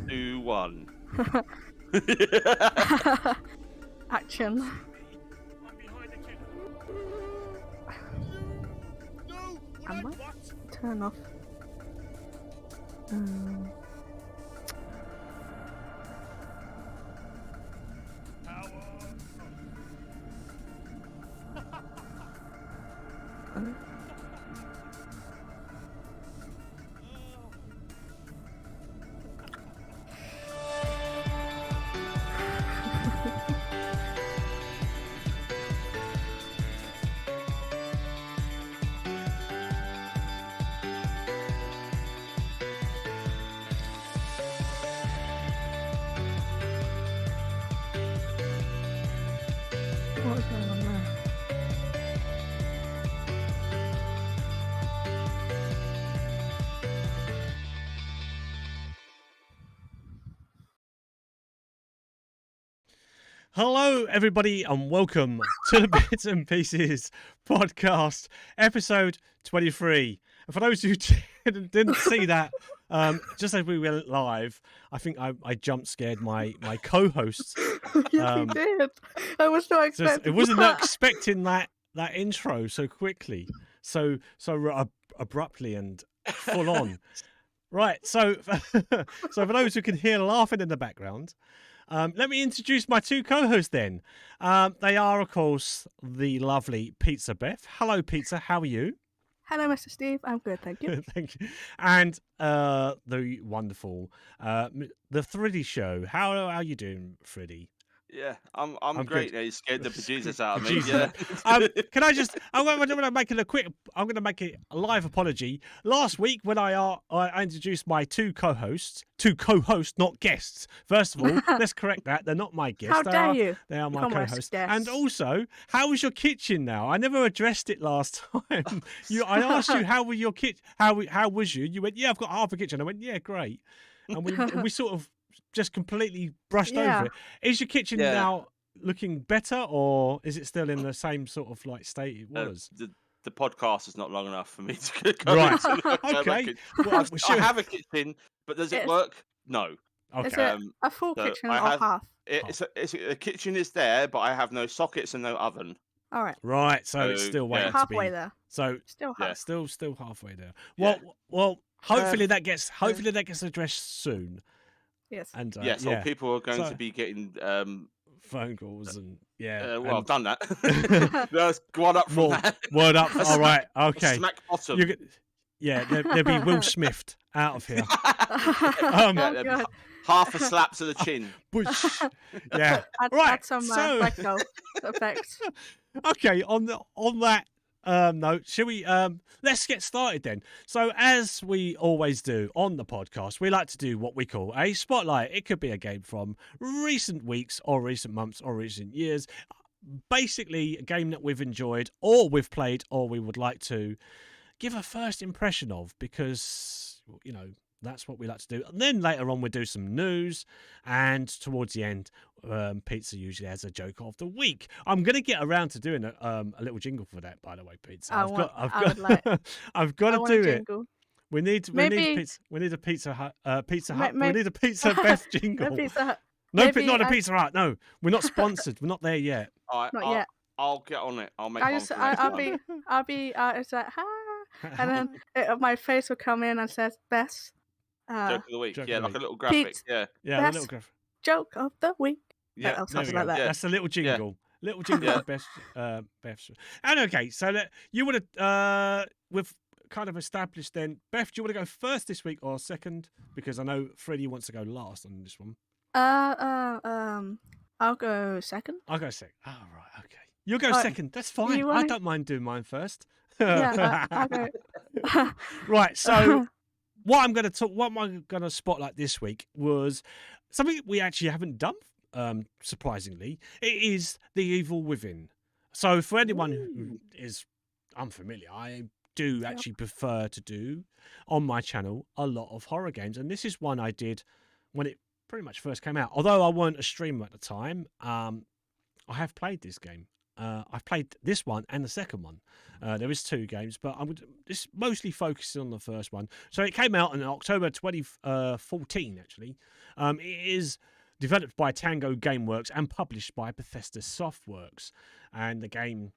2, 1. Action. Am I? Turn off. What is going on there? Hello, everybody, and welcome to the Bits and Pieces podcast, episode 23. And for those who didn't see that, just as we went live, I think I jump scared my co-hosts. Yes, you did. I was not expecting. I wasn't expecting that intro so quickly, so abruptly and full on. Right, so for those who can hear laughing in the background. Let me introduce my two co-hosts then. They are, of course, the lovely PizzaBeth. Hello, Pizza. How are you? Hello, Mr. Steve. I'm good, thank you. Thank you. And the wonderful, the Freeddyshow. How are you doing, Freddie? Yeah, I'm great. good. You scared the bejesus out of me. Bejesus. Yeah. Can I just? I'm going to make it I'm going to make a live apology. Last week, when I introduced my two co-hosts, not guests. First of all, let's correct that. They're not my guests. How dare you? They are my Become my co-hosts. guests. And also, how was your kitchen now? I never addressed it last time. I asked you how were your kitchen? How was you? You went, yeah, I've got half a kitchen. I went, yeah, great. And we sort of just completely brushed over it. Is your kitchen now looking better, or is it still in the same sort of like state it was? The podcast is not long enough for me to go Right. into Okay. Well, I have a kitchen, but does it work? No. Okay. Is it a full so kitchen I or have- half? The kitchen is there, but I have no sockets and no oven. All right. Right. So it's still waiting to be Halfway there. So Still Yeah. half. still halfway there. Yeah. Well. Hopefully that gets addressed soon. Yes. And Yes, or people are going to be getting phone calls and well, I've done that. There's one up from that. Word up. All right. Okay. Smack bottom. There'll be Will Smith out of here. Oh, God. Half a slap to the chin. Bush. Yeah. Add some Bechdel effects. Okay. On that note, shall we? Let's get started then. So, as we always do on the podcast, we like to do what we call a spotlight. It could be a game from recent weeks, or recent months, or recent years. Basically, a game that we've enjoyed, or we've played, or we would like to give a first impression of, because that's what we like to do. And then later on, we'll do some news, and towards the end, Pizza usually has a joke of the week. I'm going to get around to doing a little jingle for that, by the way, Pizza. I've got to do it. We need a Pizza Hut. We need a Pizza Beth jingle. Pizza Hut. Not a Pizza Hut. No, we're not sponsored. We're not there yet. Not yet. I'll get on it. I'll make I'll one. be. It's like and then my face will come in and says Beths. Joke of the week. Joke Yeah, of the like week. a little graphic. Pete. Yeah, a little graphic. Joke of the week. Yeah, something like that. Yeah. That's a little jingle. Little jingle for Beth's. And okay, so you would have we've kind of established then. Beth, do you want to go first this week or second? Because I know Freddie wants to go last on this one. I'll go second. I'll go second. Oh, right, okay. You'll go second. That's fine. I don't mind doing mine first. Yeah, I'll go. Right, so what am I going to spotlight this week was something we actually haven't done, surprisingly. It is The Evil Within. So for anyone who is unfamiliar, I do actually prefer to do on my channel a lot of horror games. And this is one I did when it pretty much first came out. Although I weren't a streamer at the time, I have played this game I've played this one and the second one. There is 2 games, but I'm just mostly focusing on the first one. So it came out in October 2014, actually. It is developed by Tango Gameworks and published by Bethesda Softworks. And the game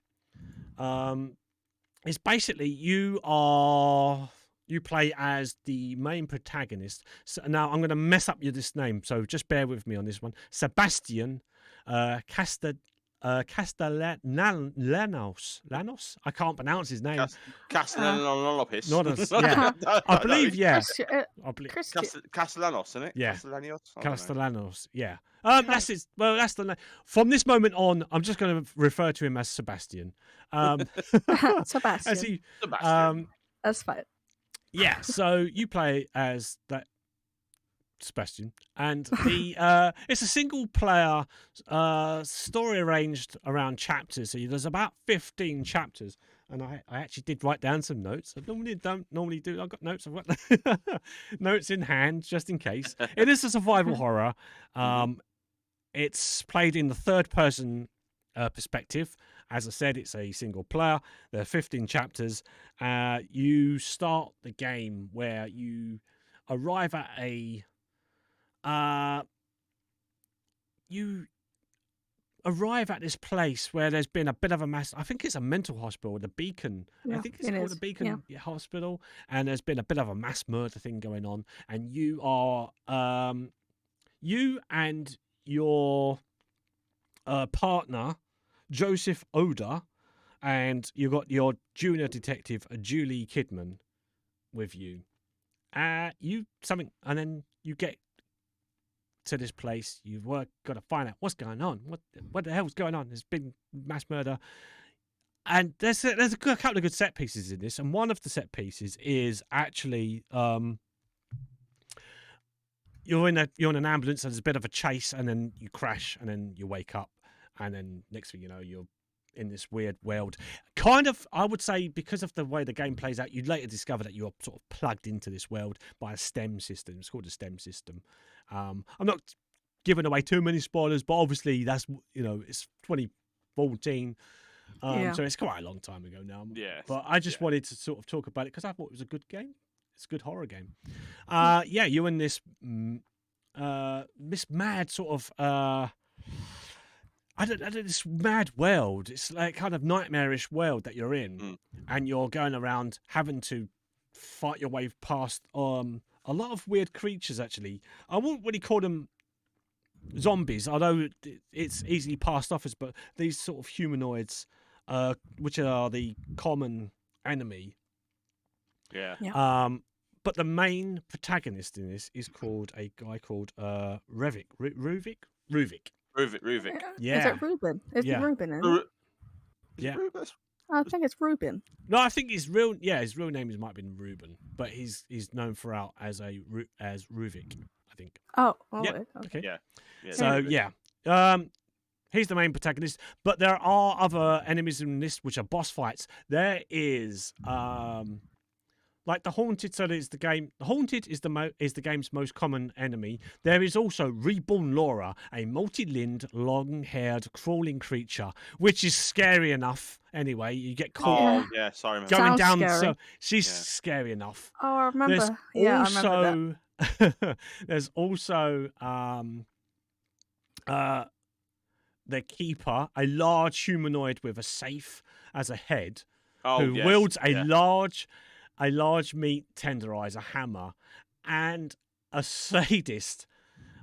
is basically you play as the main protagonist. So now I'm going to mess up this name, so just bear with me on this one. Sebastian Castellanos. I can't pronounce his name. Castellanos. Yeah. I believe, yeah. Castellanos, isn't it? Yeah. Castellanos. Castellanos, yeah. That's it. Well, that's the name. From this moment on, I'm just going to refer to him as Sebastian. Sebastian. Sebastian. That's fine. Yeah. So you play as that Sebastian, and the it's a single player story arranged around chapters. So there's about 15 chapters, and I actually did write down some notes. I don't normally do. I've got notes. I've got notes in hand just in case. It is a survival horror. It's played in the third person perspective. As I said, it's a single player. There are 15 chapters. You start the game where you arrive at a this place where there's been a bit of a mass. I think it's a mental hospital, the Beacon. Yeah, I think it's called the Beacon Hospital, and there's been a bit of a mass murder thing going on. And you are you and your partner, Joseph Oda, and you got your junior detective, Julie Kidman, with you. And then you get to this place. You've got to find out what's going on. What the hell's going on? There's been mass murder, and there's a couple of good set pieces in this. And one of the set pieces is actually you're in an ambulance, and there's a bit of a chase, and then you crash, and then you wake up, and then next thing you know, you're in this weird world. Kind of, I would say, because of the way the game plays out, you later discover that you're sort of plugged into this world by a STEM system. It's called a STEM system. I'm not giving away too many spoilers, but obviously that's, it's 2014. So it's quite a long time ago now. Yeah. But I just wanted to sort of talk about it because I thought it was a good game. It's a good horror game. You and this mad sort of this mad world. It's like kind of nightmarish world that you're in, and you're going around having to fight your way past a lot of weird creatures. Actually, I wouldn't really call them zombies, although it's easily passed off as, but these sort of humanoids, which are the common enemy. Yeah. But the main protagonist in this is called a guy called Ruvik. Yeah. Is it Ruben? Is it Ruben? Yeah. I think it's Ruben. No, I think his real name might have been Ruben, but he's known throughout as Ruvik, I think. Oh, Yep. Okay. Yeah. So he's the main protagonist, but there are other enemies in this which are boss fights. There is like the Haunted. So there's the game. The Haunted is the game's most common enemy. There is also Reborn Laura, a multi-limbed, long-haired, crawling creature, which is scary enough. Anyway, you get caught. Oh yeah, sorry, man. Going Sounds down. scary. So she's scary enough. Oh, I remember. There's I remember that. there's also the Keeper, a large humanoid with a safe as a head, who wields a large meat tenderizer hammer, and a sadist,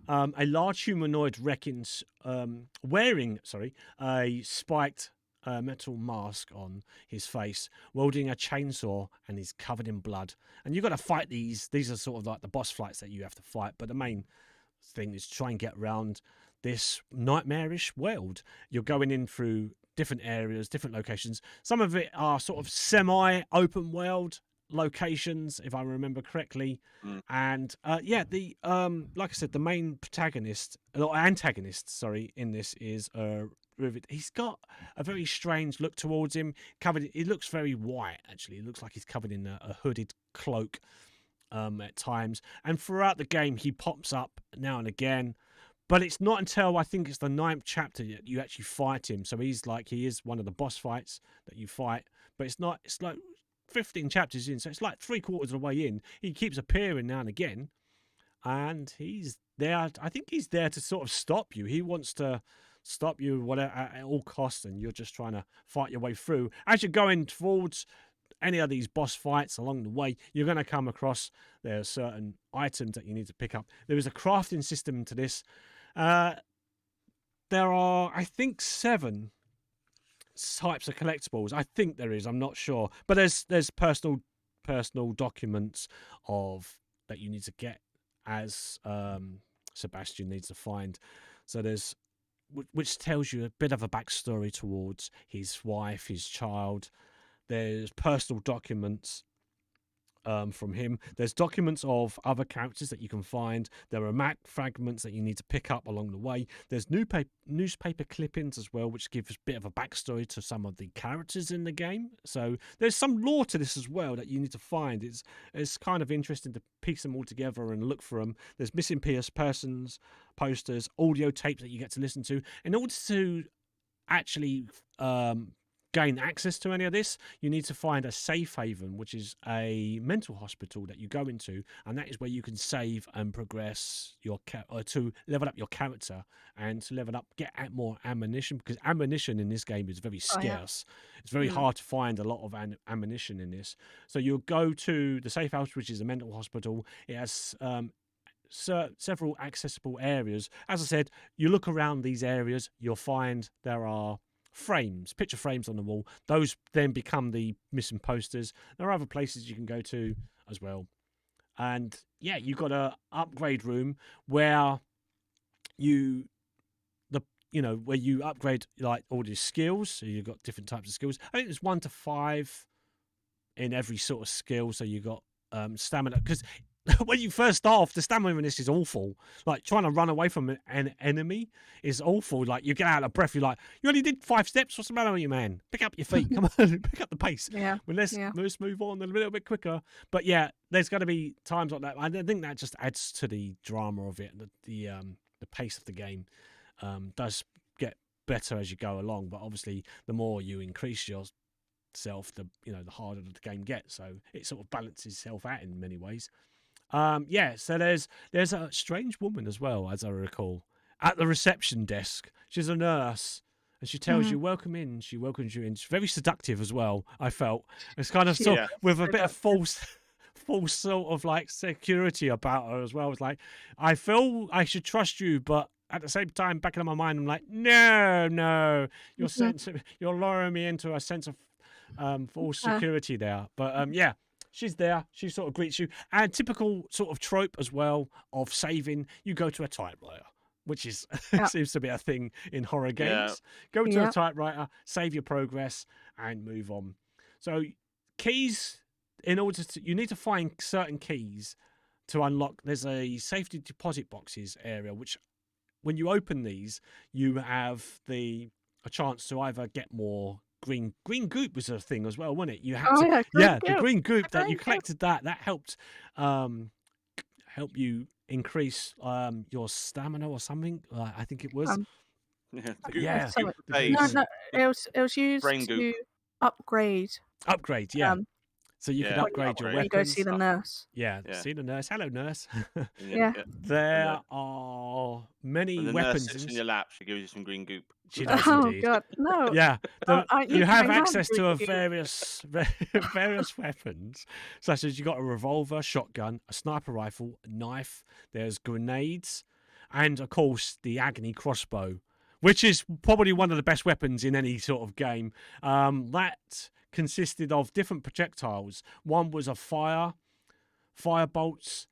a large humanoid reckons wearing a spiked metal mask on his face, wielding a chainsaw, and he's covered in blood. And you've got to fight these. These are sort of like the boss fights that you have to fight. But the main thing is try and get around this nightmarish world. You're going in through different areas, different locations. Some of it are sort of semi-open world locations, if I remember correctly. And the like I said, the main protagonist or antagonist, in this is Ruvik. He's got a very strange look towards him. He looks very white, actually. It looks like he's covered in a hooded cloak at times. And throughout the game, he pops up now and again. But it's not until I think it's the 9th chapter that you actually fight him. So he is one of the boss fights that you fight. But it's like 15 chapters in, so it's like 3/4 of the way in. He keeps appearing now and again, and he's there. I think he's there to sort of stop you. He wants to stop you whatever at all costs, and you're just trying to fight your way through. As you're going towards any of these boss fights along the way, you're going to come across there are certain items that you need to pick up. There is a crafting system to this. There are, I think, 7 types of collectibles. I think there is. I'm not sure, but there's personal documents that you need to get as Sebastian needs to find. So there's which tells you a bit of a backstory towards his wife, his child. There's personal documents from him. There's documents of other characters that you can find. There are map fragments that you need to pick up along the way. There's newspaper clippings as well, which gives a bit of a backstory to some of the characters in the game. So there's some lore to this as well that you need to find. It's kind of interesting to piece them all together and look for them. There's missing persons, posters, audio tapes that you get to listen to. In order to actually gain access to any of this, you need to find a safe haven, which is a mental hospital that you go into, and that is where you can save and progress your to level up your character and to level up, get more ammunition, because ammunition in this game is very scarce. It's very hard to find a lot of ammunition in this. So you'll go to the safe house, which is a mental hospital. It has several accessible areas. As I said, you look around these areas, you'll find there are picture frames on the wall. Those then become the missing posters. There are other places you can go to as well. And yeah, you've got a upgrade room where you upgrade like all your skills. So you've got different types of skills. I think there's 1 to 5 in every sort of skill. So you got stamina, because when you first start off, the stamina in this is awful. Like trying to run away from an enemy is awful. Like you get out of breath. You're like, you only did 5 steps. What's the matter with you, man? Pick up your feet. Come on, pick up the pace. Yeah. Well, let's move on a little bit quicker. But yeah, there's got to be times like that. I think that just adds to the drama of it. The pace of the game does get better as you go along. But obviously, the more you increase yourself, the harder the game gets. So it sort of balances itself out in many ways. So there's a strange woman as well, as I recall, at the reception desk. She's a nurse, and she tells you welcome in. She welcomes you in. She's very seductive as well. I felt it's kind of with a bit of false sort of like security about her as well. It's like, I feel I should trust you, but at the same time, back in my mind, I'm like, no, you're luring me into a sense of false security there. But she's there. She sort of greets you. And typical sort of trope as well of saving, you go to a typewriter, which is seems to be a thing in horror games. Yeah. Go to a typewriter, save your progress, and move on. So keys, you need to find certain keys to unlock. There's a safety deposit boxes area, which when you open these, you have a chance to either get more green goop was a thing as well, wasn't it? You had the green goop that you collected that helped help you increase your stamina or something. I think it was. No, it was used to upgrade. So you can upgrade your weapons. You go see the nurse. See the nurse. Hello, nurse. There are many the weapons. Nurse sits in your lap. She gives you some green goop. She does indeed. God, no. Yeah, you have access to various weapons, such as you got a revolver, shotgun, a sniper rifle, a knife. There's grenades, and of course the agony crossbow, which is probably one of the best weapons in any sort of game. That consisted of different projectiles. One was a fire bolts,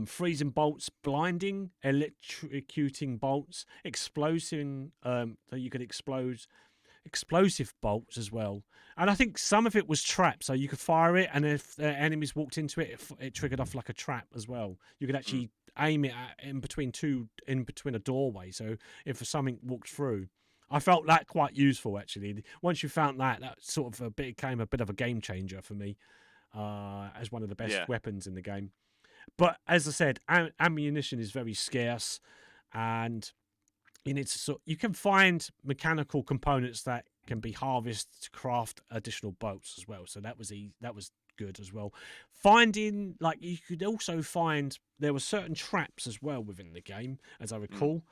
freezing bolts, blinding, electrocuting bolts, explosive, so you could explosive bolts as well. And I think some of it was traps, so you could fire it, and if enemies walked into it, it triggered off like a trap as well. You could actually aim it in between a doorway, so if something walked through. I felt that quite useful, actually. Once you found that sort of became a bit of a game changer for me, as one of the best weapons in the game. But as I said, ammunition is very scarce. and you need to you can find mechanical components that can be harvested to craft additional boats as well. So that was good as well. Finding, like, you could also find there were certain traps as well within the game, as I recall.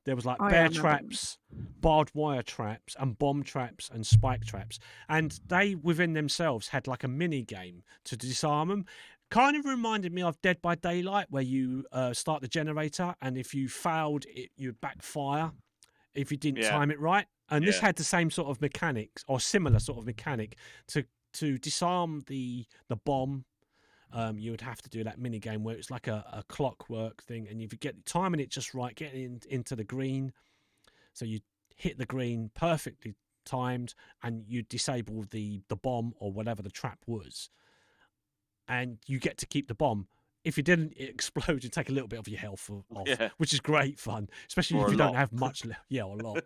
There was like bear traps, barbed wire traps, and bomb traps and spike traps, and they within themselves had like a mini game to disarm them. Kind of reminded me of Dead by Daylight, where you start the generator, and if you failed, you'd backfire if you didn't time it right. And this had the same sort of mechanics, or similar sort of mechanic, to disarm the bomb. You would have to do that mini game where it's like a clockwork thing, and if you get timing it just right, getting into the green, so you hit the green perfectly timed, and you disable the bomb or whatever the trap was, and you get to keep the bomb. If you didn't, it explodes and take a little bit of your health off, which is great fun, especially if you don't have much left. Yeah, a lot.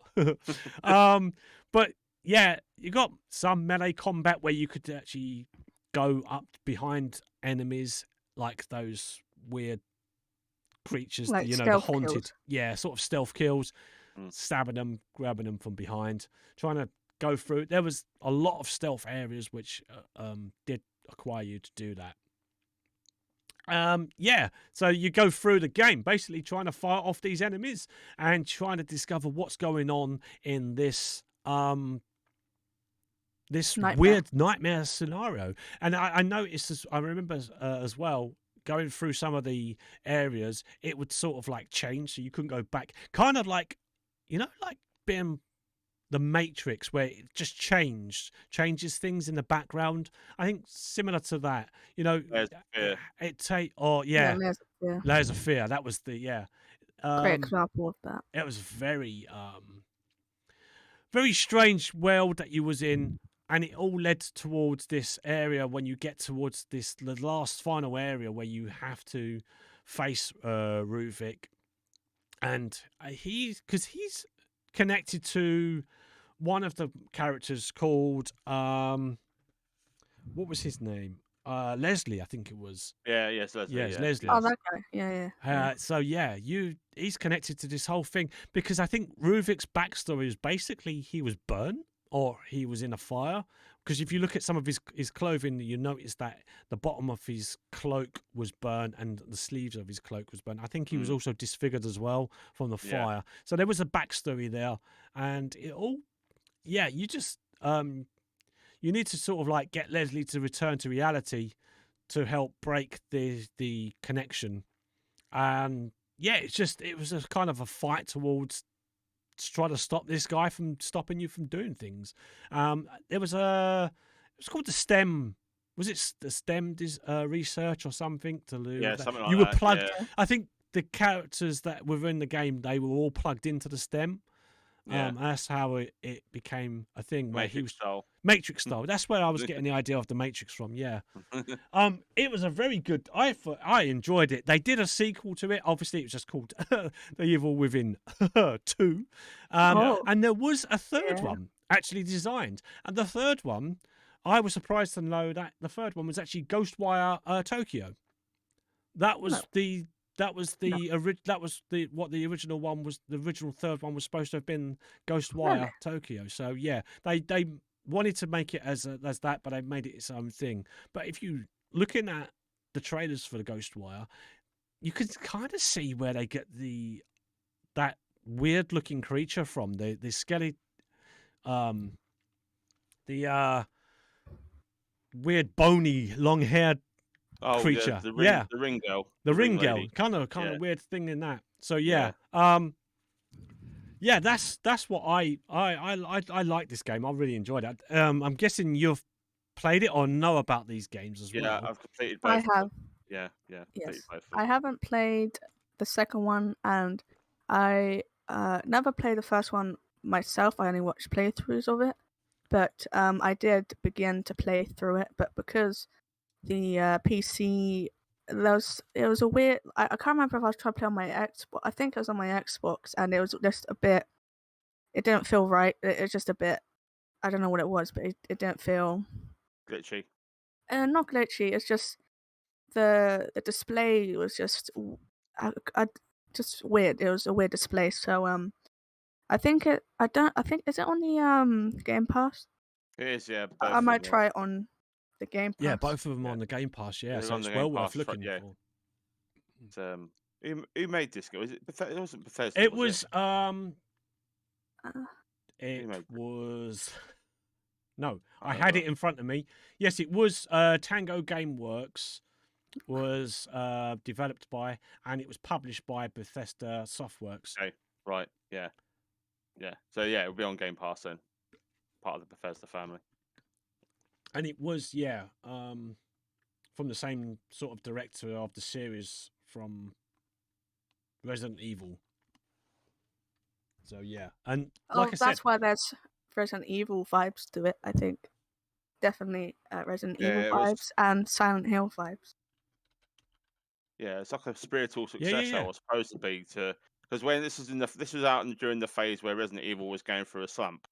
But yeah, you got some melee combat where you could actually go up behind enemies, like those weird creatures, like the haunted kills. Sort of stealth kills, stabbing them, grabbing them from behind, trying to go through. There was a lot of stealth areas which did require you to do that. So you go through the game basically trying to fight off these enemies and trying to discover what's going on in this weird nightmare scenario. And I noticed, I remember as well, going through some of the areas, it would sort of like change, so you couldn't go back. Kind of like, like being the Matrix, where it just changes things in the background. I think similar to that, Layers Layers of Fear. That was the great example of that. It was very very strange world that you was in, and it all led towards this area when you get towards the last final area where you have to face Ruvik, and he's connected to one of the characters called what was his name? Leslie, I think it was. Yes, Leslie. Yes, Leslie. Oh, that guy. Yeah. So he's connected to this whole thing, because I think Ruvik's backstory is basically he was burnt or he was in a fire. Because if you look at some of his clothing, you notice that the bottom of his cloak was burnt and the sleeves of his cloak was burnt. I think he was also disfigured as well from the fire. So there was a backstory there, and it all, you just you need to sort of like get Leslie to return to reality to help break the connection. And it was a kind of a fight towards to try to stop this guy from stopping you from doing things. It was called the STEM. Was it the STEM research or something to lose? Yeah, something like you were that, plugged. yeah. I think the characters that were in the game, they were all plugged into the STEM. That's how it became a thing where he was Matrix style. That's where I was getting the idea of the Matrix from. Yeah. It was a very good. I enjoyed it. They did a sequel to it. Obviously, it was just called The Evil Within 2. And there was a third one actually designed. And the third one, I was surprised to know that the third one was actually Ghostwire Tokyo. That was what the original one was. The original third one was supposed to have been Ghostwire Tokyo. So yeah, they wanted to make it as that, but they made it its own thing. But if you looking at the trailers for the Ghostwire, you can kind of see where they get that weird looking creature from, the skelly, weird bony long haired creature. The ring girl. The ring girl. lady. Kind of weird thing in that. So that's what I like this game. I really enjoyed it. I'm guessing you've played it or know about these games as well. Yeah, I've completed both. I have. Yeah. Yes. Both. I haven't played the second one, and I never played the first one myself. I only watched playthroughs of it, but I did begin to play through it. But because the PC, it was a weird. I can't remember if I was trying to play on my Xbox. I think it was on my Xbox, and it was just a bit. It didn't feel right. It was just a bit. I don't know what it was, but it didn't feel glitchy. Not glitchy. It's just the display was just. just weird. It was a weird display. So I think it. I don't. I think is it on the Game Pass? It is, yeah. Both I of might them, try it on the Game Pass. Yeah, both of them Yeah. on the Game Pass. Yeah, They're so on it's the well Game worth Pass, looking yeah. for. It's, who made this game? Was it It wasn't Bethesda, It was was Uh, it made- was no, I I don't had know. it in front of me. Yes, it was Tango Gameworks was developed by, and it was published by Bethesda Softworks. Okay, right, yeah. So yeah, it'll be on Game Pass then. Part of the Bethesda family. And it was from the same sort of director of the series from Resident Evil. So yeah, and like I said, that's why there's Resident Evil vibes to it. I think definitely Resident Evil Yeah, it was. vibes and Silent Hill vibes. Yeah, it's like a spiritual Yeah, successor, yeah. or supposed to be, to because when this was out during the phase where Resident Evil was going through a slump.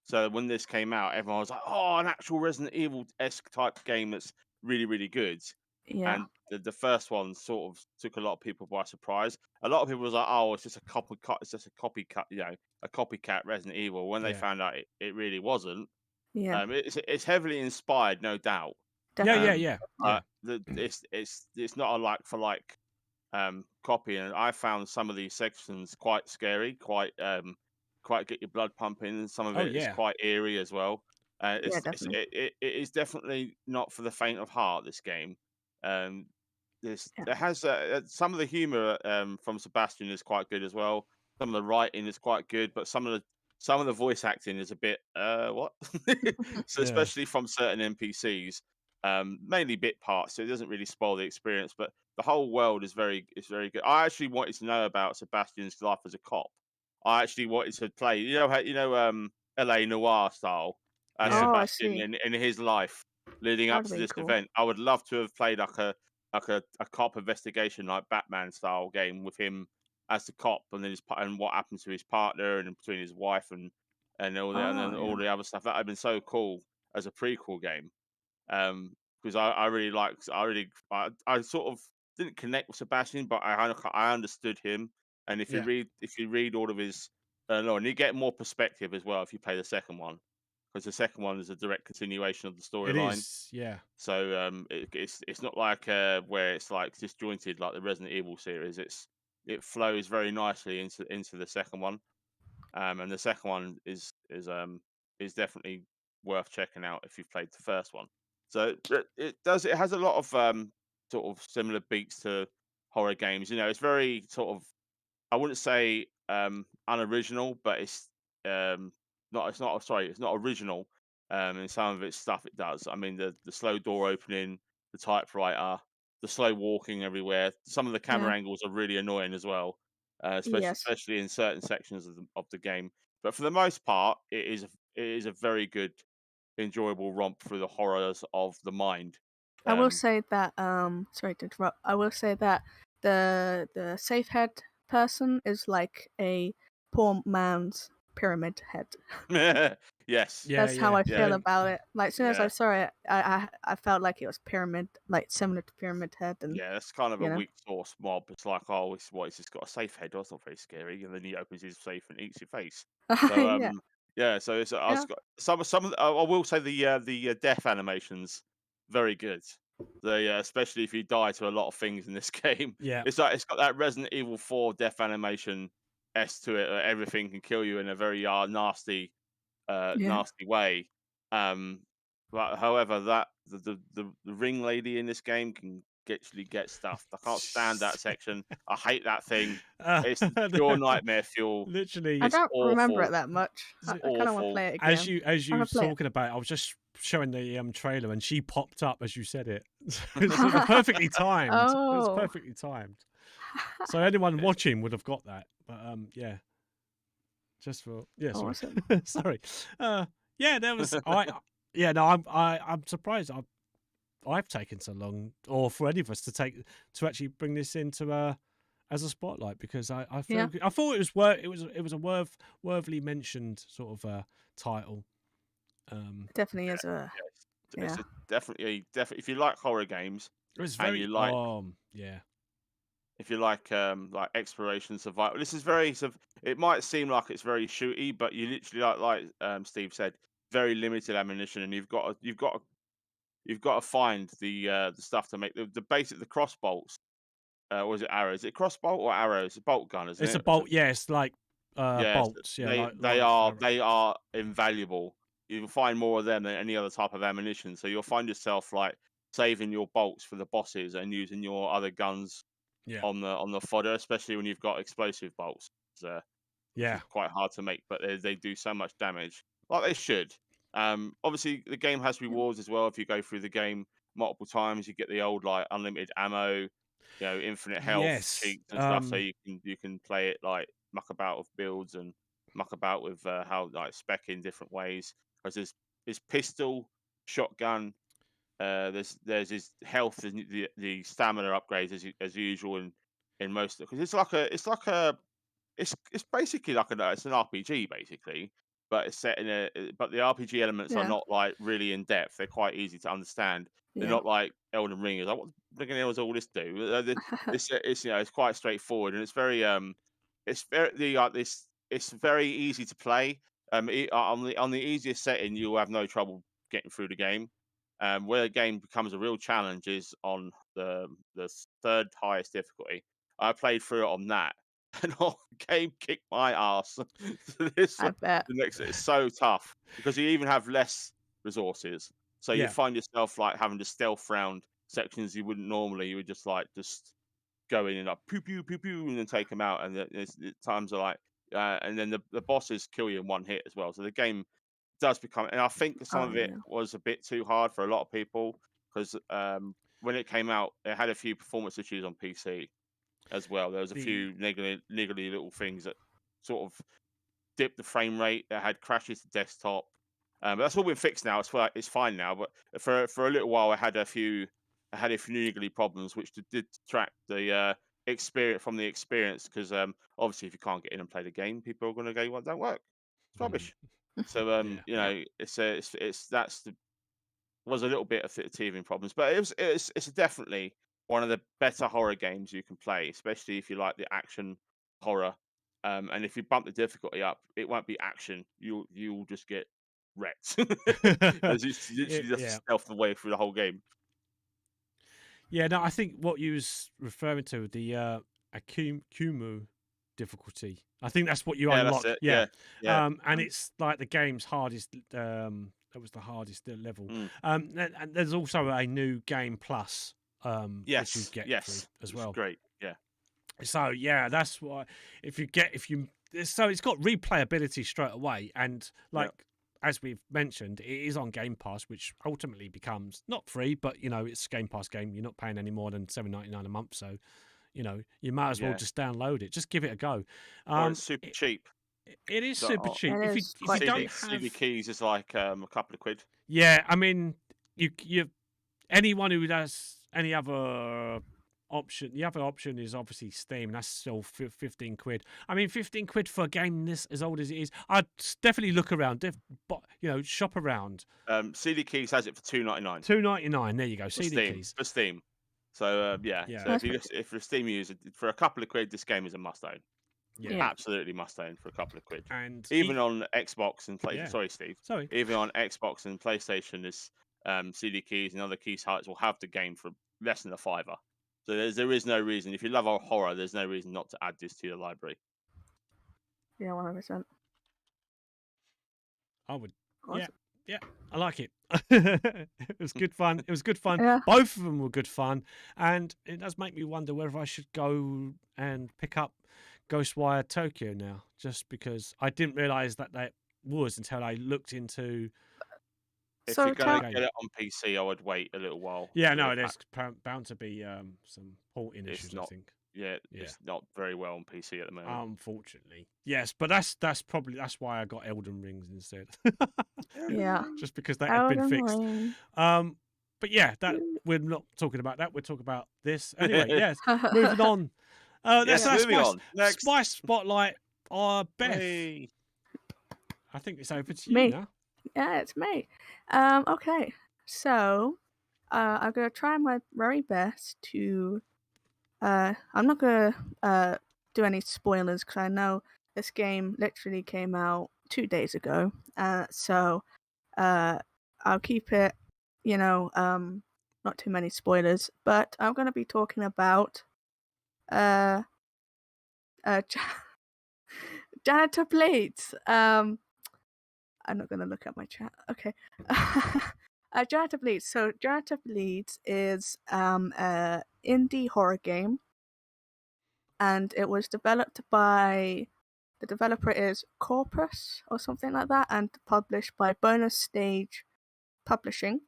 So when this came out, everyone was like, "Oh, an actual Resident Evil-esque type game that's really, really good." Yeah. And the first one sort of took a lot of people by surprise. A lot of people was like, "Oh, it's just a copycat. It's just a copycat, a copycat Resident Evil." When they Yeah. found out it really wasn't. Yeah. It's heavily inspired, no doubt. Definitely. Yeah. It's not a like for like copy, and I found some of these sections quite scary, quite get your blood pumping, and some of Oh it is yeah. quite eerie as well. Yeah, definitely. It is definitely not for the faint of heart. This game, um, Yeah. it has some of the humor from Sebastian is quite good as well. Some of the writing is quite good, but some of the voice acting is a bit what? So Yeah. especially from certain NPCs, mainly bit parts, so it doesn't really spoil the experience. But the whole world is very good. I actually wanted to know about Sebastian's life as a cop. I actually wanted to play, LA Noir style, Yeah. Oh, I Sebastian see. in his life leading up That'd to be this cool. event. I would love to have played like a cop investigation, like Batman style game with him as the cop, and then and what happened to his partner, and between his wife and all that, and Oh, then all yeah. the other stuff. That had been so cool as a prequel game. Because I really liked, I sort of didn't connect with Sebastian, but I understood him. And Yeah. if you read all of his, no, and you get more perspective as well if you play the second one, because the second one is a direct continuation of the It storyline. is. Yeah. So it's not like where it's like disjointed like the Resident Evil series. It flows very nicely into the second one. And the second one is definitely worth checking out if you've played the first one. So it has a lot of sort of similar beats to horror games. It's very sort of, I wouldn't say unoriginal, but it's not original in some of its stuff it does. I mean, the slow door opening, the typewriter, the slow walking everywhere. Some of the camera Yeah. angles are really annoying as well, Yes. especially in certain sections of the game. But for the most part, it is a very good, enjoyable romp through the horrors of the mind. I will Um, say that sorry to interrupt. I will say that the safe head person is like a poor man's pyramid head. yes, Yeah. That's how I yeah, feel about it. Like as soon as I yeah. saw it, I felt like it was pyramid, like similar to Pyramid Head, and Yeah, that's kind of a you know. weak source mob. It's like, oh, it's just got a safe head. That's not very scary. And then he opens his safe and eats your face. So Yeah. yeah. So Yeah. got some of I will say the death animations very good. Especially if you die to a lot of things in this game, Yeah. it's got that Resident Evil 4 death animation s to it. Where everything can kill you in a very nasty Yeah. nasty way. Um, but however, that the ring lady in this game can actually get stuffed. I can't stand that section. I hate that thing. It's pure nightmare fuel. Literally, I It's don't remember it awful. that much. It's I kind of want to awful. play it as again. you I'm were gonna play it. talking about it, I was just showing the trailer, and she popped up as you said it. It was perfectly timed. It was Oh. perfectly timed. So anyone watching would have got that. But yeah, just for sorry, Awesome. sorry. Yeah, there was yeah. No, I'm surprised. I've taken so long, or for any of us to actually bring this into as a spotlight, because I Yeah. thought it was a worthily mentioned sort of title. Definitely is a It's yeah. definitely if you like horror games It was and you very like yeah. if you like exploration survival. This is very it might seem like it's very shooty, but you literally Steve said, very limited ammunition, and you've got to find the stuff to make the cross bolts. Or is it arrows? Is it crossbow or arrows? It's a bolt gun, isn't It's a it? bolt. Yeah, it's like Yes, bolts. Yeah, like arrow. they are invaluable. You will find more of them than any other type of ammunition. So you'll find yourself like saving your bolts for the bosses and using your other guns Yeah, on the fodder, especially when you've got explosive bolts, uh, which yeah, is quite hard to make, but they do so much damage, like they should. Obviously, the game has rewards as well. If you go through the game multiple times, you get the old like unlimited ammo, infinite health yes. cheats and stuff. So you can play it like muck about with builds and muck about with how like spec in different ways. Because there's pistol, shotgun. There's his health and the stamina upgrades as usual in most because it's basically like it's an RPG basically, but it's set in but the RPG elements are Yeah. not like really in depth. They're quite easy to understand. They're Yeah. not like Elden Ring is like what the hell does all this do? It's it's quite straightforward and it's very this it's very easy to play. On the easiest setting you'll have no trouble getting through the game. Where the game becomes a real challenge is on the third highest difficulty. I played through it on that, and the game kicked my ass. I bet. The next it's so tough because you even have less resources, so you Yeah. find yourself like having to stealth round sections you wouldn't normally. You would just go in and like pew pew pew pew and then take them out, and the times are like, and then the bosses kill you in one hit as well. So the game does become, and I think some Oh of it yeah. was a bit too hard for a lot of people because when it came out, it had a few performance issues on PC as well. There was a The few niggly little things that sort of dipped the frame rate. It had crashes to desktop. But that's all been fixed now. It's fine now. But for a little while, I had a few niggly problems, which did detract the experience from the experience. Because obviously, if you can't get in and play the game, people are going to go, "Well, it don't work. It's rubbish." So yeah. it's that's the was a little bit of teething problems, but it's definitely one of the better horror games you can play, especially if you like the action horror. And if you bump the difficulty up, it won't be action. You'll just get wrecked. As you literally just Yeah. stealth the way through the whole game. Yeah, no, I think what you was referring to, the Akumu difficulty. I think that's what you Yeah, that's unlock. it. Yeah. Yeah. And it's like the game's hardest. That was the hardest level. Mm. And there's also a new game plus. Which you Yes, get through yes, as it's well. great. Yeah, So yeah, that's why so it's got replayability straight away, and like. yeah, As we've mentioned, it is on Game Pass, which ultimately becomes not free, but it's Game Pass game. You're not paying any more than $7.99 a month, so you might as well yeah. just download it. Just give it a go. Or it's super cheap. It is So super cheap. It If is you quite don't cheap. have, CD keys is like a couple of quid. yeah, I mean, you anyone who has any other option, the other option is obviously Steam. That's still 15 quid. I mean, 15 quid for a game this as old as it is. I'd definitely look around, shop around. CD keys has it for $2.99 $2.99. There you go. for CD Steam. keys. For Steam. So yeah. Yeah. So That's pretty if you're a Steam user, for a couple of quid, this game is a must own. Yeah. Yeah. Absolutely must own for a couple of quid. And Even on Xbox and Yeah. Sorry, Steve. Sorry. Even on Xbox and PlayStation, this CD keys and other key sites will have the game for less than a fiver. So there is no reason. If you love horror, there's no reason not to add this to your library. Yeah, 100%. I would. Awesome. Yeah. I like it. It was good fun. It was good fun. Yeah. Both of them were good fun, and it does make me wonder whether I should go and pick up Ghostwire Tokyo now, just because I didn't realise that was until I looked into. If So you're going to tell- get it on PC, I would wait a little while. Yeah, until no, the there's bound to be some porting It's issues. I not- think. Yeah, Yeah. it's not very well on PC at the moment. Unfortunately, yes, but that's why I got Elden Rings instead. Yeah. Just because that had been Elden fixed. Ring. But yeah, we're not talking about that. We're talking about this anyway. Yes, moving on. Yes, That's moving on. Next. Spice Spotlight. Beth, Hey. I think it's over to you Me. now. Yeah, it's me. Okay. So, I'm gonna try my very best to I'm not gonna do any spoilers because I know this game literally came out 2 days ago. So I'll keep it, not too many spoilers. But I'm gonna be talking about uh, Janitor Bleeds. I'm not gonna look at my chat. Okay. Janitor Bleeds. So Janitor Bleeds is a indie horror game, and it was developed by the developer is Corpus or something like that, and published by Bonus Stage Publishing.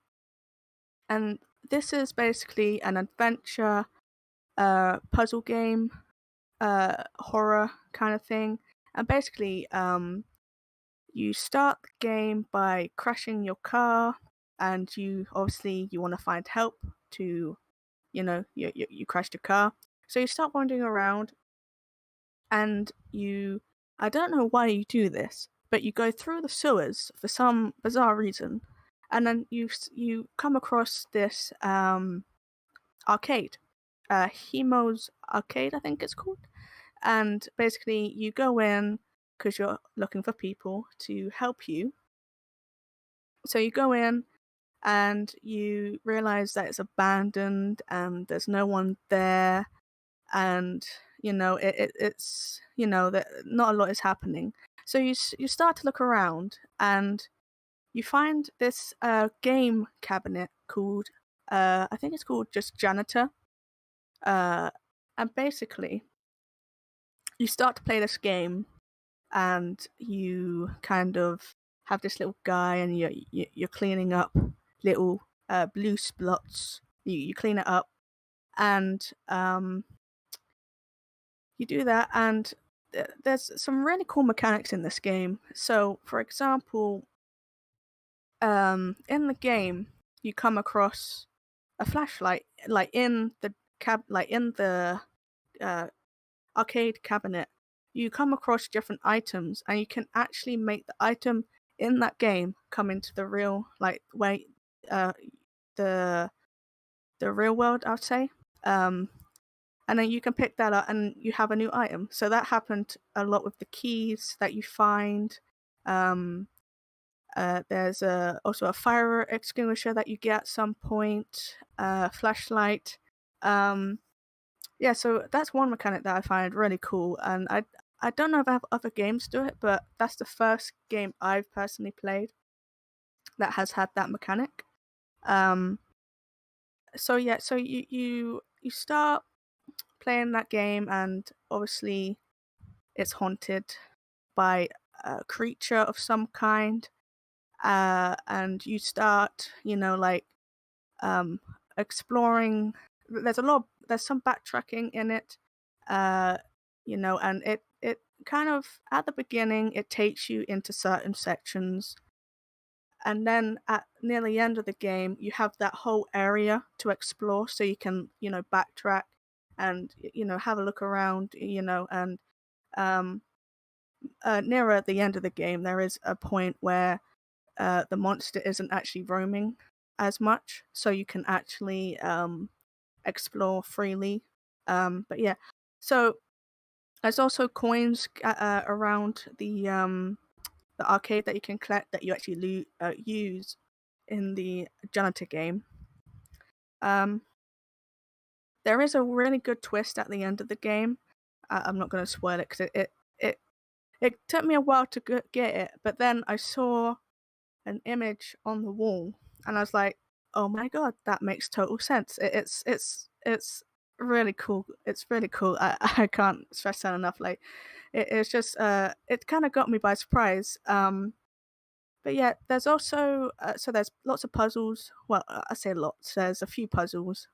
And this is basically an adventure, puzzle game, horror kind of thing. And basically, you start the game by crashing your car, and you want to find help to, you crashed your car. So you start wandering around, and I don't know why you do this, but you go through the sewers for some bizarre reason, and then you come across this arcade, Hemo's Arcade, I think it's called. And basically, you go in because you're looking for people to help you. So you go in, and you realize that it's abandoned and there's no one there, and it's that not a lot is happening. So you start to look around, and you find this game cabinet called I think it's called just Janitor, and basically you start to play this game, and you kind of have this little guy, and you're cleaning up little blue splots. You clean it up, and you do that, and there's some really cool mechanics in this game. So, for example, in the game, you come across a flashlight, like in the arcade cabinet. You come across different items, and you can actually make the item in that game come into the real, the real world, I'd say. And then you can pick that up, and you have a new item. So that happened a lot with the keys that you find. There's also a fire extinguisher that you get at some point, flashlight. Yeah, so that's one mechanic that I find really cool, and I don't know if I have other games do it, but that's the first game I've personally played that has had that mechanic. So yeah, so you start playing that game, and obviously it's haunted by a creature of some kind, and you start, exploring. There's some backtracking in it, and it kind of, at the beginning, it takes you into certain sections, and then at near the end of the game, you have that whole area to explore, so you can, backtrack and have a look around, and nearer at the end of the game, there is a point where the monster isn't actually roaming as much, so you can actually explore freely. But yeah, so there's also coins around the arcade that you can collect that you actually use in the janitor game. There is a really good twist at the end of the game. I'm not going to spoil it because it took me a while to get it, but then I saw an image on the wall, and I was like, "Oh my god, that makes total sense." It's really cool. It's really cool. I can't stress that enough. Like, it's just it kind of got me by surprise. But yeah, there's also so there's lots of puzzles. Well, I say lots. There's a few puzzles.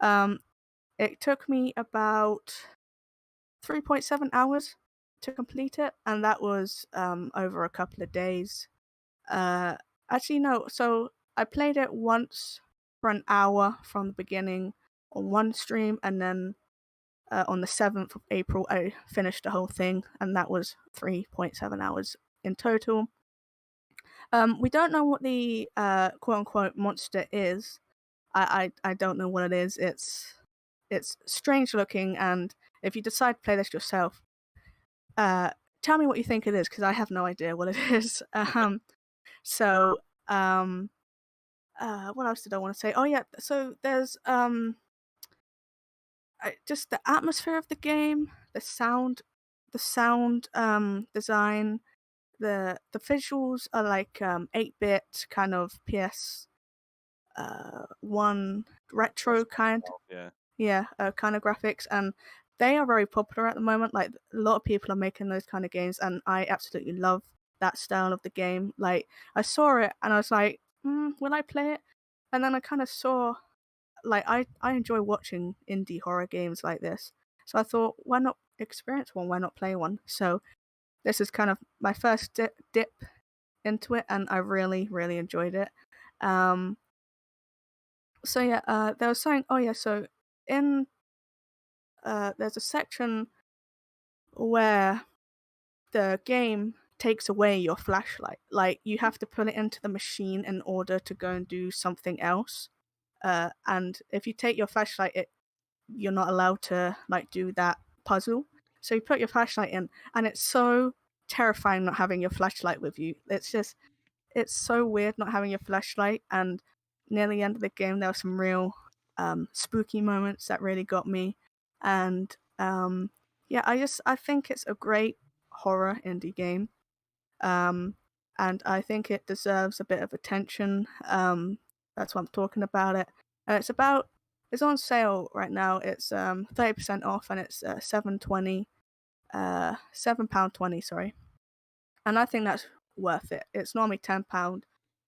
It took me about 3.7 hours to complete it, and that was over a couple of days. Actually, no. So I played it once for an hour from the beginning on one stream, and then on the 7th of April, I finished the whole thing, and that was 3.7 hours in total. We don't know what the quote unquote monster is. I don't know what it is. it's strange looking, and if you decide to play this yourself, tell me what you think it is, because I have no idea what it is. So what else did I want to say? Oh yeah, so there's just the atmosphere of the game, the sound design, the visuals are like 8-bit kind of PS1 retro kind. Yeah. Kind of graphics, and they are very popular at the moment. Like, a lot of people are making those kind of games, and I absolutely love that style of the game. Like, I saw it and I was like, will I play it? And then I kind of saw, like, I enjoy watching indie horror games like this, so I thought, why not experience one? Why not play one? So this is kind of my first dip into it, and I really, really enjoyed it. So yeah, they were saying, oh yeah, so in there's a section where the game takes away your flashlight. Like, you have to put it into the machine in order to go and do something else. And if you take your flashlight, you're not allowed to like do that puzzle. So you put your flashlight in, and it's so terrifying not having your flashlight with you. It's so weird not having your flashlight. And near the end of the game, there were some real spooky moments that really got me. And yeah, I think it's a great horror indie game. And I think it deserves a bit of attention. That's why I'm talking about it. It's on sale right now. It's 30% off, and it's £7.20, sorry. And I think that's worth it. It's normally £10,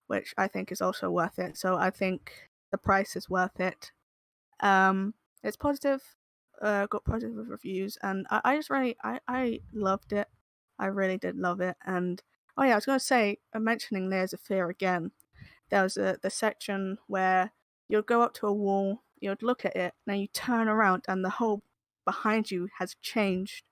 which I think is also worth it. So I think the price is worth it. It's positive, got positive reviews, and I just really I loved it. I really did love it. And oh yeah, I was gonna say, mentioning Layers of Fear again. There was the section where you'd go up to a wall, you'd look at it, and then you turn around, and the whole behind you has changed.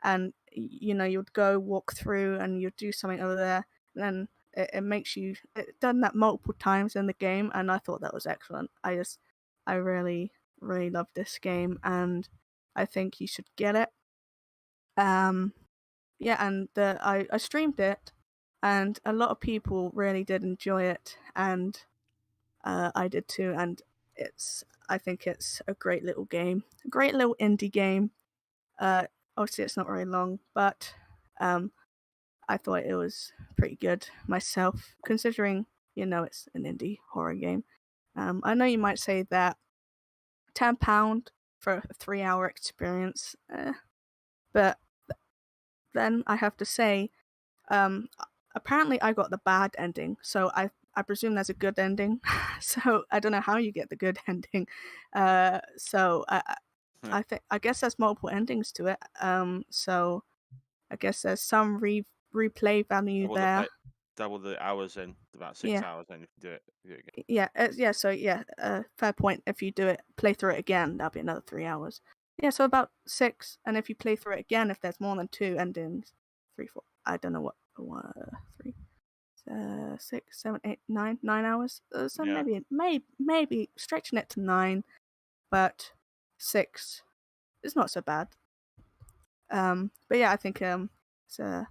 And you'd go walk through, and you'd do something over there, and then it makes you. It done that multiple times in the game, and I thought that was excellent. I really, really love this game, and I think you should get it. Yeah, and I streamed it, and a lot of people really did enjoy it, and I did too. And I think it's a great little game, a great little indie game. Obviously, it's not very long, but I thought it was pretty good myself, considering it's an indie horror game. I know you might say that £10 for a 3-hour experience, but then I have to say, apparently I got the bad ending, so I presume there's a good ending. So I don't know how you get the good ending. So I guess there's multiple endings to it. So I guess there's some replay value there. Double the hours in, about 6 Yeah. hours in if you do it again. Yeah. So yeah, fair point. If you play through it again, that'll be another 3 hours. Yeah, so about 6. And if you play through it again, if there's more than 2 endings, 3, 4. I don't know what 3, 6, 7, 8, 9 hours. So Yeah. maybe stretching it to 9, but 6 is not so bad. But yeah, I think it's a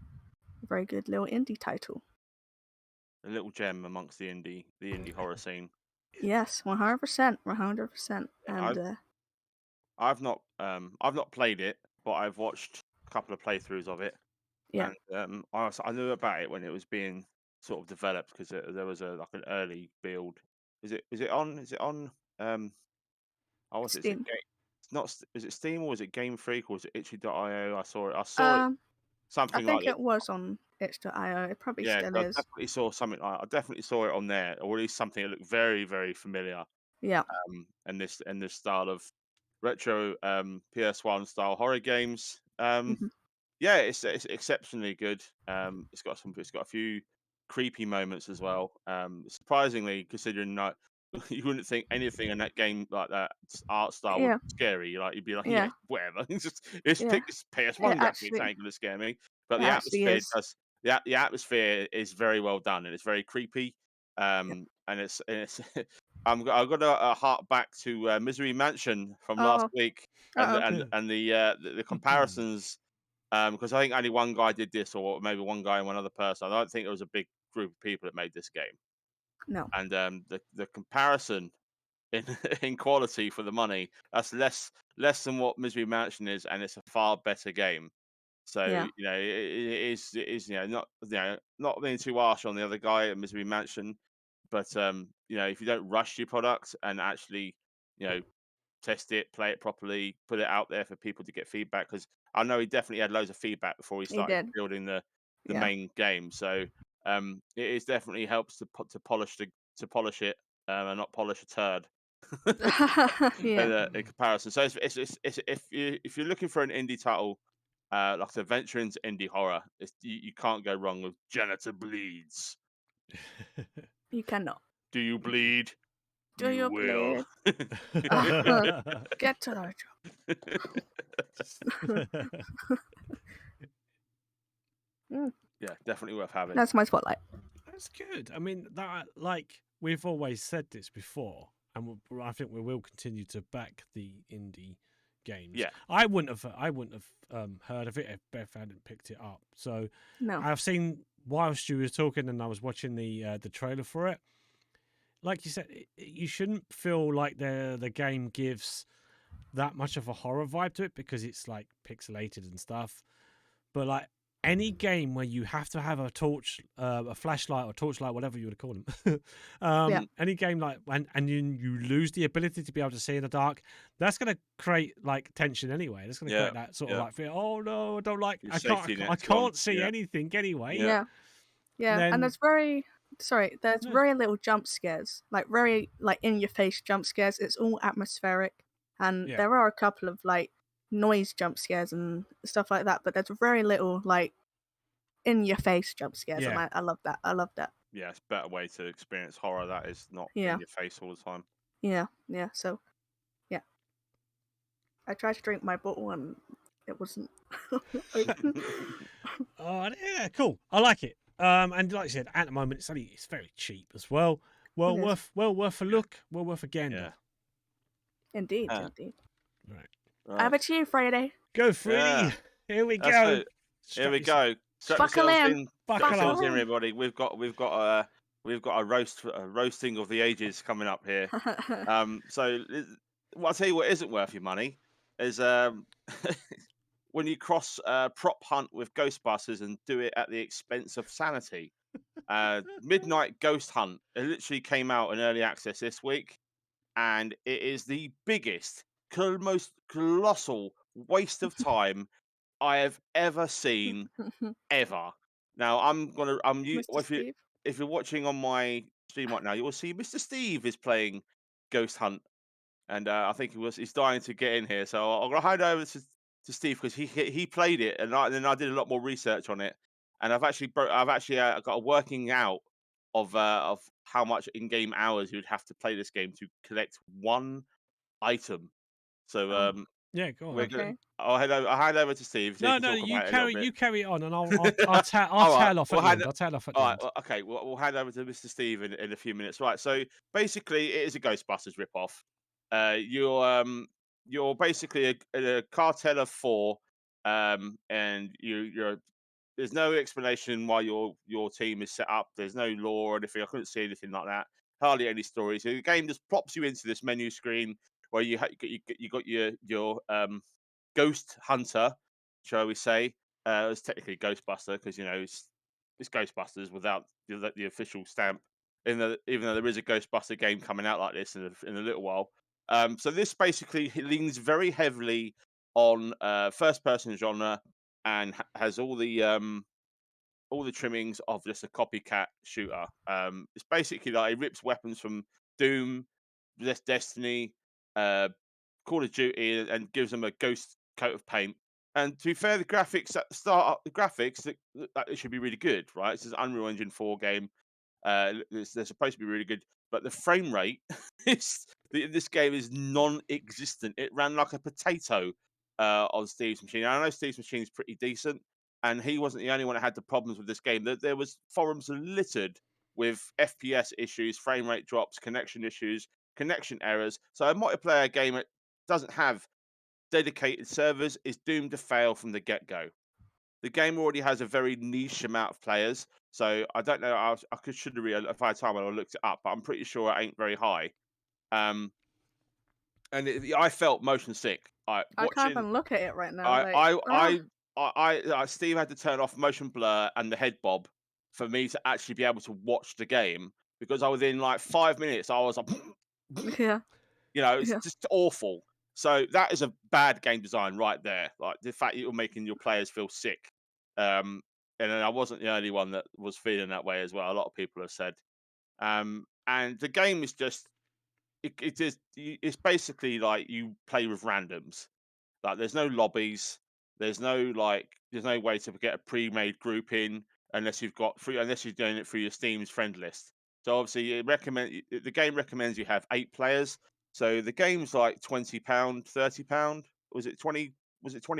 very good little indie title. A little gem amongst the indie horror scene. Yes, 100%, 100%. And I've not played it, but I've watched a couple of playthroughs of it. yeah, And I knew about it when it was being sort of developed, because there was an early build. Is it on is it Steam. it's not, is it Steam, or is it Game Freak, or is it itchy.io? I saw it I something like think it. it was on itch.io. It probably Yeah, still 'cause is. I definitely saw it on there, or at least something that looked very, very familiar. Yeah. And this style of retro PS1 style horror games. Mm-hmm. Yeah, it's exceptionally good. It's got a few creepy moments as well. Surprisingly, considering that you wouldn't think anything in that game like that art style would Yeah. be scary. Like, you'd be like, yeah, Yeah. whatever. It's Yeah. PS1 It graphics actually, ain't gonna scare me. But it the actually atmosphere is. does. The atmosphere is very well done, and it's very creepy. Yeah. And it's I've got to hark back to Misery Mansion from last Oh, week, and uh-oh. the comparisons. Because I think only one guy did this, or maybe one guy and one other person. I don't think it was a big group of people that made this game. No. And the comparison in in quality for the money, that's less than what Misery Mansion is, and it's a far better game. So Yeah. it is not being too harsh on the other guy at Misery Mansion, but if you don't rush your product and actually test it, play it properly, put it out there for people to get feedback, because I know he definitely had loads of feedback before he He started did. building the Yeah. main game. So it is definitely helps to polish it and not polish a turd. Yeah. In comparison. So it's if you're looking for an indie title, like to venture into indie horror, you can't go wrong with Janitor Bleeds. You cannot. Do you bleed? Do you will. Get to the job. Yeah, definitely worth having. That's my spotlight. That's good. I mean, that like we've always said this before, and I think we will continue to back the indie games. Yeah. I wouldn't have heard of it if Beth hadn't picked it up. So No. I've seen whilst you were talking, and I was watching the trailer for it. Like you said, you shouldn't feel like the game gives that much of a horror vibe to it because it's like pixelated and stuff. But like any game where you have to have a torch, a flashlight or torchlight, whatever you would call them, Yeah. any game like and you lose the ability to be able to see in the dark, that's going to create like tension anyway. That's going to create that sort of like fear. Oh no, I don't like. Your I safety can't. I net's gone. can't see anything anyway. Yeah. Yeah. Then- And there's very No. very little jump scares, like very like in your face jump scares. It's all atmospheric, and Yeah. there are a couple of like noise jump scares and stuff like that, but there's very little like in your face jump scares, and Yeah. I love that. I love that. Yeah, it's a better way to experience horror. That is not Yeah. in your face all the time. Yeah. So, yeah. I tried to drink my bottle and it wasn't open. Oh yeah, cool. I like it. And like I said, at the moment it's very cheap as well. Well It is. worth a look. Well worth a gander. Yeah. Indeed. Right. Over to you, Friday. Go, Freddie. Yeah. Here we That's go. it. Here we go. Strap Buckle yourselves in. Strap Buckle yourselves up. in, everybody. We've got a roasting of the ages coming up here. So well, I'll tell you what isn't worth your money is when you cross prop hunt with Ghostbusters and do it at the expense of sanity. Midnight Ghost Hunt. It literally came out in early access this week, and it is the biggest, most colossal waste of time I have ever seen ever. Now Mr. Steve. if you're watching on my stream right now, you will see Mr. Steve is playing Ghost Hunt, and I think he's dying to get in here. So I'm gonna hand over to Steve because he played it, and then I did a lot more research on it, and I've actually got a working out of how much in-game hours you'd have to play this game to collect one item. So Yeah, go on. we're Okay. I'll hand over to Steve. So No, he can no, talk you about it a little carry bit. you carry on, and I'll All tail off at the end. I'll tail off at the All end. right, okay. We'll hand over to Mr. Steve in a few minutes. Right. So basically, it is a Ghostbusters ripoff. You're basically a cartel of four, and you're there's no explanation why your team is set up. There's no lore or anything. I couldn't see anything like that. Hardly any story. So the game just plops you into this menu screen where you got your ghost hunter, shall we say? It's technically Ghostbuster because it's Ghostbusters without the official stamp. Even though there is a Ghostbuster game coming out like this in a little while. So this basically leans very heavily on first person genre and has all the trimmings of just a copycat shooter. It's basically like it rips weapons from Doom, Destiny, Call of Duty, and gives them a ghost coat of paint. And to be fair, the graphics at the start, it should be really good, right? It's an Unreal Engine 4 game. They're supposed to be really good, but the frame rate this game is non-existent. It ran like a potato on Steve's machine. And I know Steve's machine is pretty decent, and he wasn't the only one that had the problems with this game. There was forums littered with FPS issues, frame rate drops, connection issues, connection errors. So a multiplayer game that doesn't have dedicated servers is doomed to fail from the get-go. The game already has a very niche amount of players, so I don't know. Should have if I had time, I looked it up, but I'm pretty sure it ain't very high. And I felt motion sick. I can't even look at it right now. Steve had to turn off motion blur and the head bob for me to actually be able to watch the game, because I within like 5 minutes I was like, yeah. it's just awful. So that is a bad game design right there. Like the fact you're making your players feel sick. And I wasn't the only one that was feeling that way as well. A lot of people have said. And the game is just, it's basically like you play with randoms. Like there's no lobbies, there's no way to get a pre-made group in unless unless you're doing it through your Steam's friend list. So obviously the game recommends you have 8 players. So the game's like £20, £30. Was it 20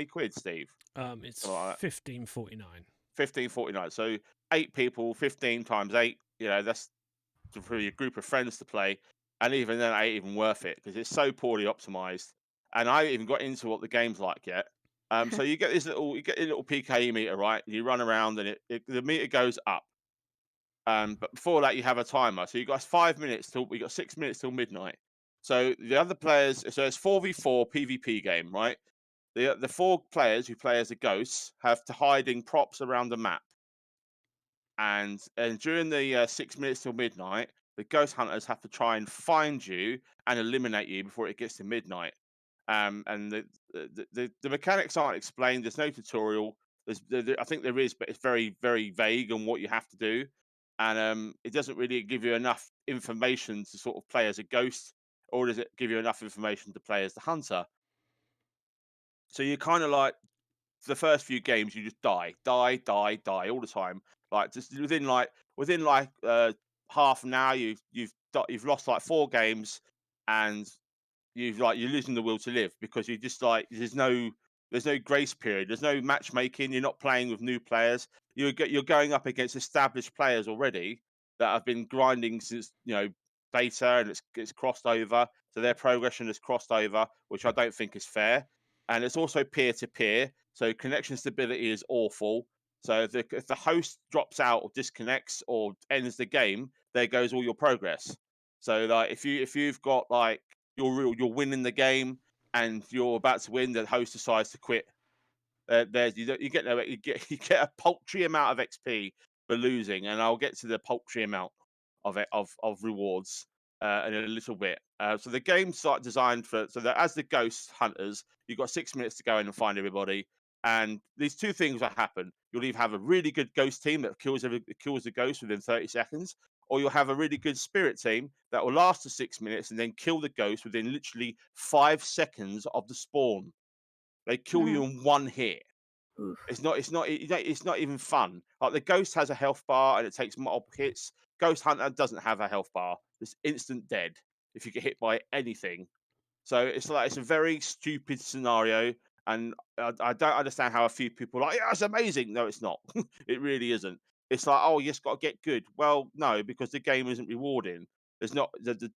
quid, Steve? It's $15.49. $15.49. So 8 people, 15 times 8, that's for your group of friends to play. And even then, it ain't even worth it because it's so poorly optimized. And I haven't even got into what the game's like yet. So you get your little PKE meter, right? You run around and the meter goes up. But before that, you have a timer. So you got 5 minutes we got 6 minutes till midnight. So the other players, so it's 4v4 PvP game, right? The 4 players who play as the ghosts have to hide in props around the map. And during the 6 minutes till midnight, the ghost hunters have to try and find you and eliminate you before it gets to midnight. And the mechanics aren't explained. There's no tutorial. I think there is, but it's very, very vague on what you have to do. And it doesn't really give you enough information to sort of play as a ghost, or does it give you enough information to play as the hunter? So you're kind of like, the first few games, you just die all the time. Like just within half an hour, you've lost like 4 games, and you're losing the will to live because you just there's no grace period, there's no matchmaking, you're not playing with new players, you're going up against established players already that have been grinding since beta, and it's crossed over, so their progression has crossed over, which I don't think is fair. And it's also peer to peer, so connection stability is awful. So if the host drops out or disconnects or ends the game, there goes all your progress. So like if you've got like you're winning the game and you're about to win, the host decides to quit. You get a paltry amount of XP for losing, and I'll get to the paltry amount of rewards in a little bit. So the game's designed so that as the ghost hunters, you've got 6 minutes to go in and find everybody. And these 2 things will happen. You'll either have a really good ghost team that kills the ghost within 30 seconds, or you'll have a really good spirit team that will last to 6 minutes and then kill the ghost within literally 5 seconds of the spawn. They kill you in 1 hit. Oof. It's not even fun. Like the ghost has a health bar and it takes multiple hits. Ghost Hunter doesn't have a health bar. It's instant dead if you get hit by anything. So it's a very stupid scenario, and I don't understand how a few people are like, yeah, it's amazing. No, it's not. It really isn't. It's like, oh, you just got to get good. Well, no, because the game isn't rewarding. There's not the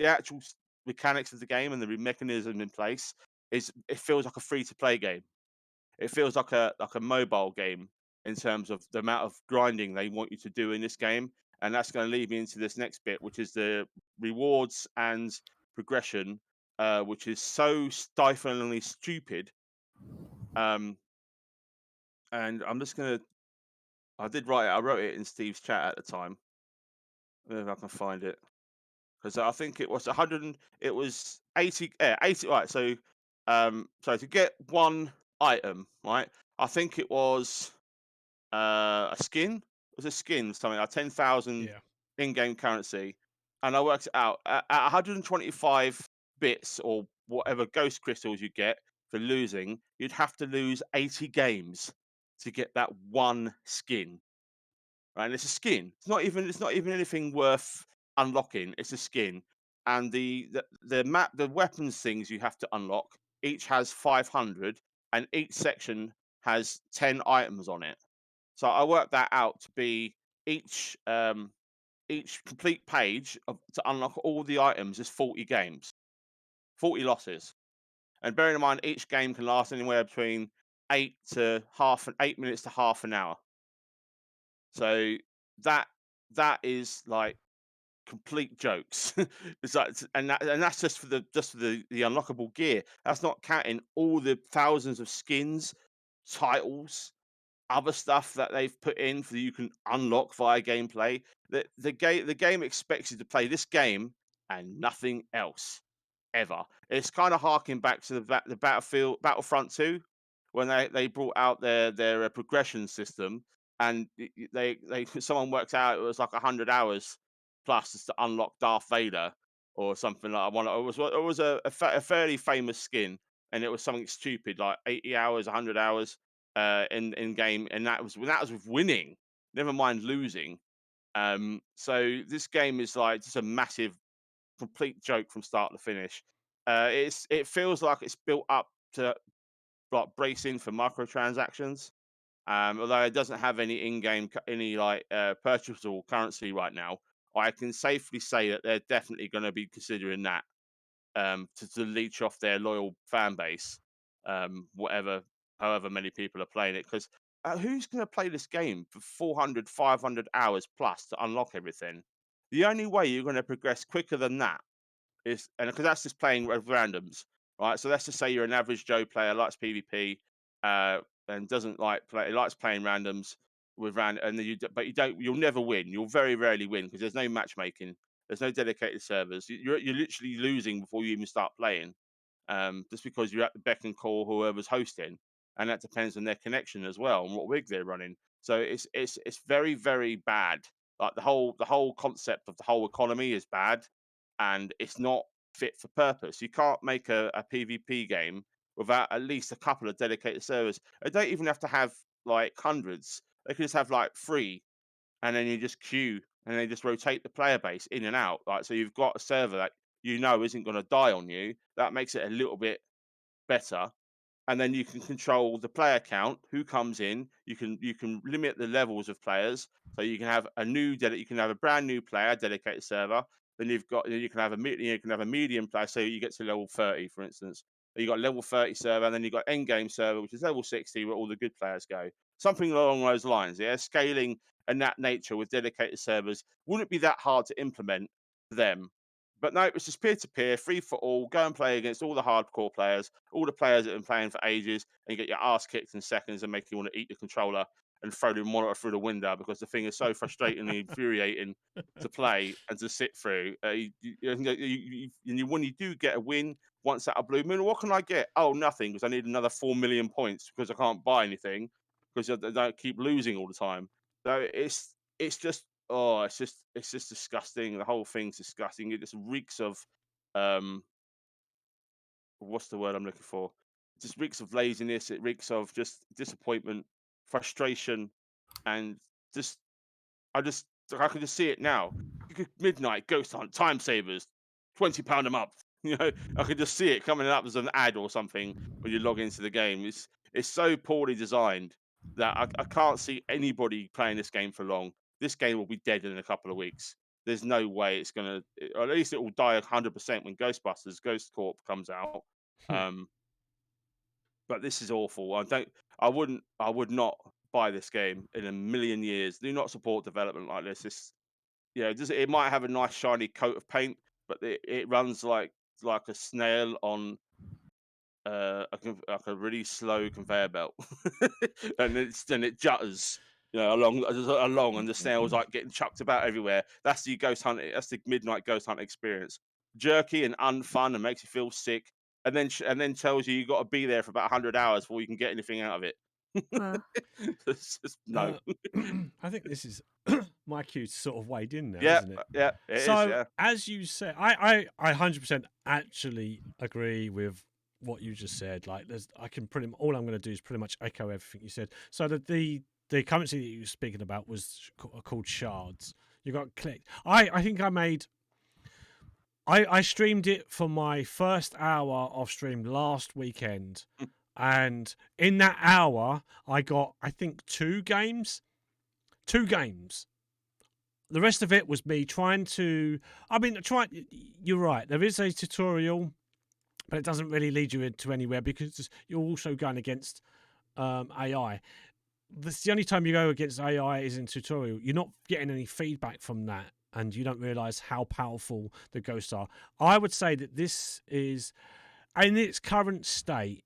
actual mechanics of the game and the mechanism in place. It feels like a free to play game. It feels like a mobile game in terms of the amount of grinding they want you to do in this game. And that's going to lead me into this next bit, which is the rewards and progression, which is so stiflingly stupid. And I'm just going to, I did write it. I wrote it in Steve's chat at the time. If I can find it. Because I think it was 100, it was 80, 80, right. So to get 1 item, right, I think it was a skin. It was a skin, something like 10,000 in-game currency. And I worked it out at 125 bits or whatever ghost crystals you get for losing, you'd have to lose 80 games to get that 1 skin. Right? And it's a skin. It's not even anything worth unlocking. It's a skin. And the weapons things you have to unlock each has 500, and each section has 10 items on it. So I worked that out to be each each complete page to unlock all the items is 40 games, 40 losses. And bearing in mind, each game can last anywhere between 8 minutes to half an hour. So that is like complete jokes. It's like, and that's just for the unlockable gear. That's not counting all the thousands of skins, titles, other stuff that they've put in for you can unlock via gameplay. The game expects you to play this game and nothing else ever. It's kind of harking back to the Battlefront 2 when they brought out their progression system, and they someone worked out it was like 100 hours plus just to unlock Darth Vader or something like one. It was a fairly famous skin, and it was something stupid like 80 hours, 100 hours in game, and that was with winning. Never mind losing. So this game is like just a massive, complete joke from start to finish. It feels like it's built up to like brace in for microtransactions. Although it doesn't have any in-game purchasable currency right now, I can safely say that they're definitely going to be considering that to leech off their loyal fan base, however many people are playing it. Because who's going to play this game for 400, 500 hours plus to unlock everything? The only way you're going to progress quicker than that is, and because that's just playing with randoms, right? So let's just say you're an average Joe player, likes PvP, and doesn't likes playing randoms with and but you'll never win. You'll very rarely win because there's no matchmaking, there's no dedicated servers. You're literally losing before you even start playing, just because you're at the beck and call whoever's hosting, and that depends on their connection as well and what rig they're running. So it's very very bad. Like the whole concept of the whole economy is bad, and it's not fit for purpose. You can't make a PvP game without at least a couple of dedicated servers. They don't even have to have like hundreds. They could just have like 3, and then you just queue and they just rotate the player base in and out. Like so, you've got a server that you know isn't going to die on you. That makes it a little bit better, and then you can control the player count, who comes in. You can limit the levels of players, so you can have you can have a brand new player, dedicated server. Then you can have a medium player, so you get to level 30, for instance. You got level 30 server, and then you got end game server, which is level 60, where all the good players go. Something along those lines, yeah. Scaling and that nature with dedicated servers wouldn't be that hard to implement for them. But no, it's just peer to peer, free for all. Go and play against all the hardcore players, all the players that have been playing for ages, and you get your ass kicked in seconds and make you want to eat the controller and throw the monitor through the window because the thing is so frustratingly infuriating to play and to sit through. When you do get a win once out of blue moon, what can I get? Oh, nothing, because I need another 4 million points because I can't buy anything because I don't keep losing all the time. So it's just it's just disgusting. The whole thing's disgusting. It just reeks of what's the word I'm looking for? It just reeks of laziness. It reeks of just disappointment, frustration, and just I can just see it now. Midnight Ghost Hunt time savers, £20 a month. I could just see it coming up as an ad or something when you log into the game. It's so poorly designed that I can't see anybody playing this game for long. This game will be dead in a couple of weeks. There's no way it's gonna, or at least it will die 100% when Ghostbusters Ghost Corp comes out. But this is awful. I would not buy this game in a million years. Do not support development like this. It might have a nice shiny coat of paint, but it runs like a snail on like a really slow conveyor belt, and it jutters, along, and the snail's like getting chucked about everywhere. That's the ghost hunt. That's the midnight ghost hunt experience. Jerky and unfun, and makes you feel sick, and then tells you got to be there for about 100 hours before you can get anything out of it. It's just, no. I think this is my cue to sort of wade in now, Yeah, isn't it? yeah, it so, is, yeah. as you said, I 100% actually agree with what you just said. Like, all I'm going to do is pretty much echo everything you said. So the currency that you were speaking about was called shards. You got clicked. I think I streamed it for my first hour of stream last weekend. And in that hour, I got, I think, 2 games. 2 games. the rest of it was me trying to. I mean, you're right. There is a tutorial, but it doesn't really lead you into anywhere because you're also going against AI. That's the only time you go against AI is in tutorial. You're not getting any feedback from that, and you don't realize how powerful the ghosts are. I would say that this is, in its current state,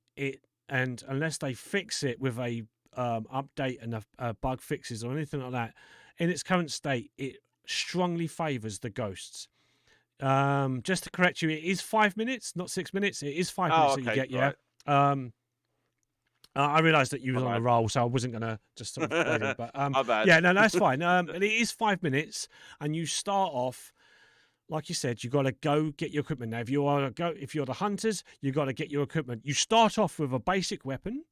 and unless they fix it with a update and a bug fixes or anything like that, in its current state, it strongly favors the ghosts. Just to correct you, it is 5 minutes, not 6 minutes. It is 5 minutes that you get, yeah. Right. I realised that you was My on a bad. roll, so I wasn't gonna just sort of wait in, but My bad. yeah, no, that's fine. It is 5 minutes, and you start off, like you said, you got to go get your equipment. Now, if you're the hunters, you got to get your equipment. You start off with a basic weapon,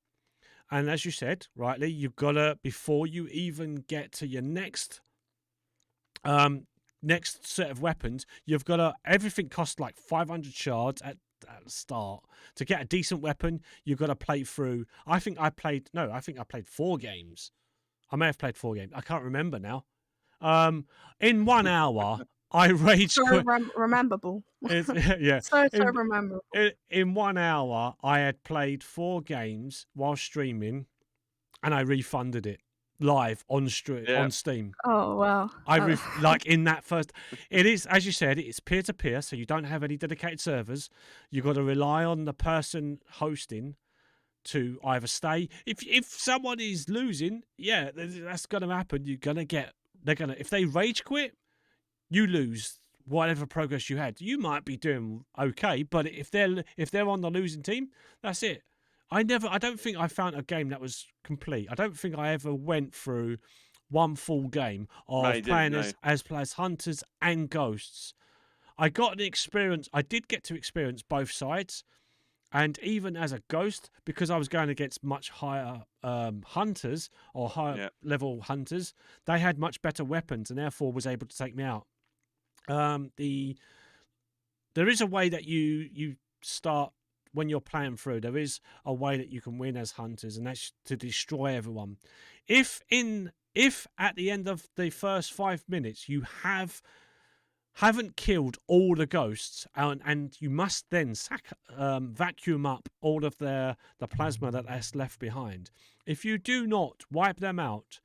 and as you said rightly, you've got to, before you even get to your next set of weapons, you've got to, everything costs like 500 shards at the start. To get a decent weapon, you've got to play through. I think I played 4 games. I may have played 4 games. I can't remember now. In 1 hour, I rage quit. Rememberable. Yeah. So rememberable. In 1 hour, I had played 4 games while streaming, and I refunded it live on Steam. Oh wow! Like in that first, it is, as you said, it's peer to peer, so you don't have any dedicated servers. You got to rely on the person hosting to either stay. If someone is losing, yeah, that's gonna happen. If they rage quit, you lose whatever progress you had. You might be doing okay, but if they're on the losing team, that's it. I don't think I found a game that was complete. I don't think I ever went through one full game of playing as hunters and ghosts. I got an experience. I did get to experience both sides, and even as a ghost, because I was going against much higher hunters or higher level hunters, they had much better weapons and therefore was able to take me out. There is a way that you start. When you're playing through, there is a way that you can win as hunters, and that's to destroy everyone. If at the end of the first 5 minutes you haven't killed all the ghosts, and you must then vacuum up all of the plasma that's left behind. If you do not wipe them out,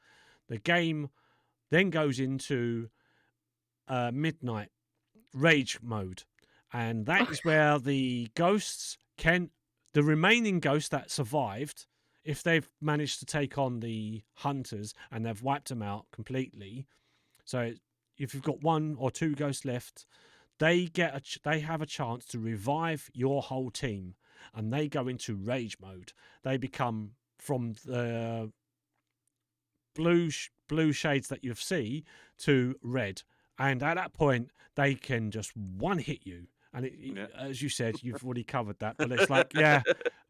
the game then goes into midnight rage mode, and that is where the remaining ghosts that survived, if they've managed to take on the hunters and they've wiped them out completely, so if you've got 1 or 2 ghosts left, they have a chance to revive your whole team, and they go into rage mode. They become from the blue shades that you see to red, and at that point they can just one hit you. And as you said, you've already covered that, but it's like,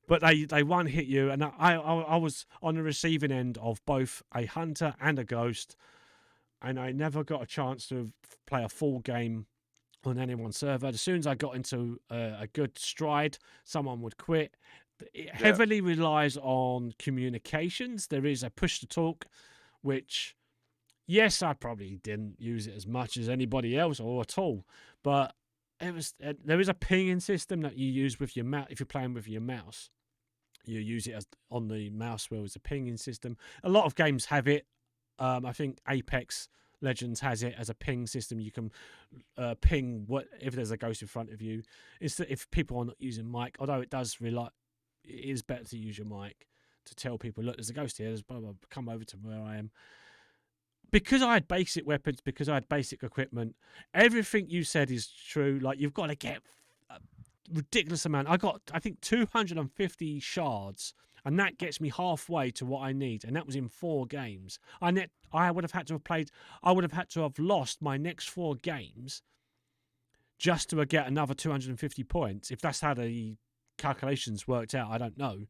but they one hit you, and I was on the receiving end of both a hunter and a ghost, and I never got a chance to play a full game on anyone's server. As soon as I got into a good stride, someone would quit. It heavily relies on communications. There is a push to talk, which, yes, I probably didn't use it as much as anybody else or at all, but there is a pinging system that you use with your mouse. If you're playing with your mouse, you use it on the mouse wheel as a pinging system. A lot of games have it. I think Apex Legends has it as a ping system. You can ping if there's a ghost in front of you. If people are not using mic, although it is better to use your mic to tell people, look, there's a ghost here. There's blah, blah, blah, come over to where I am. Because I had basic weapons, because I had basic equipment, everything you said is true. Like, you've got to get a ridiculous amount. I got, I think, 250 shards, and that gets me halfway to what I need, and that was in 4 games. I would have had to have lost my next 4 games just to get another 250 points. If that's how the calculations worked out, I don't know.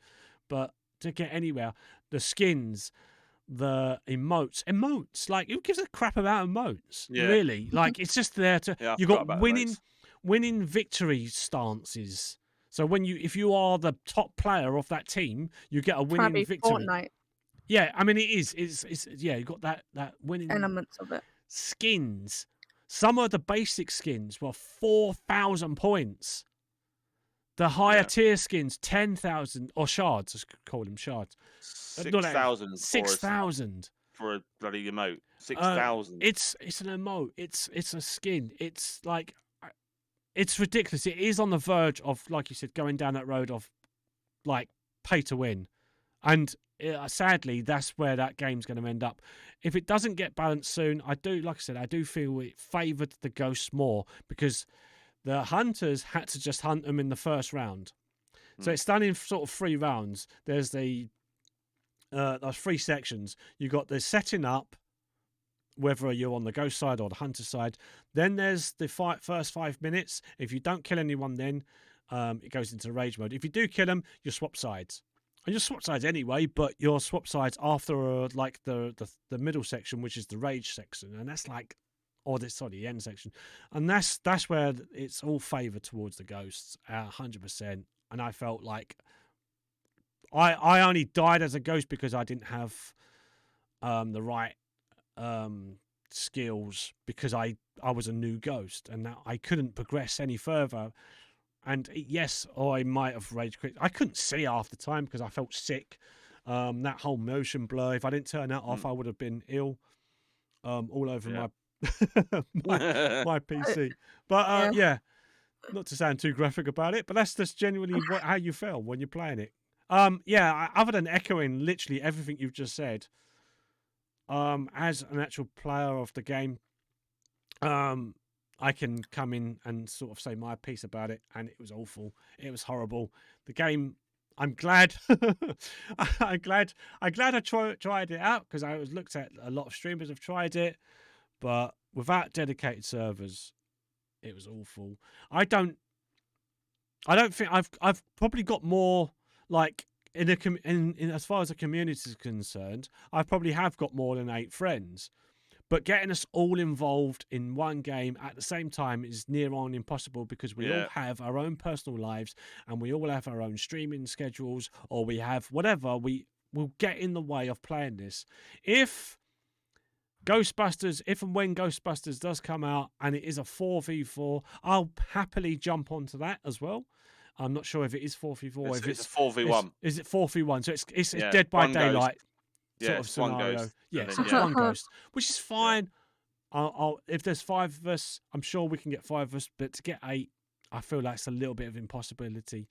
But to get anywhere, the skins, the emotes, like, who gives a crap about emotes? Really? Like, it's just there to, you got winning victory stances. So if you are the top player of that team, you get a winning victory. Fortnite. Yeah, I mean, it's you got that winning elements of it. skins. Some of the basic skins were 4,000 points. The higher tier skins, 10,000, or shards, let's call them shards. 6,000 6,000 for a bloody emote. 6,000. It's an emote. It's a skin. It's like, it's ridiculous. It is on the verge of, like you said, going down that road of like pay to win, and sadly, that's where that game's going to end up. If it doesn't get balanced soon, I do feel it favoured the ghosts more, because the hunters had to just hunt them in the first round. So it's done in sort of 3 rounds. There's there's 3 sections. You got the setting up, whether you're on the ghost side or the hunter side. Then there's the first 5 minutes. If you don't kill anyone, then it goes into rage mode. If you do kill them, you swap sides. And you swap sides anyway, but you'll swap sides after like the middle section, which is the rage section, and that's like, the end section, and that's where it's all favoured towards the ghosts, 100%. And I felt like I only died as a ghost because I didn't have the right skills, because I was a new ghost and that I couldn't progress any further. And yes, I might have rage quit. I couldn't see half the time because I felt sick. That whole motion blur, if I didn't turn that off, I would have been ill all over my my PC. But yeah, not to sound too graphic about it, but that's just genuinely how you feel when you're playing it. Other than echoing literally everything you've just said, as an actual player of the game, I can come in and sort of say my piece about it, and it was awful. It was horrible. The game, I'm glad, I'm glad I tried it out, because I was looked at a lot of streamers have tried it, but without dedicated servers, it was awful. I don't think I've probably got more, like, in as far as the community is concerned, I probably have got more than 8 friends. But getting us all involved in one game at the same time is near on impossible, because we all have our own personal lives, and we all have our own streaming schedules, or we have whatever. We will get in the way of playing this. If and when Ghostbusters does come out and it is a 4v4, I'll happily jump onto that as well. I'm not sure if it is 4v4. It's 4v1. Is it 4v1? So it's Dead by Daylight. Sort of scenario. Ghost. Yes, it's one ghost, which is fine. I'll if there's 5 of us, I'm sure we can get 5 of us. But to get 8, I feel like it's a little bit of impossibility.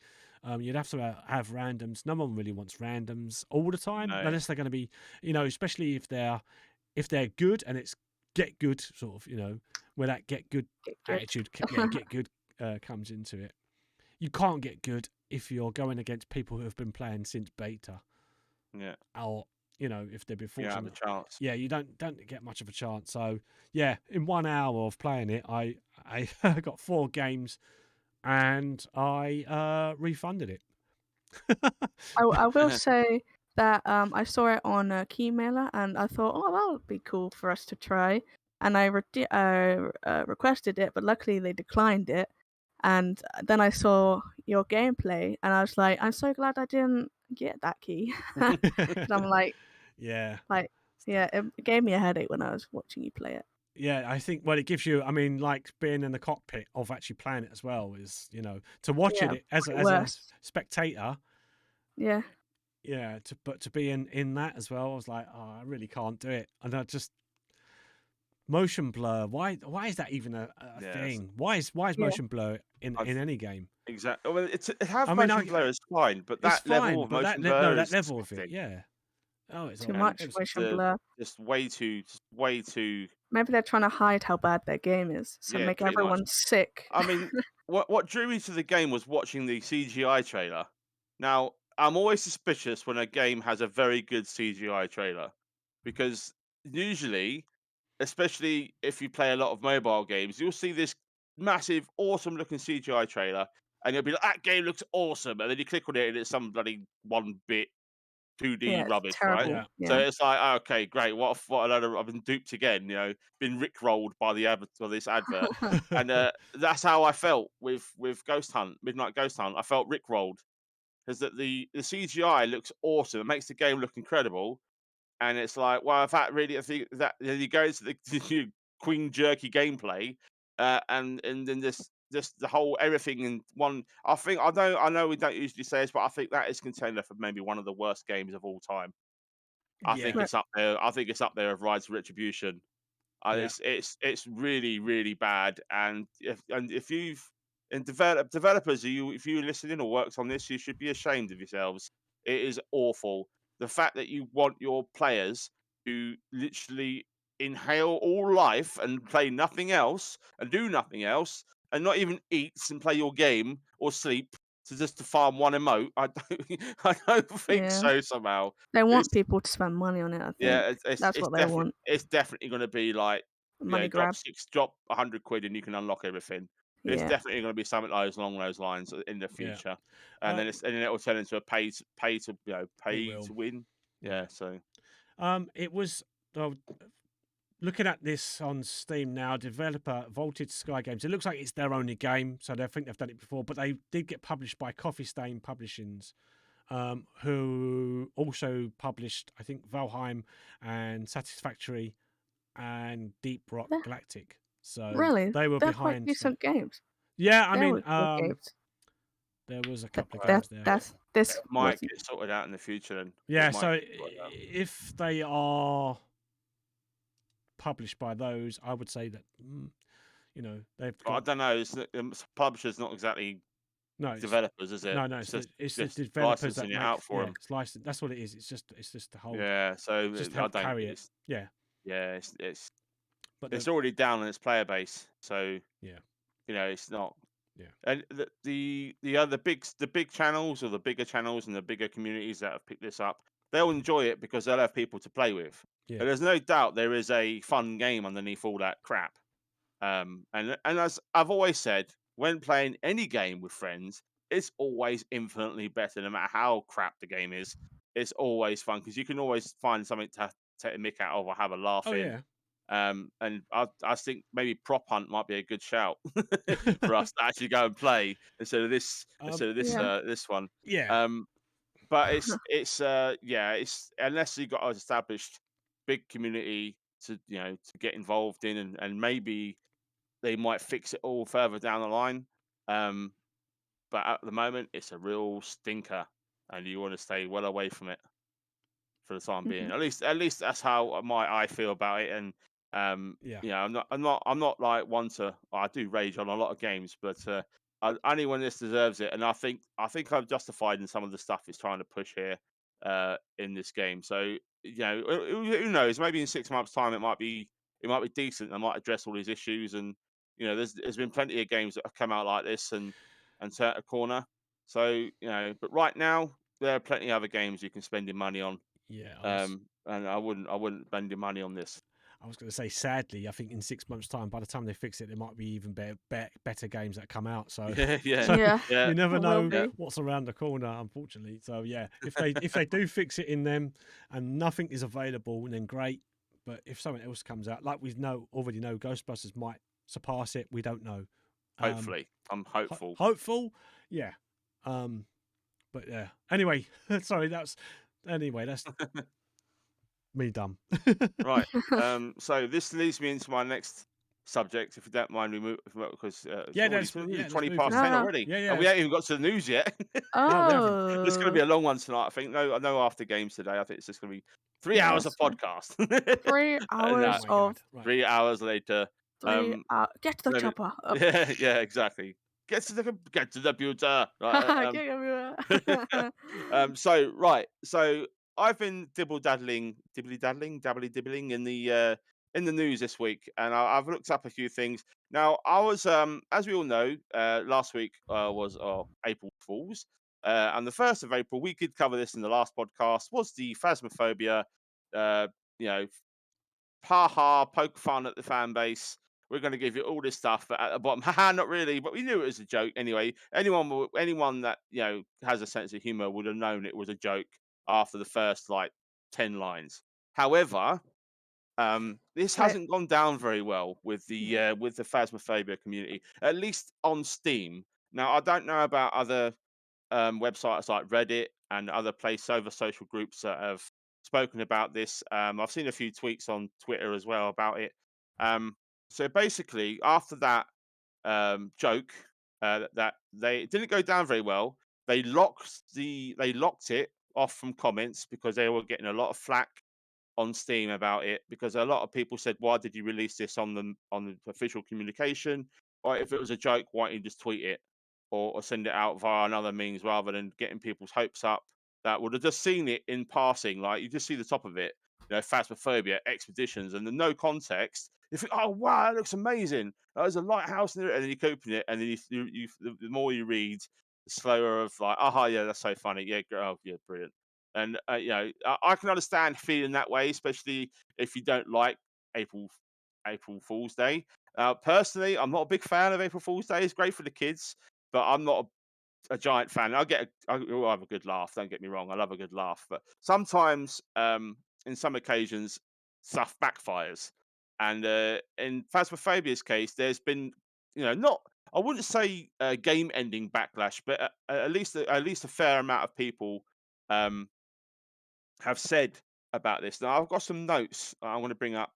You'd have to have randoms. No one really wants randoms all the time, unless they're going to be, especially if they're good, and it's get good sort of, where that get good attitude, get good comes into it. You can't get good if you're going against people who have been playing since beta. Yeah. Or if they're before, have a chance. Yeah, you don't get much of a chance. So yeah, in 1 hour of playing it, I got 4 games, and I refunded it. I will say that I saw it on Keymailer, and I thought, oh, that would be cool for us to try. And I requested it, but luckily they declined it. And then I saw your gameplay, and I was like, I'm so glad I didn't get that key. 'Cause I'm like, it gave me a headache when I was watching you play it. Yeah, I think, well, it gives you, like, being in the cockpit of actually playing it as well is, to watch it as a spectator. Yeah. Yeah, but to be in that as well, I was like, oh, I really can't do it. And I just, motion blur, why is that even a thing? Why is motion blur in any game? Exactly. Well, motion blur is fine, but that level of motion blur that level of it, yeah. Oh, it's too much motion blur. Just way too. Maybe they're trying to hide how bad their game is, so make everyone sick. I mean, what drew me to the game was watching the CGI trailer. Now, I'm always suspicious when a game has a very good CGI trailer, because usually, especially if you play a lot of mobile games, you'll see this massive, awesome-looking CGI trailer, and you'll be like, "That game looks awesome," and then you click on it, and it's some bloody 1-bit 2D rubbish, right? Yeah. So it's like, okay, great. What a load of, I've been duped again. Been rickrolled by this advert, and that's how I felt with Midnight Ghost Hunt. I felt rickrolled, because that the CGI looks awesome. It makes the game look incredible, and it's like, well, if that really, I think that you go into queen jerky gameplay, and then this the whole everything in one. I know we don't usually say this, but I think that is contender for maybe one of the worst games of all time. I think Yeah. it's up there. I think it's up there with Rise of Retribution. Yeah. It's really really bad. And if you've and developers, if you're listening or worked on this, you should be ashamed of yourselves. It is awful. The fact that you want your players to literally inhale all life and play nothing else and do nothing else and not even eat and play your game or sleep to just to farm one emote. I don't think Yeah. so somehow. They want It's people to spend money on it, I think. yeah, That's what they want. it's definitely going to be like, Money grab. drop 100 quid and you can unlock everything. It's Yeah. definitely going to be something like along those lines in the Yeah. future, and then it will turn into a pay to will. win. Yeah. So It was looking at this on Steam now. Developer Vaulted Sky Games. It looks like it's their only game, so they think they've done it before. But they did get published by Coffee Stain Publishings, who also published, I think, Valheim and Satisfactory and Deep Rock Yeah. Galactic. So Really? they were They're behind. quite decent games. Yeah, I They mean, were good games. there was a couple of That games there. this might wasn't. get sorted out in the future. Then Yeah, It might so get sorted out. if they are published by those, I would say that they've But I got don't know. Publishers not exactly no it's, developers, is it? no no. It's It's just the developers licensing that it make out for them. it's licensed. That's what it is. It's just to hold, Yeah. So just to I help don't. carry it. Yeah, Yeah. but It's already down on its player base. So yeah, it's not. yeah, And the other big channels or the bigger channels and the bigger communities that have picked this up, they'll enjoy it because they'll have people to play with. yeah, And there's no doubt there is a fun game underneath all that crap. And as I've always said, when playing any game with friends, it's always infinitely better, no matter how crap the game is. It's always fun because you can always find something to take a mick out of or have a laugh oh in. yeah. And I think maybe Prop Hunt might be a good shout for us to actually go and play instead of this Yeah. this one. Yeah, But it's unless you got an established big community to to get involved in, and maybe they might fix it all further down the line. Um, but at the moment, it's a real stinker, and you want to stay well away from it for the time being. Mhm. At least that's how I feel about it. And yeah, I'm not like one to. I do rage on a lot of games, but only when this deserves it. And I think I'm justified in some of the stuff it's trying to push here in this game. So who knows? Maybe in 6 months' time, it might be decent. I might address all these issues. And there's been plenty of games that have come out like this and turn a corner. So but right now there are plenty of other games you can spend your money on. yeah. And I wouldn't spend your money on this. I was going to say, sadly, I think in 6 months' time, by the time they fix it, there might be even better games that come out. So, Yeah, so Yeah. yeah, you never It will know be. what's around the corner, unfortunately. So, yeah, if they do fix it in them and nothing is available, then great. But if something else comes out, like we already know, Ghostbusters might surpass it. We don't know. hopefully, I'm hopeful. Hopeful, yeah. But yeah. Anyway, sorry. That's me dumb. Right. So this leads me into my next subject, if you don't mind. We move because it's Yeah, already let's 20 move past on. 10 No. already, Yeah, and we haven't even got to the news yet. No, we haven't. It's going to be Oh. a long one tonight. I think. No after games today. I think it's just going to be 3 hours of Yes. podcast. 3 Oh hours my of god! Right. 3 hours later. 3 get to the Maybe- chopper. yeah, exactly. Get to the computer. Right, Get everywhere. so I've been dabbly dabbling in the news this week, and I've looked up a few things. Now, I was as we all know, last week was April Fools, and the 1st of April, we did cover this in the last podcast, was the Phasmophobia, uh, you know, ha ha, poke fun at the fan base. We're going to give you all this stuff, but at the bottom, haha, not really. But we knew it was a joke anyway. Anyone that has a sense of humor would have known it was a joke after the first like 10 lines. However, this Wait. hasn't gone down very well with the Phasmophobia community, at least on Steam. Now, I don't know about other websites like Reddit and other over social groups that have spoken about this. I've seen a few tweets on Twitter as well about it. So basically, after that joke, that they it didn't go down very well. They locked it off from comments because they were getting a lot of flack on Steam about it, because a lot of people said, "Why did you release this on the official communication? Or if it was a joke, why don't you just tweet it or send it out via another means rather than getting people's hopes up that would have just seen it in passing? Like you just see the top of it, Phasmophobia expeditions, and the no context. You think, oh wow, it looks amazing. There's a lighthouse near it, and then you open it, and then the more you read, the slower of like, oh yeah, that's so funny. Yeah, oh yeah, brilliant. And I can understand feeling that way, especially if you don't like April April Fool's Day. Personally, I'm not a big fan of April Fool's Day. It's great for the kids, but I'm not a giant fan. I'll have a good laugh. Don't get me wrong. I love a good laugh, but sometimes, in some occasions, stuff backfires. And in Phasmophobia's case, there's been, not, I wouldn't say game-ending backlash, but at least a fair amount of people um, have said about this. Now, I've got some notes I want to bring up.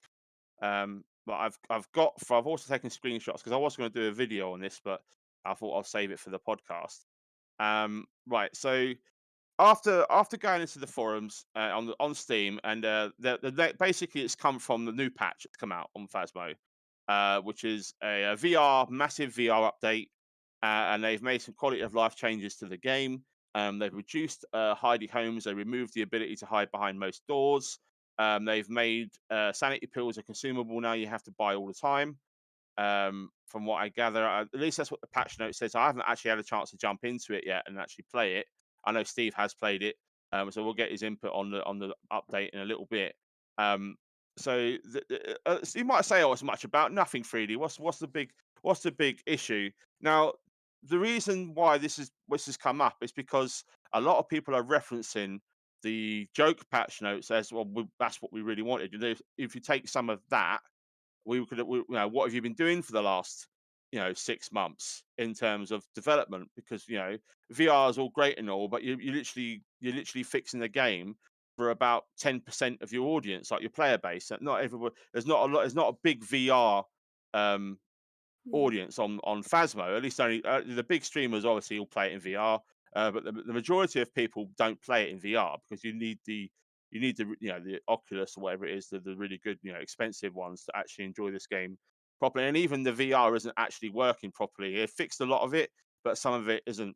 But I've also taken screenshots because I was going to do a video on this, but I thought I'll save it for the podcast. Right. So after going into the forums on Steam, and basically it's come from the new patch that's come out on Phasmo, which is a massive VR update, and they've made some quality of life changes to the game. They've reduced hidey homes. They removed the ability to hide behind most doors. They've made sanity pills are consumable now. You have to buy all the time. From what I gather, at least that's what the patch note says. I haven't actually had a chance to jump into it yet and actually play it. I know Steve has played it, so we'll get his input on the update in a little bit. So you might say, "Oh, it's much about nothing." Freedy, what's the big issue now? The reason why this has come up is because a lot of people are referencing the joke patch notes as well. That's what we really wanted. If you take some of that, what have you been doing for the last 6 months in terms of development? Because VR is all great and all, but you're literally fixing the game for about 10% of your audience, like your player base. Not everyone. There's not a big VR um Yeah. audience on Phasmo. At least only the big streamers obviously will play it in VR, but the majority of people don't play it in VR because you need the Oculus or whatever it is, the really good expensive ones to actually enjoy this game properly. And even the VR isn't actually working properly. It fixed a lot of it, but some of it isn't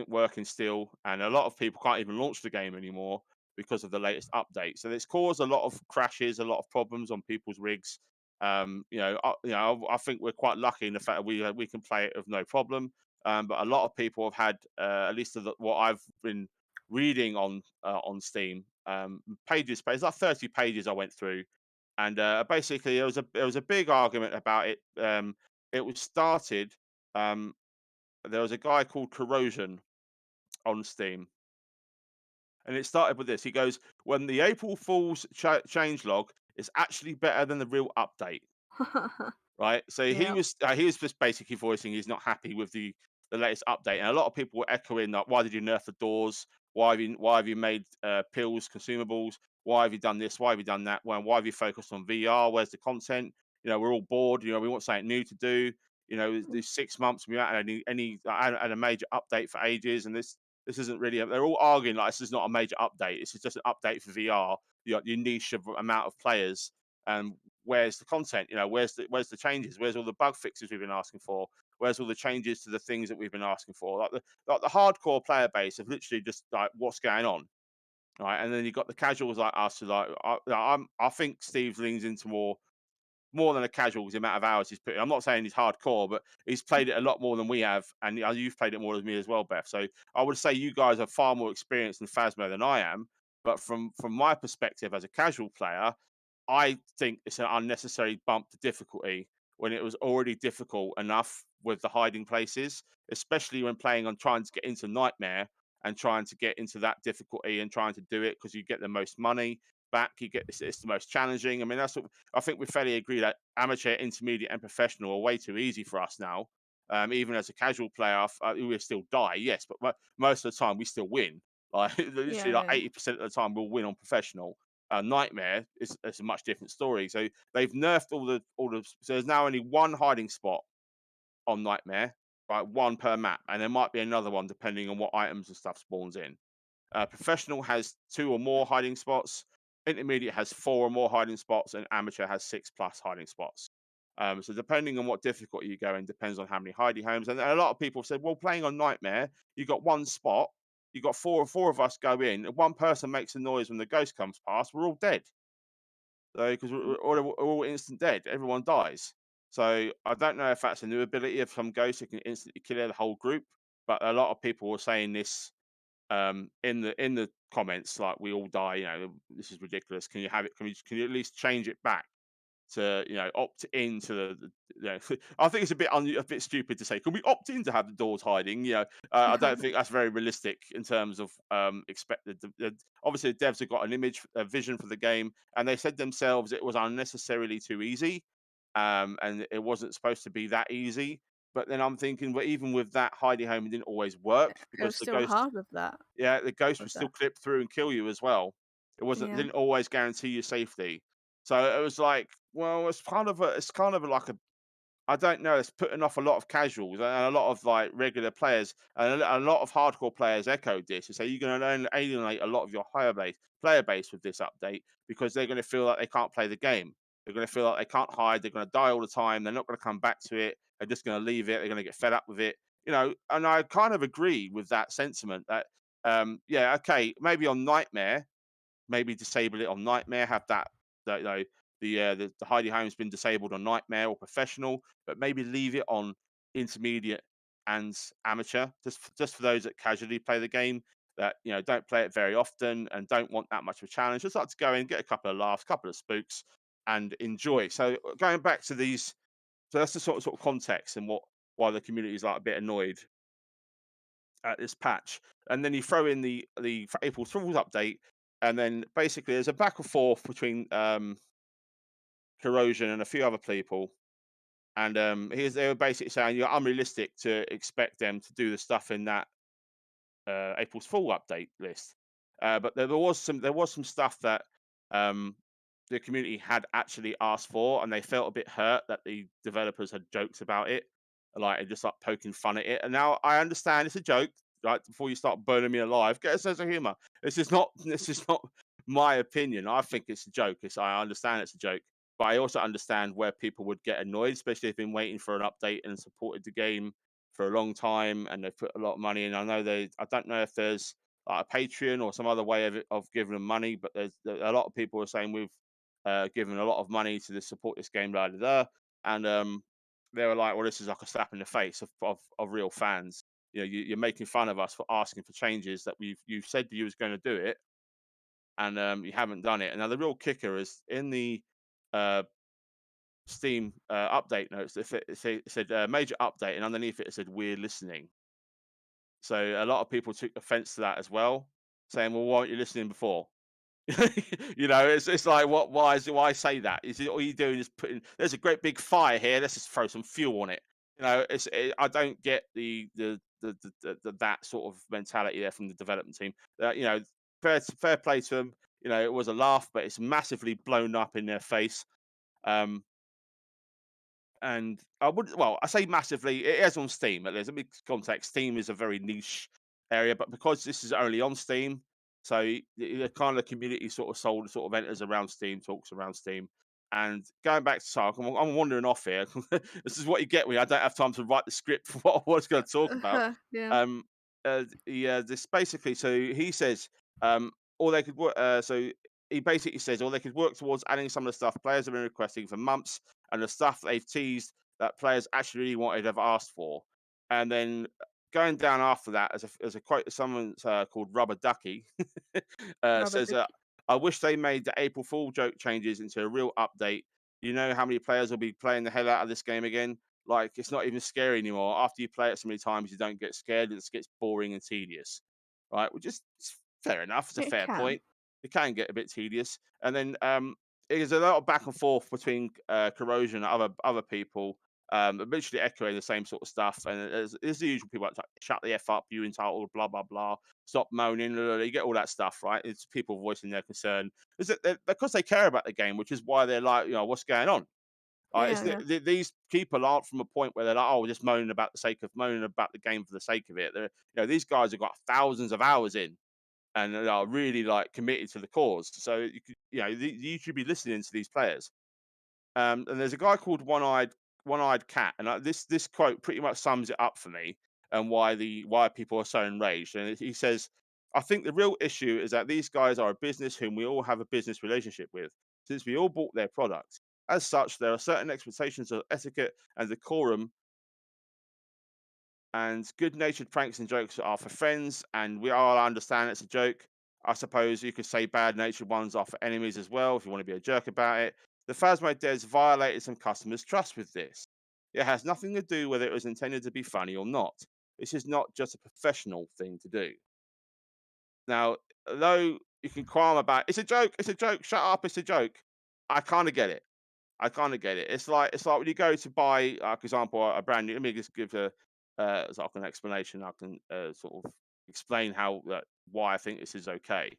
working still, and a lot of people can't even launch the game anymore because of the latest update. So it's caused a lot of crashes, a lot of problems on people's rigs. I think we're quite lucky in the fact that we can play it with no problem. But a lot of people have had, at least what I've been reading on Steam, pages. It's like 30 pages I went through, and basically there was a big argument about it. It was started. Um, there was a guy called Corrosion on Steam, and it started with this. He goes, "When the April Fool's changelog is actually better than the real update." Right? So he Yeah. was just basically voicing he's not happy with the latest update, and a lot of people were echoing that. Why did you nerf the doors? Why have you made pills consumables? Why have you done this? Why have you done that? Why have you focused on VR? Where's the content? We're all bored. We want something new to do. These 6 months we haven't had had a major update for ages, and this isn't really. They're all arguing like this is not a major update. This is just an update for VR. Your niche amount of players. Where's the content? Where's the changes? Where's all the bug fixes we've been asking for? Where's all the changes to the things that we've been asking for? Like the hardcore player base have literally just like, what's going on, right? And then you've got the casuals like us who I think Steve leans into more than a casual with the amount of hours he's put in. I'm not saying he's hardcore, but he's played it a lot more than we have, and you've played it more than me as well, Beth. So I would say you guys are far more experienced in Phasmo than I am. But from my perspective as a casual player, I think it's an unnecessary bump to difficulty when it was already difficult enough with the hiding places, especially when playing on trying to get into Nightmare and trying to get into that difficulty and trying to do it because you get the most money back. It's the most challenging. I mean, that's what I think we fairly agree that amateur, intermediate, and professional are way too easy for us now. Even as a casual player, we still die, yes, but most of the time we still win. Like literally, like Yeah. 80% of the time we'll win on professional. Nightmare is a much different story. So they've nerfed all the so there's now only one hiding spot on Nightmare, right? One per map, and there might be another one depending on what items and stuff spawns in. Professional has 2 or more hiding spots. Intermediate has 4 or more hiding spots, and amateur has 6+ hiding spots. So depending on what difficulty you go in, depends on how many hidey homes. And a lot of people have said, well, playing on Nightmare, you got one spot, you got four of us go in, and one person makes a noise when the ghost comes past, we're all dead. So because we're all instant dead, everyone dies. So I don't know if that's a new ability of some ghosts that can instantly kill the whole group, but a lot of people were saying this in the comments, like, we all die, this is ridiculous. Can you have it? Can you at least change it back to, opt into I think it's a bit stupid to say, can we opt in to have the doors hiding? I don't think that's very realistic in terms of expected. Obviously, the devs have got an image, a vision for the game, and they said themselves it was unnecessarily too easy, and it wasn't supposed to be that easy. But then I'm thinking, well, even with that, hidey home didn't always work It was because the still ghost, hard with that. yeah, the ghost would With still that. clip through and kill you as well. Yeah. Didn't always guarantee your safety. So it was like, well, it's kind of like a, I don't know, it's putting off a lot of casuals and a lot of like regular players, and a lot of hardcore players echoed this and say you're going to alienate a lot of your player base with this update, because they're going to feel like they can't play the game. They're going to feel like they can't hide. They're going to die all the time. They're not going to come back to it. They're just going to leave it. They're going to get fed up with it. And I kind of agree with that sentiment that, yeah, okay, maybe on Nightmare, maybe disable it on Nightmare, have that the hidey home's been disabled on Nightmare or Professional, but maybe leave it on Intermediate and Amateur, just for those that casually play the game, that don't play it very often and don't want that much of a challenge. Just like to go in, get a couple of laughs, couple of spooks, and enjoy. So going back to these, so that's the sort of context and why the community is like a bit annoyed at this patch. And then you throw in the April Fool's update, and then basically there's a back and forth between Corrosion and a few other people, and they were basically saying you're unrealistic to expect them to do the stuff in that April's Fool update list. But there was some stuff that the community had actually asked for, and they felt a bit hurt that the developers had jokes about it, like, and just like poking fun at it. And now I understand it's a joke. Right, before you start burning me alive, get a sense of humor. This is not my opinion. I think it's a joke. I understand it's a joke, but I also understand where people would get annoyed, especially if they've been waiting for an update and supported the game for a long time, and they've put a lot of money in. I don't know if there's like a Patreon or some other way of giving them money, but there's a lot of people are saying we've given a lot of money to support this game, blah, blah, blah. And they were like, well, this is like a slap in the face of real fans. You're making fun of us for asking for changes that you've said you was going to do it, and you haven't done it. And now the real kicker is in the uh, Steam update notes. It said major update, and underneath it said we're listening. So a lot of people took offense to that as well, saying, "Well, why weren't you listening before?" It's like, what? Why say that? Is it all you're doing is putting? There's a great big fire here. Let's just throw some fuel on it. I don't get that sort of mentality there from the development team. Fair play to them. It was a laugh, but it's massively blown up in their face. And I say massively, it is on Steam. There's a big context. Steam is a very niche area, but because this is only on Steam, so the kind of community sort of enters around Steam, talks around Steam. And going back to Sark, I'm wandering off here. This is what you get when I don't have time to write the script for what I was going to talk about. Yeah. This basically, so he says, all they could work. So he basically says all they could work towards adding some of the stuff players have been requesting for months, and the stuff they've teased that players actually really wanted, have asked for. And then going down after that, as a quote, someone called Rubber Ducky Rubber says, ducky. "I wish they made the April Fool joke changes into a real update. You know how many players will be playing the hell out of this game again? Like, it's not even scary anymore. After you play it so many times, you don't get scared. It just gets boring and tedious, right? Which is fair enough. It's a It fair can. point. It can get a bit tedious, and then there's a lot of back and forth between Corrosion and other people literally echoing the same sort of stuff. And there's the usual people like, shut the F up, you entitled, blah, blah, blah, stop moaning. You get all that stuff, right? It's people voicing their concern. Because they care about the game, which is why they're like, what's going on? Yeah. These people aren't from a point where they're like, oh, we're just moaning about the sake of moaning about the game for the sake of it. These guys have got thousands of hours in and are really like committed to the cause. So you should be listening to these players. And there's a guy called One-Eyed Cat, and this quote pretty much sums it up for me and why people are so enraged. And he says, "I think the real issue is that these guys are a business whom we all have a business relationship with, since we all bought their products. As such, there are certain expectations of etiquette and decorum, and good-natured pranks and jokes are for friends, and we all understand it's a joke. I suppose you could say bad-natured ones are for enemies as well, if you want to be a jerk about it. The Phasmo devs violated some customers' trust with this. It has nothing to do whether it was intended to be funny or not. This is not just a professional thing to do." Now, though you can cry about it's a joke, shut up, it's a joke. I kind of get it. It's like when you go to buy, for example, a brand new. Let me just give a sort of an explanation. I can sort of explain why I think this is okay.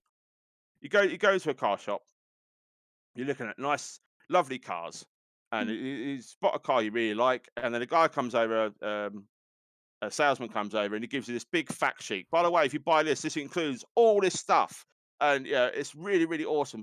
You go to a car shop. You're looking at nice, lovely cars, and Mhm. you spot a car you really like, and then a guy comes over. A salesman comes over and he gives you this big fact sheet. By the way, if you buy this includes all this stuff. And yeah, it's really, really awesome.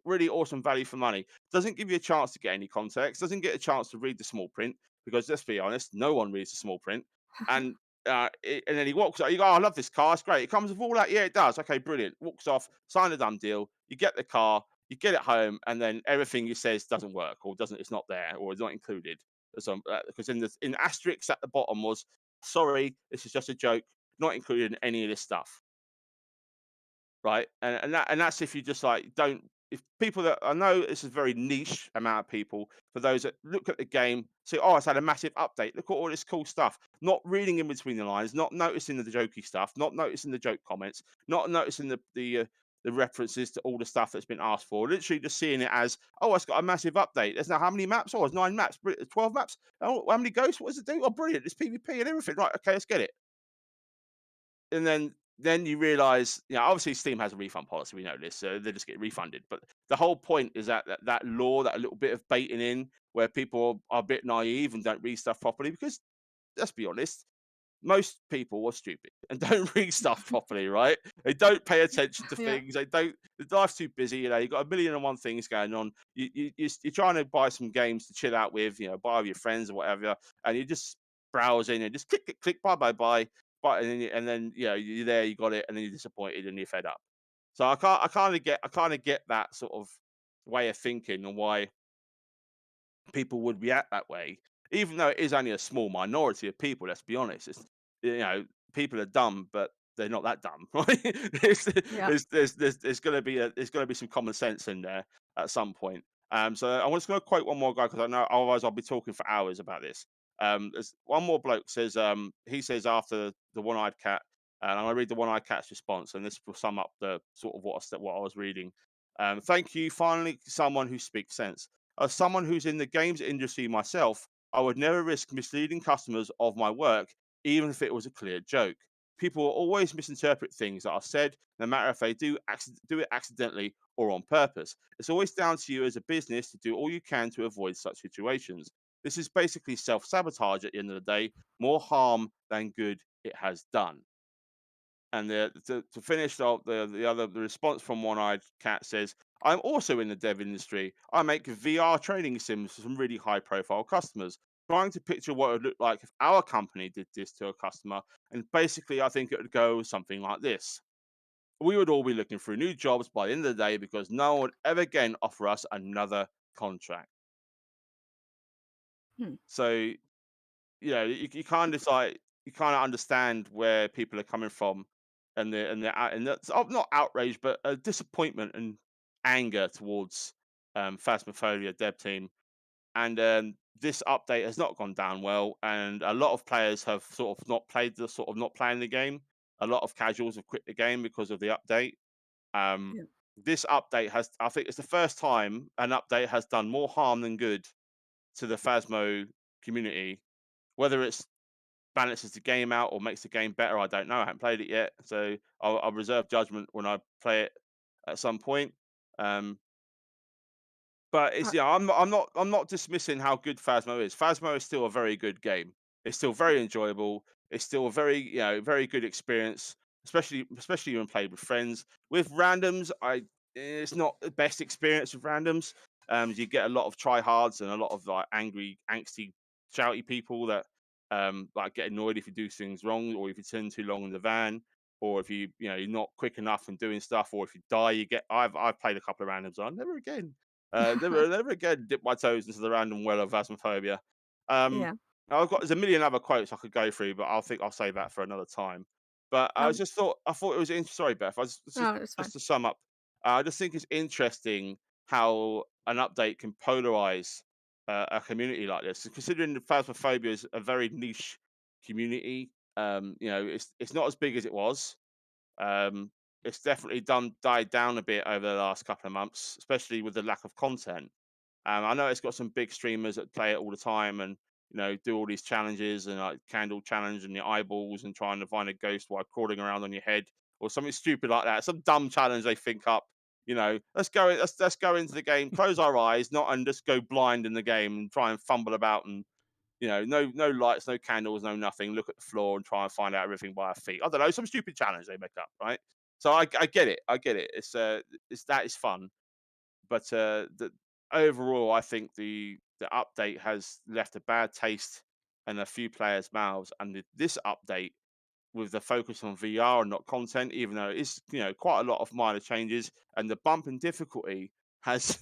Really awesome value for money. Doesn't give you a chance to get any context. Doesn't get a chance to read the small print because let's be honest, no one reads the small print. And and then he walks out. You go, oh, I love this car. It's great. It comes with all that. Yeah, it does. Okay, brilliant. Walks off. Sign a done deal. You get the car. You get it home, and then everything he says doesn't work, or doesn't. It's not there, or it's not included. Because in asterisks at the bottom was, sorry, this is just a joke, not included in any of this stuff, right? And that's if you just like don't. If people that I know, it's a very niche amount of people. For those that look at the game, say, "Oh, it's had a massive update. Look at all this cool stuff." Not reading in between the lines, not noticing the jokey stuff, not noticing the joke comments, not noticing the references to all the stuff that's been asked for. Literally just seeing it as, "Oh, it's got a massive update. There's now how many maps? Oh, it's 9 maps, 12 maps. Oh, how many ghosts? What does it do? Oh, brilliant! It's PvP and everything. Right? Okay, let's get it." And then you realize, obviously Steam has a refund policy. We know this, so they just get refunded. But the whole point is that law, that little bit of baiting in, where people are a bit naive and don't read stuff properly. Because let's be honest, most people are stupid and don't read stuff properly, right? They don't pay attention to Yeah. things. They don't. The life's too busy. You've got a million and one things going on. You're trying to buy some games to chill out with, buy with your friends or whatever, and you just browse in and just click, click, click, buy, but and then you're there, you got it, and then you're disappointed and you're fed up. So I kind of get that sort of way of thinking and why people would react that way, even though it is only a small minority of people. Let's be honest. It's, you know, people are dumb, but they're not that dumb, right? there's, Yeah. there's going to be some common sense in there at some point. So I'm just going to quote one more guy because I know otherwise I'll be talking for hours about this. There's one more bloke says he says after the one-eyed cat, and I'm going to read the one-eyed cat's response, and this will sum up the sort of what I was reading. Thank you, finally, someone who speaks sense. As someone who's in the games industry myself, I would never risk misleading customers of my work, even if it was a clear joke. People will always misinterpret things that are said, no matter if they do it accidentally or on purpose. It's always down to you as a business to do all you can to avoid such situations. This is basically self sabotage at the end of the day, more harm than good it has done. And to finish off, the response from One Eyed Cat says, "I'm also in the dev industry. I make VR training sims for some really high profile customers. Trying to picture what it would look like if our company did this to a customer, and basically, I think it would go something like this: we would all be looking for new jobs by the end of the day because no one would ever again offer us another contract." Hmm. So you kind of like you kind of understand where people are coming from, and that's not outrage, but a disappointment and anger towards Phasmophobia dev team. And this update has not gone down well, and a lot of players have sort of not playing the game. A lot of casuals have quit the game because of the update. Um, Yeah. this update I think it's the first time an update has done more harm than good to the Phasmo community. Whether it's balances the game out or makes the game better, I don't know. I haven't played it yet, so I'll reserve judgment when I play it at some point. But it's Uh, yeah, I'm not dismissing how good Phasmo is. Phasmo is still a very good game. It's still very enjoyable. It's still a very very good experience, especially when played with friends. With randoms, it's not the best experience with randoms. You get a lot of tryhards and a lot of like angry, angsty, shouty people that like get annoyed if you do things wrong or if you turn too long in the van or if you're not quick enough in doing stuff or if you die you get I've played a couple of randoms on never again never again dip my toes into the random well of Phasmophobia. Um, yeah. there's a million other quotes I could go through, but I'll save that for another time. But Um. I thought it was sorry, Beth. No, it's fine. Just to sum up, I just think it's interesting how an update can polarize a community like this. Considering the Phasmophobia is a very niche community, it's not as big as it was. Um, it's definitely died down a bit over the last couple of months, especially with the lack of content. I know it's got some big streamers that play it all the time and do all these challenges and like candle challenge and your eyeballs and trying to find a ghost while crawling around on your head or something stupid like that. Some dumb challenge they think up. Let's go into the game, close our eyes, not and just go blind in the game and try and fumble about and no lights, no candles, no nothing. Look at the floor and try and find out everything by our feet. I don't know, some stupid challenge they make up, right? So I get it. I get it. It's that is fun, but overall, I think the update has left a bad taste in a few players' mouths, and this update with the focus on VR and not content, even though it is quite a lot of minor changes, and the bump in difficulty has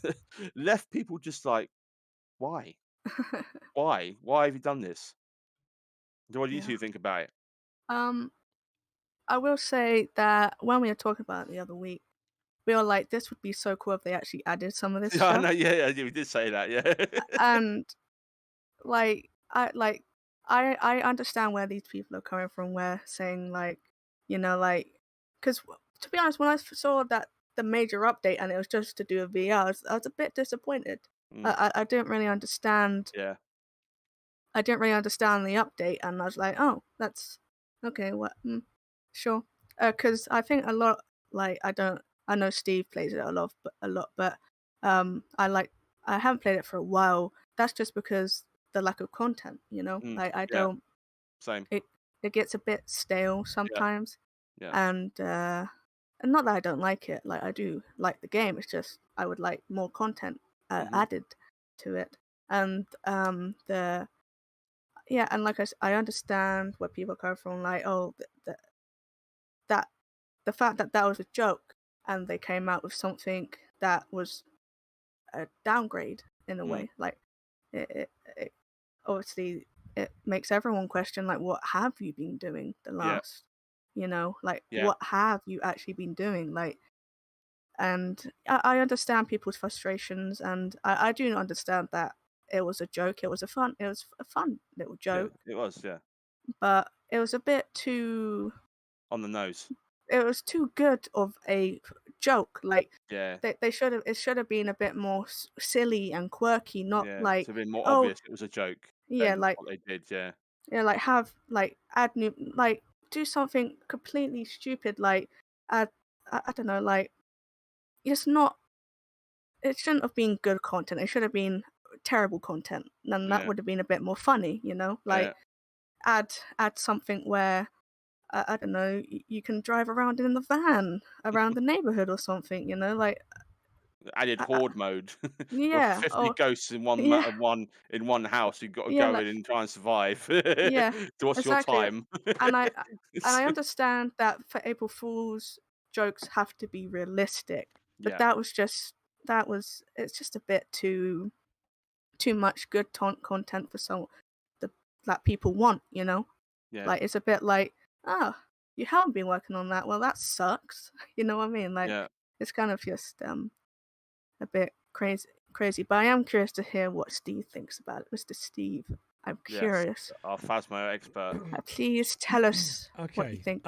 left people just like, why, why have you done this? What do you Yeah. two think about it? I will say that when we were talking about it the other week, we were like, this would be so cool if they actually added some of this Yeah, stuff. no, yeah, we did say that, yeah. And like I understand where these people are coming from. Where saying like, because to be honest, when I saw that the major update and it was just to do with VR, I was a bit disappointed. Mm, I didn't really understand. yeah, I didn't really understand the update, and I was like, oh, that's okay. What? Sure. Because I think a lot, like I know Steve plays it a lot, but I haven't played it for a while. That's just because the lack of content, mm, Like I yeah, don't. same, It gets a bit stale yeah, sometimes, yeah, and not that I don't like it. Like I do like the game. It's just I would like more content hmm, added to it, and the yeah, and like I understand where people come from. Like, oh, that the fact that that was a joke, and they came out with something that was a downgrade in a mm, way. Like, it obviously it makes everyone question, like, what have you been doing the yeah, last, like, yeah, what have you actually been doing, like. And I understand people's frustrations, and I do understand that it was a joke. It was a fun little yeah, joke, it was, yeah, but it was a bit too on the nose, it was too good of a joke. Like yeah, they should have it should have been a bit more silly and quirky, not yeah. like, To be more oh obvious, it was a joke yeah, than like what they did, yeah, like have like add new like do something completely stupid, like add I don't know, like it's not it shouldn't have been good content. It should have been terrible content, and that yeah, would have been a bit more funny, yeah. like add something where I don't know, you can drive around in the van around the neighborhood or something, like Added uh, uh, horde mode with yeah, 50 oh ghosts in yeah, one house. You've got to yeah, go like in and try and survive. yeah, To what's your exactly. time? And I and It's- I understand that for April Fools jokes have to be realistic, but yeah, it's just a bit too much good content for some the that people want, yeah, Like it's a bit like, oh, you haven't been working on that. Well, that sucks. You know what I mean? Like yeah. it's kind of just a bit crazy. But I am curious to hear what Steve thinks about it, Mr. Steve. I'm Yes, curious. our Phasmo expert. Please tell us what you Okay. think.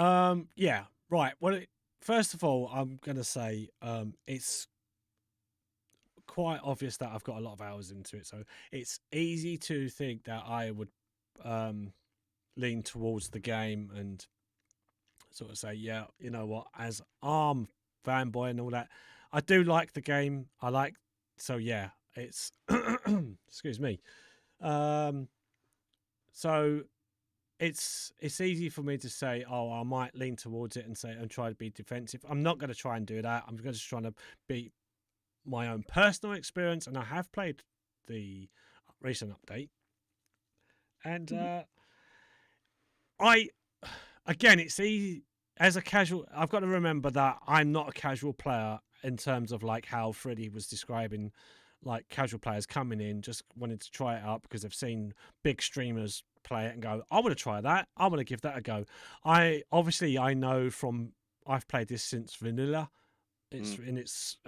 Yeah. Right. Well, first of all, I'm gonna say it's quite obvious that I've got a lot of hours into it, so it's easy to think that I would lean towards the game and sort of say, yeah, you know what, as ARM fanboy and all that, I do like the game. So yeah, it's excuse me. So it's easy for me to say, oh, I might lean towards it and try to be defensive. I'm not going to try and do that. I'm just trying to be my own personal experience, and I have played the recent update, and again, it's easy as a casual. I've got to remember that I'm not a casual player in terms of like how Freddie was describing, like casual players coming in just wanting to try it out because they've seen big streamers play it and go, I want to try that. I want to give that a go. I know from I've played this since vanilla. It's in its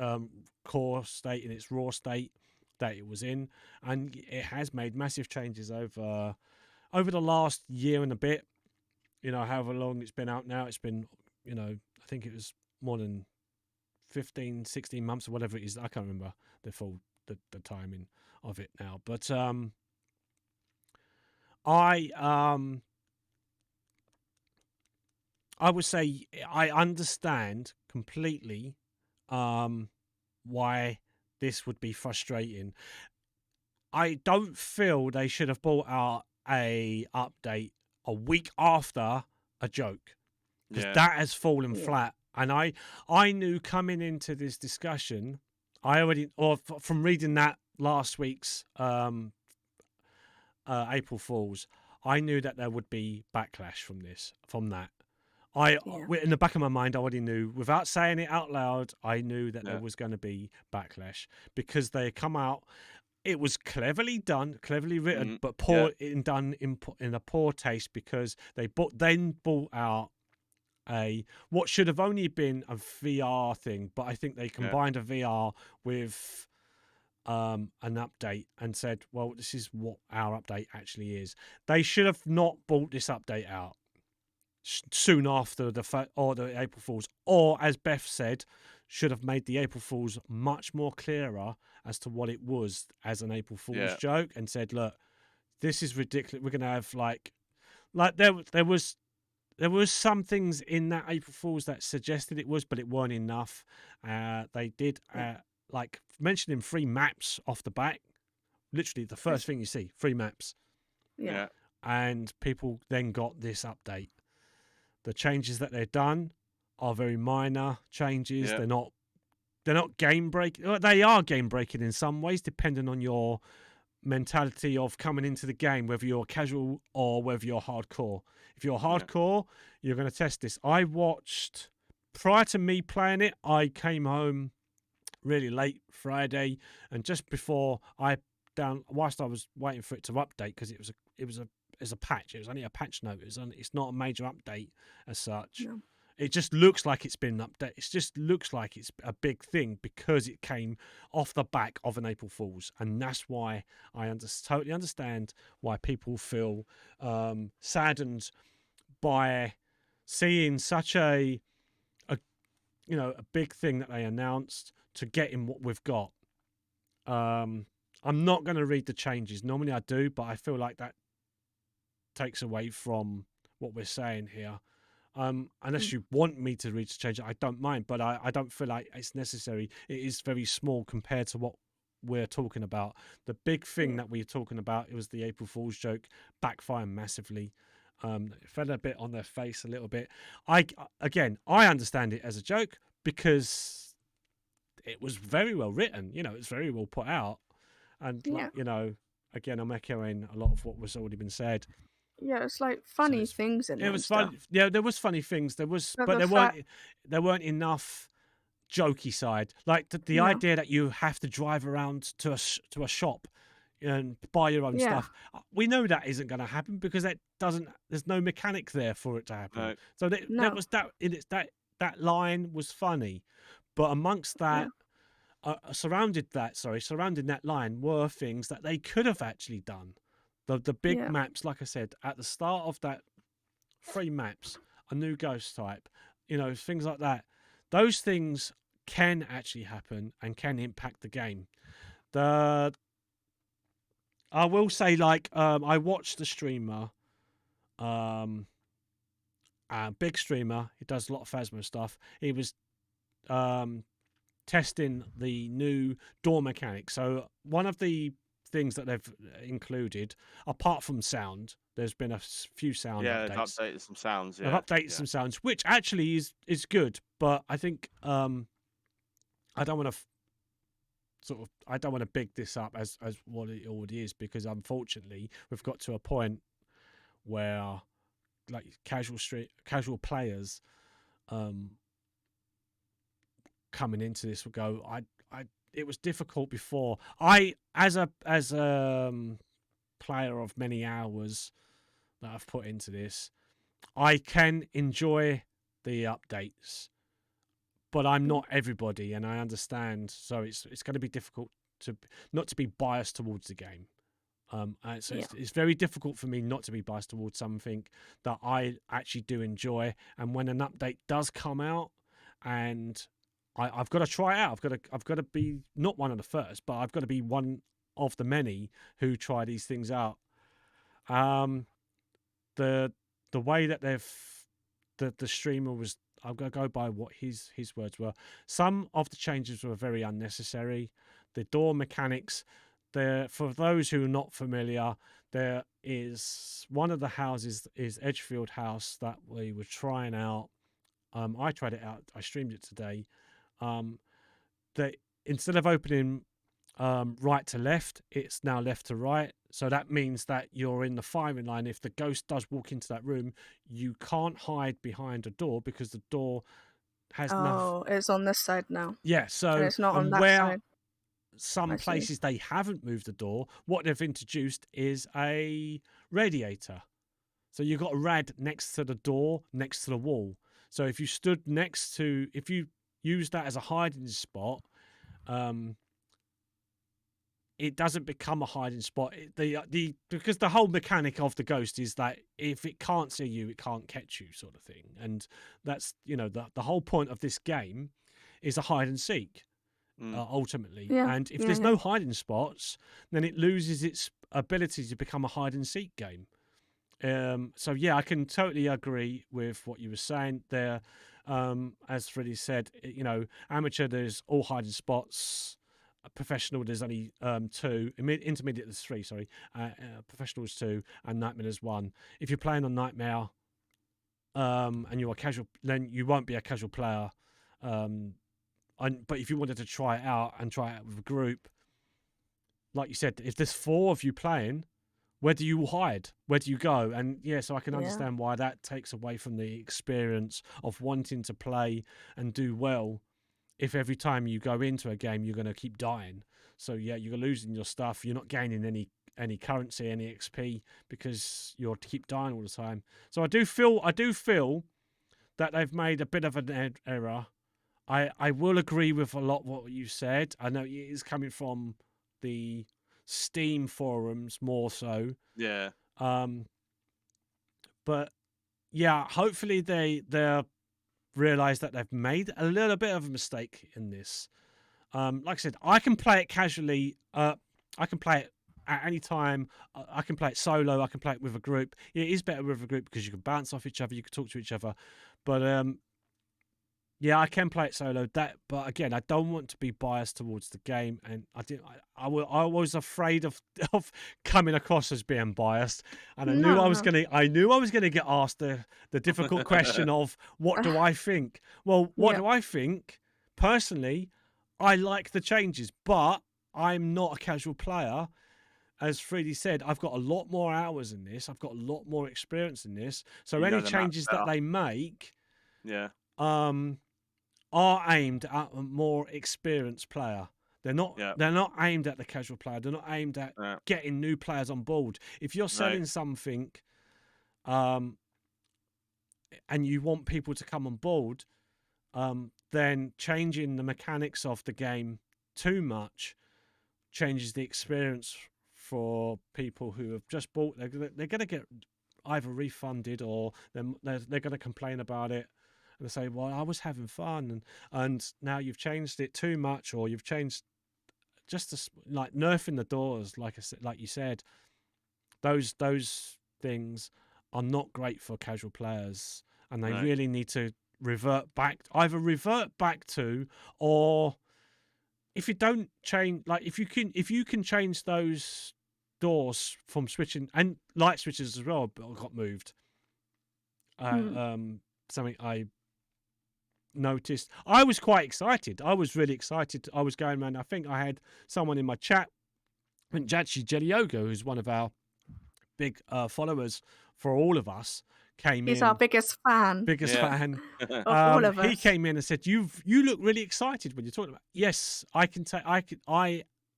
core state, in its raw state that it was in, and it has made massive changes over the last year and a bit. You know, however long it's been out now, it's been, you know, I think it was more than 15, 16 months or whatever it is. I can't remember the full the timing of it now, but I would say I understand completely why this would be frustrating. I don't feel they should have brought out a update a week after a joke, because that has fallen flat. And I knew coming into this discussion, from reading that last week's April Fools, I knew that there would be backlash from that. In the back of my mind, I already knew, without saying it out loud, I knew that there was going to be backlash because they come out. It was cleverly done, cleverly written, but done in a poor taste, because they then brought out what should have only been a VR thing, but I think they combined a VR with an update and said, well, this is what our update actually is. They should have not brought this update out soon after the April Fools, or as Beth said, should have made the April Fools much more clearer as to what it was as an April Fools joke, and said, look, this is ridiculous. We're going to have like there was some things in that April Fools that suggested it was, but it weren't enough. They did like mentioning free maps off the back. Literally the first thing you see, free maps. Yeah. And people then got this update. The changes that they've done are very minor changes. They're not game breaking. Well, they are game breaking in some ways, depending on your mentality of coming into the game, whether you're casual or whether you're hardcore. If you're hardcore, you're going to test this. I watched, prior to me playing it, I came home really late Friday, and just before whilst I was waiting for it to update, because it was a patch. It was only a patch note. It's not a major update as such. No. It just looks like it's been updated. It just looks like it's a big thing because it came off the back of an April Fool's, and that's why I totally understand why people feel saddened by seeing such a big thing that they announced to get in what we've got. I'm not going to read the changes. Normally I do, but I feel like that takes away from what we're saying here. Unless you want me to read the changes, I don't mind, but I don't feel like it's necessary. It is very small compared to what we're talking about. The big thing that we're talking about, it was the April Fool's joke backfiring massively. It fell a bit on their face a little bit. I understand it as a joke because it was very well written. You know, it's very well put out, and again, I'm echoing a lot of what was already been said. Yeah, it's like funny things in it. It was fun. Yeah, there was funny things. There was, but there weren't enough jokey side. Like the idea that you have to drive around to a shop and buy your own stuff. We know that isn't going to happen because there's no mechanic there for it to happen. Right. So that line was funny, but amongst that. Surrounding that line were things that they could have actually done. The big maps, like I said, at the start of that, free maps, a new ghost type, things like that. Those things can actually happen and can impact the game. I will say, like, I watched the streamer, a big streamer. He does a lot of Phasmo stuff. He was testing the new door mechanic. So one of the things that they've included, apart from sound, there's been a few sound Yeah, they've updates. updated some sounds. They've Yeah, updated some sounds, which actually is good. But I think I don't want to I don't want to big this up as what it already is, because unfortunately we've got to a point where, like, casual players coming into this will go, it was difficult before. I, as a player of many hours that I've put into this, I can enjoy the updates, but I'm not everybody, and I understand. So it's going to be difficult to not to be biased towards the game. It's very difficult for me not to be biased towards something that I actually do enjoy. And when an update does come out, and I've got to try it out, I've got to be not one of the first, but I've got to be one of the many who try these things out. The way that the streamer was, I'm going to go by what his words were. Some of the changes were very unnecessary. The door mechanics, for those who are not familiar, there is one of the houses is Edgefield House that we were trying out. I tried it out. I streamed it today. That instead of opening right to left, it's now left to right. So that means that you're in the firing line. If the ghost does walk into that room, you can't hide behind a door because the door has Oh, it's on this side now. Yeah, so And it's not on that where side. some places they haven't moved the door, what they've introduced is a radiator. So you've got a rad next to the door, next to the wall. So if you stood next to, if you use that as a hiding spot, it doesn't become a hiding spot. Because the whole mechanic of the ghost is that if it can't see you, it can't catch you, sort of thing. And that's, the whole point of this game is a hide and seek, ultimately. Yeah. And if there's no hiding spots, then it loses its ability to become a hide and seek game. So yeah, I can totally agree with what you were saying there. As Freddie said, amateur, there's all hiding spots. Professional, there's only 2. Intermediate, there's 3. Sorry, professional is 2, and Nightmare is 1. If you're playing on Nightmare, and you're a casual, then you won't be a casual player. But if you wanted to try it out and try it out with a group, like you said, if there's 4 of you playing, where do you hide? Where do you go? And yeah, so I can understand why that takes away from the experience of wanting to play and do well. If every time you go into a game, you're going to keep dying. So yeah, you're losing your stuff. You're not gaining any currency, any XP, because you'll keep dying all the time. So I do feel that they've made a bit of an error. I will agree with a lot of what you said. I know it is coming from the Steam forums more so. Yeah. But yeah, hopefully they're realize that they've made a little bit of a mistake in this. Like I said, I can play it casually. I can play it at any time. I can play it solo. I can play it with a group. It is better with a group because you can bounce off each other. You can talk to each other. But yeah, I can play it solo. But again, I don't want to be biased towards the game, and I was afraid of coming across as being biased, and I knew I was gonna get asked the difficult question of what do I think. Well, what do I think? Personally, I like the changes, but I'm not a casual player. As Freddie said, I've got a lot more hours in this. I've got a lot more experience in this. So any changes that they make, are aimed at a more experienced player. They're not aimed at the casual player. They're not aimed at getting new players on board. If you're selling something and you want people to come on board, then changing the mechanics of the game too much changes the experience for people who have just bought. They're going to get either refunded or they're going to complain about it. And they say, well, I was having fun, and now you've changed it too much, or you've changed like nerfing the doors, like I said, like you said, those things are not great for casual players, and they No. really need to either revert back to, or if you don't change, like if you can change those doors from switching, and light switches as well got moved. Something I noticed. I was quite excited. I was really excited. I was going around. I think I had someone in my chat, and actually Jeliogo, who's one of our big followers for all of us, came He's in. our biggest fan. Biggest Yeah. fan. Of all of He us. came in and said, "You look really excited when you're talking about." Yes, I can take.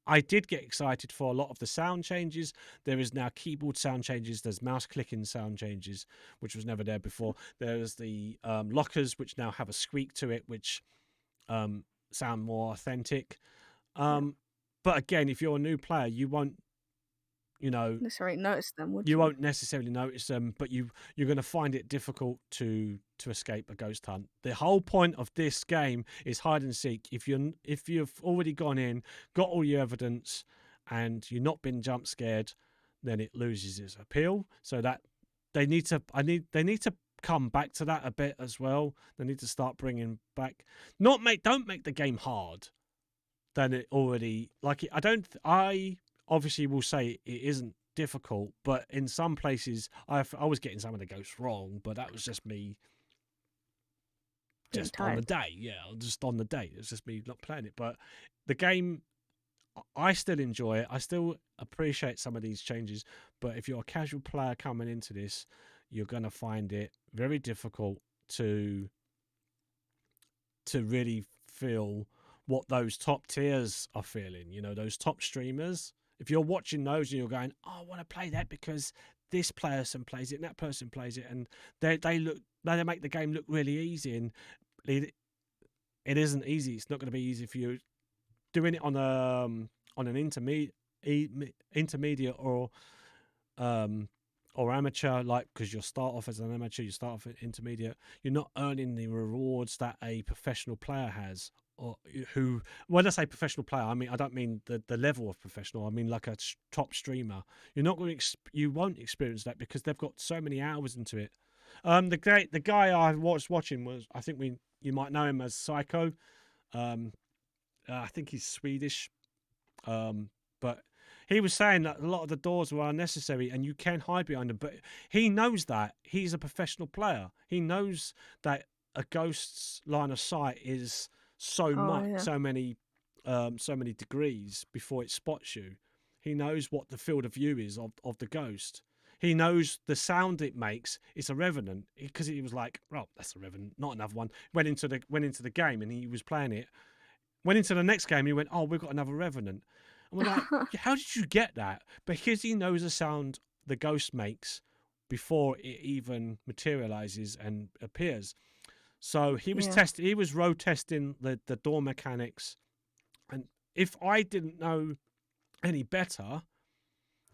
I did get excited for a lot of the sound changes. There is now keyboard sound changes. There's mouse clicking sound changes, which was never there before. There's the lockers, which now have a squeak to it, which sound more authentic. But again, if you're a new player, you won't, necessarily notice them, would you you? won't necessarily notice them, but you're going to find it difficult to escape a ghost hunt. The whole point of this game is hide and seek. If you've already gone in, got all your evidence, and you've not been jump scared, then it loses its appeal. So that they need to come back to that a bit as well. They need to start bringing back, don't make the game hard than it already, like it. I obviously will say it isn't difficult, but in some places I was getting some of the ghosts wrong, but that was just me Being just on the tired. day. Just on the day. It's just me not playing it. But the game, I still enjoy it. I still appreciate some of these changes, but if you're a casual player coming into this, you're going to find it very difficult to really feel what those top tiers are feeling. Those top streamers. If you're watching those and you're going, "Oh, I want to play that because this person plays it and that person plays it," and they make the game look really easy, and it isn't easy. It's not going to be easy for you doing it on an intermediate or amateur, like, because you'll start off as an amateur, you start off at intermediate. You're not earning the rewards that a professional player has. Or who, when I say professional player, I don't mean the level of professional. I mean like a top streamer. You're not going to, you won't experience that because they've got so many hours into it. The guy I was watching was, I think you might know him as Psycho. I think he's Swedish. But he was saying that a lot of the doors were unnecessary and you can hide behind them. But he knows that. He's a professional player. He knows that a ghost's line of sight is so many degrees before it spots you. He knows what the field of view is of the ghost. He knows the sound it makes. It's a revenant, because he was like, "Oh, that's a revenant, not another one." Went into the game and he was playing it. Went into the next game, he went, "Oh, we've got another revenant." And we're like, "How did you get that?" Because he knows the sound the ghost makes before it even materializes and appears. So he was he was road testing the door mechanics, and if I didn't know any better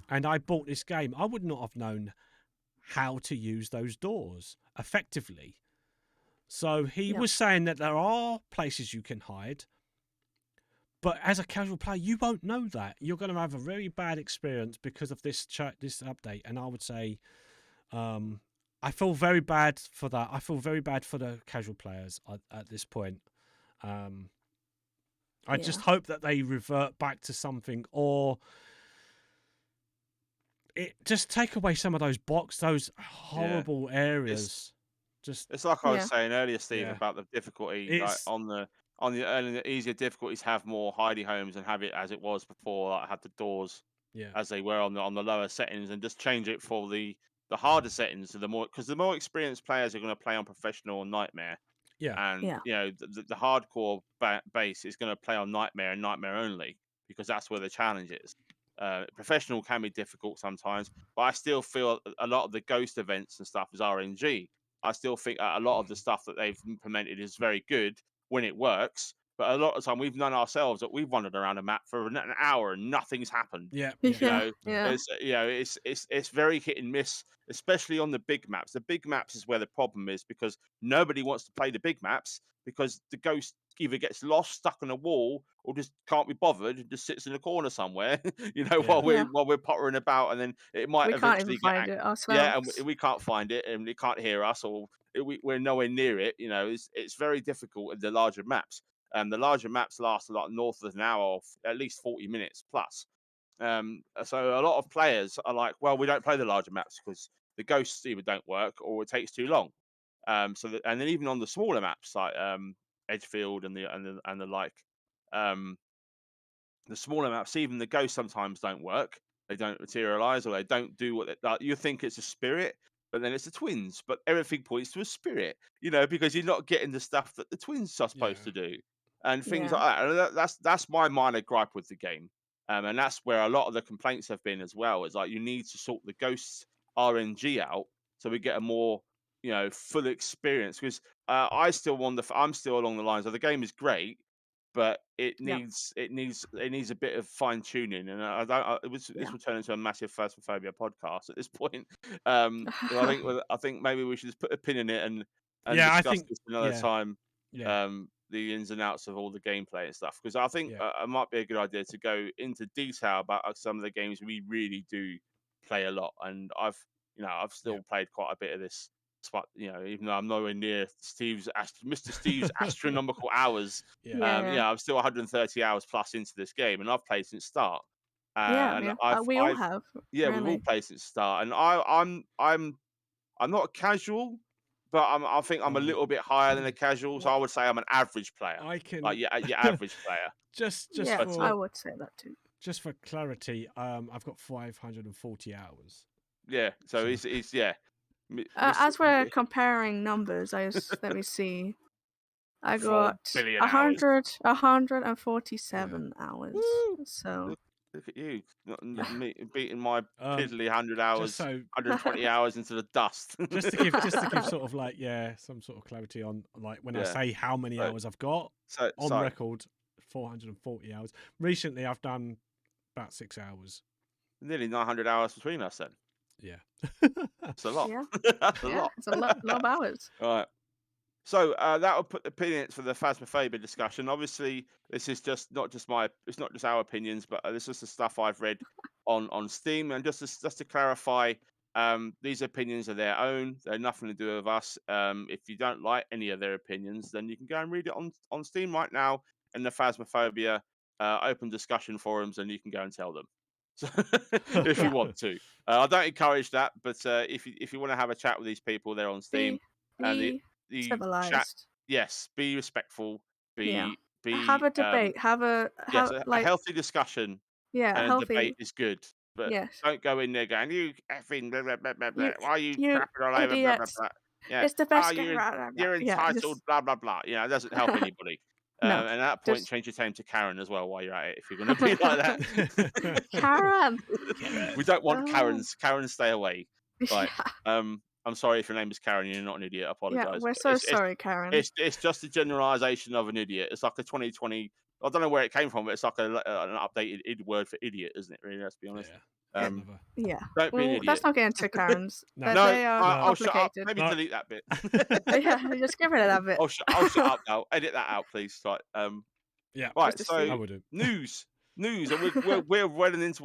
and I bought this game, I would not have known how to use those doors effectively. So he was saying that there are places you can hide, but as a casual player, you won't know that. You're going to have a very bad experience because of this update. And I would say, I feel very bad for that. I feel very bad for the casual players at this point. I just hope that they revert back to something, or just take away some of those those horrible areas. It's like I was saying earlier, Steve, about the difficulty. Like on the easier difficulties, have more hidey homes and have it as it was before. Like have the doors as they were on the lower settings, and just change it for the harder settings. So because the more experienced players are going to play on professional and nightmare. And the hardcore base is going to play on nightmare and nightmare only, because that's where the challenge is. Professional can be difficult sometimes, but I still feel a lot of the ghost events and stuff is RNG. I still think a lot of the stuff that they've implemented is very good when it works. But a lot of the time, we've known ourselves that we've wandered around a map for an hour and nothing's happened. It's very hit and miss, especially on the big maps. The big maps is where the problem is, because nobody wants to play the big maps, because the ghost either gets lost, stuck on a wall, or just can't be bothered and just sits in a corner somewhere, Yeah. while we're pottering about, and then it might We can't even eventually find it yeah, and ourselves. we can't find it, and it can't hear us, or we're nowhere near it. It's very difficult in the larger maps. The larger maps last like north of an hour, or at least 40 minutes plus. So a lot of players are like, well, we don't play the larger maps because the ghosts either don't work or it takes too long. And then even on the smaller maps like Edgefield and the like, um, the smaller maps, even the ghosts sometimes don't work. They don't materialize, or they don't do what like, you think it's a spirit, but then it's the twins. But everything points to a spirit, because you're not getting the stuff that the twins are supposed Yeah. to do, and things Yeah. like that. And that's my minor gripe with the game, and that's where a lot of the complaints have been as well. Is like you need to sort the ghosts RNG out so we get a more full experience. Because I'm still along the lines of the game is great, but it Yep. needs a bit of fine tuning, and I don't. This Yeah. will turn into a massive Phasmophobia podcast at this point. I think maybe we should just put a pin in it and Yeah, I discuss think. this another Yeah. time. Yeah. The ins and outs of all the gameplay and stuff, because I think Yeah. it might be a good idea to go into detail about some of the games we really do play a lot, and I've still played quite a bit of this. Even though I'm nowhere near Mr. Steve's astronomical hours, Yeah. I'm still 130 hours plus into this game, and I've played since start. Yeah. And Yeah. We all have. we've all Really. played since start, and I'm not a casual, but I think I'm a Um, little bit higher than a casual, so I well, would say I'm an average player, I can. like your average player. just Yeah, But I would say that too. just for clarity, I've got 540 hours. yeah, so So- it's yeah. As we're comparing numbers, let me see. I 4 got billion hours. 147 hours. Woo! So Look at you, Yeah. beating my piddly 100 Just hours, so 120 hours into the dust. just to give sort of like some sort of clarity on like when I Yeah. say how many So- hours I've got So on so record, 440 hours. Recently, I've done about 6 hours. nearly 900 hours between us then. Yeah. It's a lot. yeah, That's a yeah, lot. it's a lot of hours. All right. So that will put the pin in it for the Phasmophobia discussion. Obviously, this is it's not just our opinions, but this is the stuff I've read on Steam. And just to clarify, these opinions are their own. They're nothing to do with us. If you don't like any of their opinions, then you can go and read it on Steam right now in the Phasmophobia open discussion forums, and you can go and tell them. So, if you want to. I don't encourage that, but if you want to have a chat with these people, they're on Steam. Be The chat, civilized. yes, be respectful, Yeah. be Have a debate. Have yes, a like healthy discussion yeah, and a debate healthy. is good, but Yes. don't go in there going, you effing blah, blah, blah, blah, blah. You Why are you you crapping all over blah, blah, idiots. blah. Yeah, It's the oh, best game. you're Yeah, entitled, just blah blah blah. It doesn't help anybody. no. And at that point, Just change your name to Karen as well while you're at it. If you're going to be like that, Karen. we don't want Oh. Karens. Karen, stay away. Right. Yeah. I'm sorry if your name is Karen. You're not an idiot. I Yeah, apologize. we're But so sorry, Karen. it's just a generalization of an idiot. It's like a 2020. I don't know where it came from, but it's like an updated word for idiot, isn't it? Really, let's be honest. Yeah. Yeah. Don't be an Well, idiot. let's not get into Karens. No. No, They are I'll shut up. complicated. Maybe No. delete that bit. Yeah, just get rid of that bit. I'll shut up now. Edit that out, please. Right. Yeah. Right. Mr. So Steve. I would do. news, and we're running into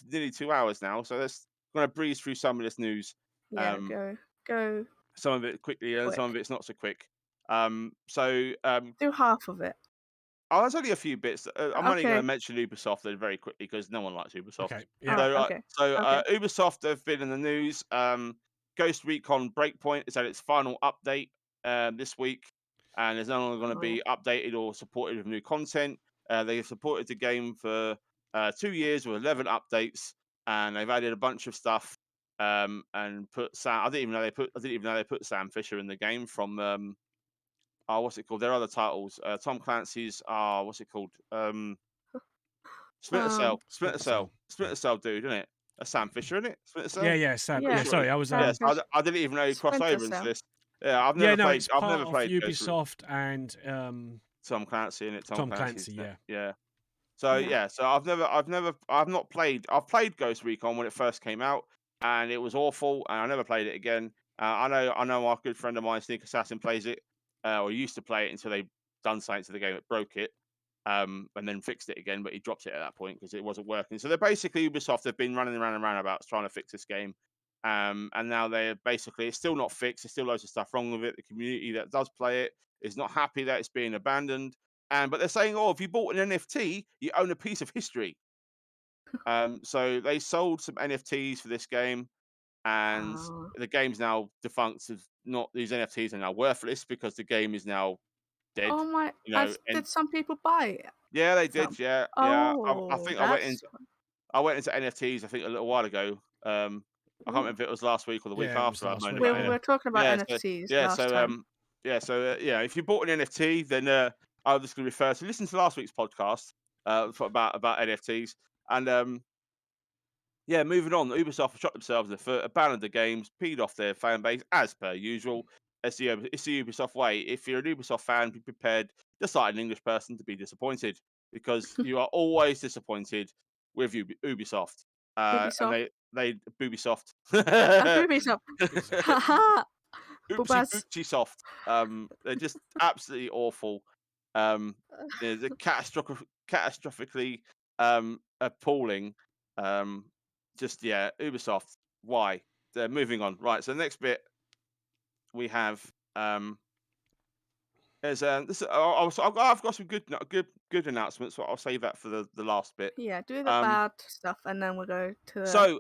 nearly 2 hours now. So let's gonna breeze through some of this news. Yeah, Um, go. Some of it quickly, and some of Quick. it's not so quick. Do half of it. Oh, there's only a few bits. I'm only going to Okay. mention Ubisoft then very quickly because no one likes Ubisoft. Okay. All Yeah. right, okay. So Okay. Ubisoft have been in the news. Ghost Recon Breakpoint has had its final update this week, and there's no longer going to be updated or supported with new content. They have supported the game for 2 years with 11 updates, and they've added a bunch of stuff. And put Sam. I didn't even know they put Sam Fisher in the game from what's it called? Their other titles. Tom Clancy's. What's it called? Splinter Cell. Splinter Cell, dude, isn't it? That's Sam Fisher, isn't it? Splinter Cell. Yeah. Sam. Yeah. Yeah. Sorry, I was. Sam Yes, I didn't even know he crossed Splinter over into Cell. this. Yeah, I've Yeah. never No, played. it's I've part never of played Ghost Recon. Ubisoft and Tom Clancy in it. Tom Clancy's Clancy. in it. Yeah. Yeah. So Yeah. so I've not played. I've played Ghost Recon when it first came out, and it was awful, and I never played it again. I know our good friend of mine, Sneak Assassin, plays it, or used to play it until they done something to the game that broke it, and then fixed it again, but he dropped it at that point because it wasn't working. So they're basically Ubisoft. They've been running around and roundabouts trying to fix this game, and now they're basically it's still not fixed. There's still loads of stuff wrong with it. The community that does play it is not happy that it's being abandoned. But they're saying, oh, if you bought an NFT, you own a piece of history. So they sold some NFTs for this game, and Wow. the game's now defunct. Not these NFTs are now worthless because the game is now dead. Oh my! You know, Did some people buy it? yeah, they did. Some. Yeah, yeah. I Oh, think that's. I went into NFTs. I think a little while ago. I can't Ooh. remember if it was last week or the week Yeah, it was after. I last moaned week. We about Yeah. were talking about Yeah, NFTs yeah. last time. Yeah. If you bought an NFT, then I was just going to refer to listen to last week's podcast about NFTs and yeah, moving on. Ubisoft have shot themselves in the foot, abandoned the games, peed off their fan base as per usual. It's the Ubisoft way. If you're an Ubisoft fan, be prepared, just like an English person, to be disappointed because you are always disappointed with Ubisoft. And Ubisoft. they Ubisoft. Ubisoft. Ubisoft. Haha. Oopsie Bubas. boopsie soft. They're just absolutely awful. They're catastrophically appalling. Um, just yeah, Ubisoft. Why? They're moving on. Right. So the next bit we have is this. I've got some good announcements. So I'll save that for the last bit. Yeah, do the Um, bad stuff, and then we'll go to the. so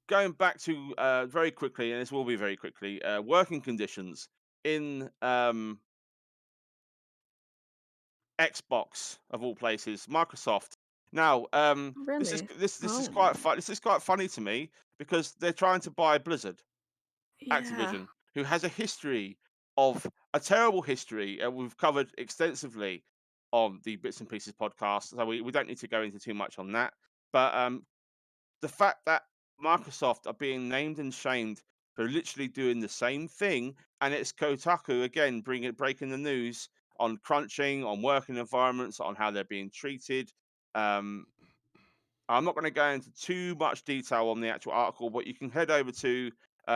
going back to very quickly, and this will be very quickly. Working conditions in Xbox of all places, Microsoft. Now, Really? this is Oh. quite fun. This is quite funny to me because they're trying to buy Blizzard, Yeah. Activision, who has a history of a terrible history. We've covered extensively on the Bits and Pieces podcast, so we don't need to go into too much on that. But the fact that Microsoft are being named and shamed for literally doing the same thing, and it's Kotaku again breaking the news on crunching, on working environments, on how they're being treated. Um, I'm not going to go into too much detail on the actual article, but you can head over to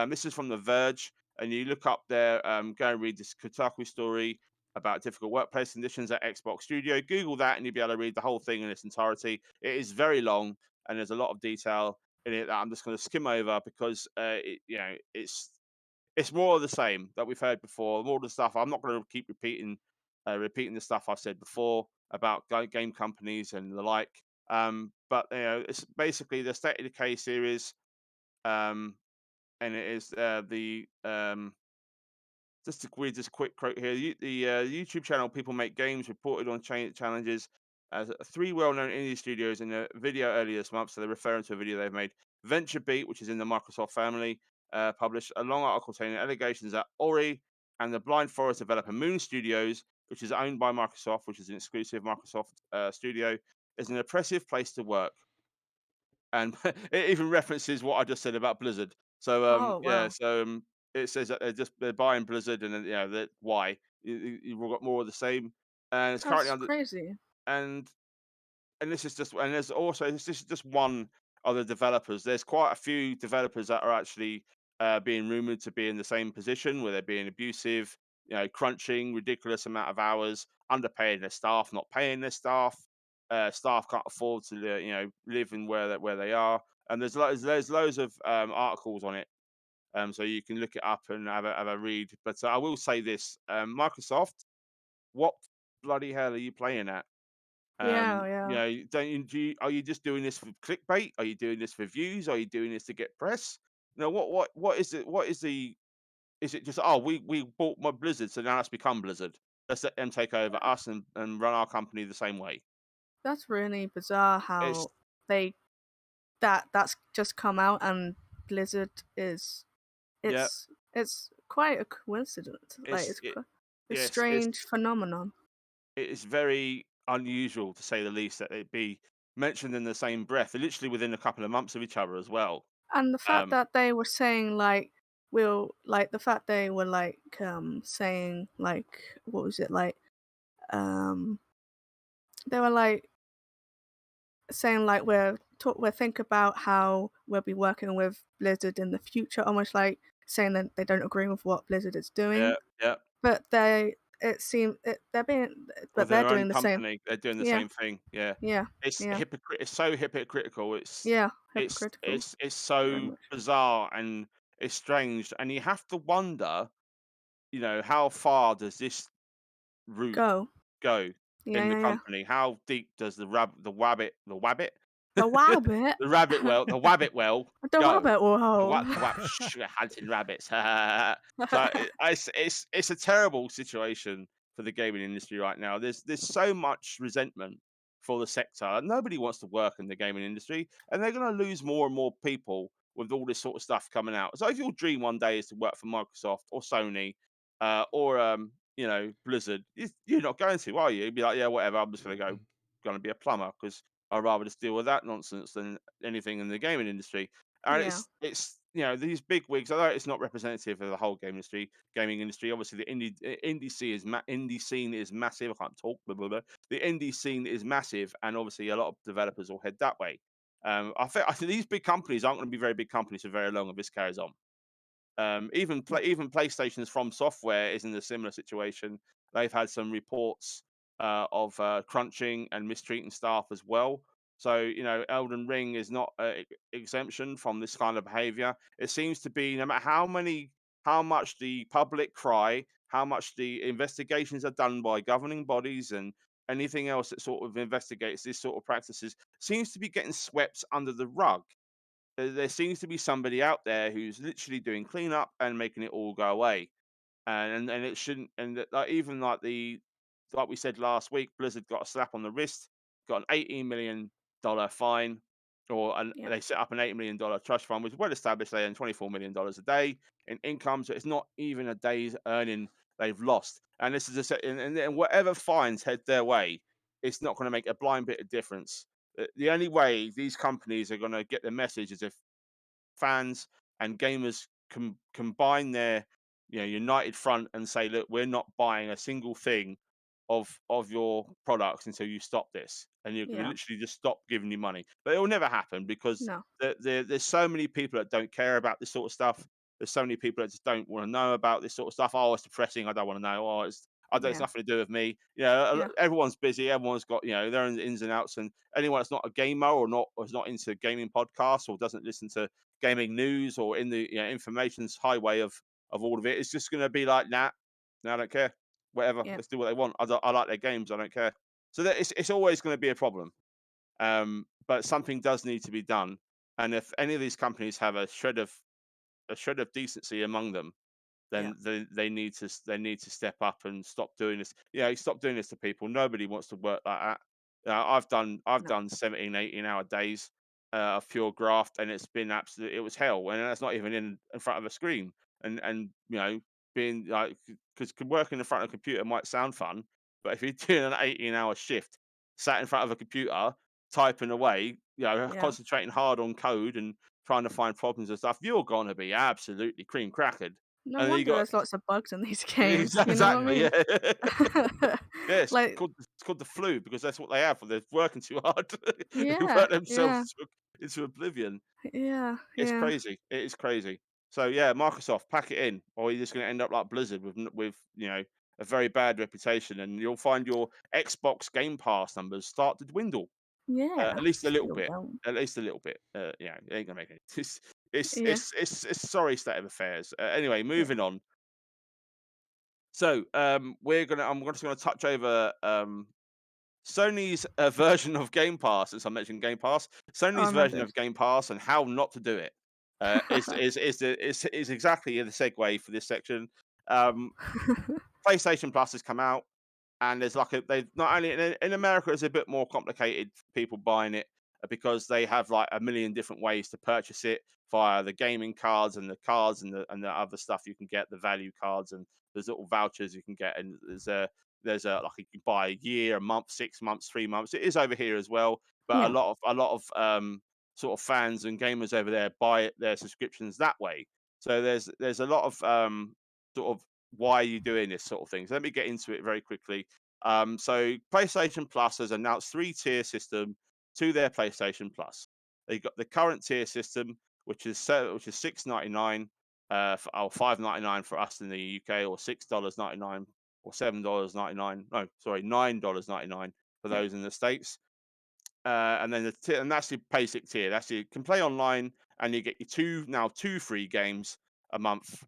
this is from The Verge, and you look up there, go and read this Kotaku story about difficult workplace conditions at Xbox Studio. Google that, and you'll be able to read the whole thing in its entirety. It is very long, and there's a lot of detail in it that I'm just going to skim over because it's more of the same that we've heard before. More of the stuff. I'm not going to keep repeating the stuff I've said before about game companies and the like. But it's basically the state of the case here is, and it is the just to read this quick quote here. The YouTube channel People Make Games reported on challenges as three well-known indie studios in a video earlier this month. So they're referring to a video they've made. VentureBeat, which is in the Microsoft family, published a long article containing allegations that Ori and the Blind Forest developer Moon Studios, which is owned by Microsoft, which is an exclusive Microsoft studio, is an oppressive place to work. And it even references what I just said about Blizzard. So Oh yeah, wow. so it says that they're buying Blizzard, and then that why you've got more of the same, and it's currently That's under crazy. and this is just and there's also this is just one of the developers. There's quite a few developers that are actually being rumored to be in the same position where they're being abusive, crunching ridiculous amount of hours, underpaying their staff, not paying their staff. Staff can't afford to live in where they are, and there's loads of articles on it. So you can look it up and have a read. But I will say this: Microsoft, what bloody hell are you playing at? Yeah, yeah. Don't are you just doing this for clickbait? Are you doing this for views? Are you doing this to get press? What is it? What is the? Is it just we bought my Blizzard, so now let's become Blizzard. Let's let them take over us and run our company the same way. That's really bizarre It's how they that's just come out, and Blizzard is yeah, it's quite a coincidence. Like it's it, a yes, strange phenomenon. it's very unusual to say the least that it be mentioned in the same breath, literally within a couple of months of each other as well. And the fact Um, that they were saying like the fact they were like saying like what was it like um they were like saying like we're think about how we'll be working with Blizzard in the future, almost like saying that they don't agree with what Blizzard is doing. yeah, yeah, But it seems they're being, Or but they're their own doing the same. company, they're doing the Yeah, same thing. Yeah, yeah, it's yeah, It's so hypocritical. yeah. Hypocritical, It's very so much. bizarre and it's strange, and you have to wonder, how far does this route Go. go Yeah, in the yeah, yeah. company? How deep does the wabbit, The wabbit. the wabbit well The go? wabbit will We're hunting rabbits. So it's a terrible situation for the gaming industry right now. There's so much resentment for the sector. Nobody wants to work in the gaming industry, and they're going to lose more and more people with all this sort of stuff coming out. So if your dream one day is to work for Microsoft or Sony, or Blizzard, you're not going to, are you? You'd be like, yeah, whatever. I'm just going to be a plumber because I'd rather just deal with that nonsense than anything in the gaming industry. And Yeah, it's these big wigs. Although it's not representative of the whole gaming industry. Obviously, the indie scene is massive. I can't talk. Blah, blah, blah. The indie scene is massive, and obviously, a lot of developers will head that way. I think these big companies aren't going to be very big companies for very long if this carries on. no, Even PlayStation's From Software is in a similar situation. They've had some reports of crunching and mistreating staff as well. So Elden Ring is not exemption from this kind of behavior. It seems to be no matter how much the public cry, how much the investigations are done by governing bodies and anything else that sort of investigates this sort of practices, seems to be getting swept under the rug. There seems to be somebody out there who's literally doing cleanup and making it all go away, and it shouldn't. And like even like we said last week, Blizzard got a slap on the wrist, got an $18 million fine, yeah, they set up an $8 million trust fund, which is well established. They earn $24 million a day in income, so it's not even a day's earning they've lost. And this is and whatever fines head their way, it's not going to make a blind bit of difference. The only way these companies are going to get the message is if fans and gamers combine their united front and say, look, we're not buying a single thing of your products until you stop this, and you're going to yeah. literally just stop giving you money. But it will never happen because No, there's so many people that don't care about this sort of stuff. There's so many people that just don't want to know about this sort of stuff. Oh, it's depressing, I don't want to know. Oh, it's yeah, nothing to do with me. yeah, Everyone's busy, everyone's got their own ins and outs, and anyone that's not a gamer or is not into gaming podcasts or doesn't listen to gaming news or in the information's highway of all of it, it's just going to be like, nah, I don't care, whatever, yeah, let's do what they want. I like their games, I don't care. So that it's always going to be a problem. But something does need to be done, and if any of these companies have a shred of decency among them, yeah. then they need to step up and stop doing this. Stop doing this to people. Nobody wants to work like that. I've No, done 17, 18 hour days of pure graft, and it's been it was hell, and that's not even in front of a screen. And being like, because working in front of a computer might sound fun, but if you're doing an 18-hour shift, sat in front of a computer, typing away, yeah. concentrating hard on code and trying to find problems and stuff, you're gonna be absolutely cream crackered. No And then you wonder got there's lots of bugs in these games. You know what I exactly, mean? yeah. Yeah, Like, it's called the flu because that's what they have. They're working too hard. They yeah, work themselves yeah, into oblivion. yeah, It's yeah, crazy. It is crazy. So yeah, Microsoft, pack it in, or you're just going to end up like Blizzard with a very bad reputation, and you'll find your Xbox Game Pass numbers start to dwindle. yeah. At least a little Slow bit. down. At least a little bit. It ain't gonna make it. Yeah, It's sorry state of affairs. Anyway, yeah. moving on. So I'm just gonna touch over Sony's version of Game Pass. Since I mentioned Game Pass, Oh, I Sony's remember version this. of Game Pass and how not to do it is exactly the segue for this section. Um, PlayStation Plus has come out, and there's like they not only in America it's a bit more complicated for people buying it because they have like a million different ways to purchase it via the gaming cards and the and the other stuff you can get, the value cards, and there's little vouchers you can get, and there's a like you can buy a year, a month, 6 months, 3 months. It is over here as well, but Yeah, a lot of sort of fans and gamers over there buy their subscriptions that way. So there's a lot of sort of why are you doing this sort of thing. So let me get into it very quickly. So PlayStation Plus has announced 3-tier system to their PlayStation Plus. They got the current tier system, which is $6.99 or $5.99 for us in the UK, or $6.99 or $7.99. No, sorry, $9.99 for Yeah. those in the States. And then and that's the basic tier. That's you can play online, and you get your two free games a month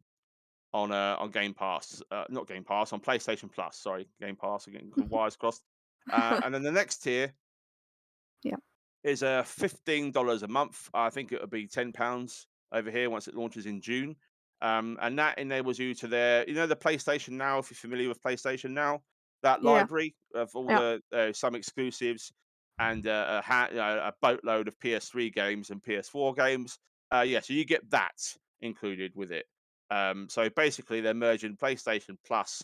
on Game Pass. Not Game Pass, on PlayStation Plus. Sorry, Game Pass. I'm getting wires crossed. And then the next tier Yeah. is $15 a month. I think it would be £10 over here once it launches in June. And that enables you to the PlayStation Now. If you're familiar with PlayStation Now, that Yeah. library of all Yeah. the some exclusives and a boatload of PS3 games and PS4 games. Yeah, so you get that included with it. So basically, they're merging PlayStation Plus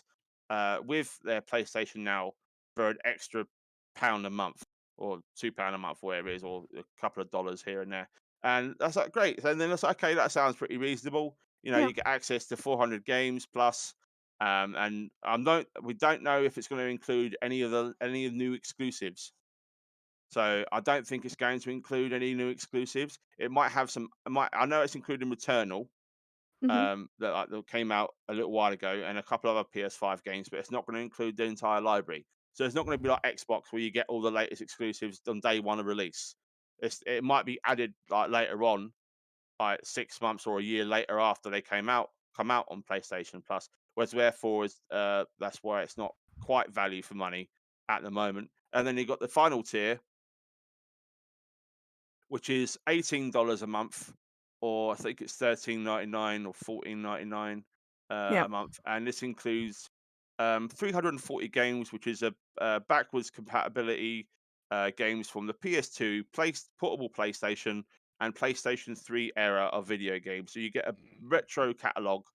with their PlayStation Now for an extra pound a month or £2 a month, whatever it is, or a couple of dollars here and there. And that's like great. And then it's like, okay, that sounds pretty reasonable. Yeah. You get access to 400 games plus. And we don't know if it's going to include any of the new exclusives. So I don't think it's going to include any new exclusives. It might have some. I know it's including Returnal, Mhm. that came out a little while ago, and a couple of other PS5 games, but it's not going to include the entire library. So it's not going to be like Xbox where you get all the latest exclusives on day one of release. It might be added like later on, like 6 months or a year later after they come out on PlayStation Plus. Whereas therefore that's why it's not quite value for money at the moment. And then you got the final tier, which is $18 a month, or I think it's $13.99 or $14.99 Yeah. a month, and this includes 340 games, which is a backwards compatibility games from the PS2, portable PlayStation, and PlayStation 3 era of video games. So you get a retro catalog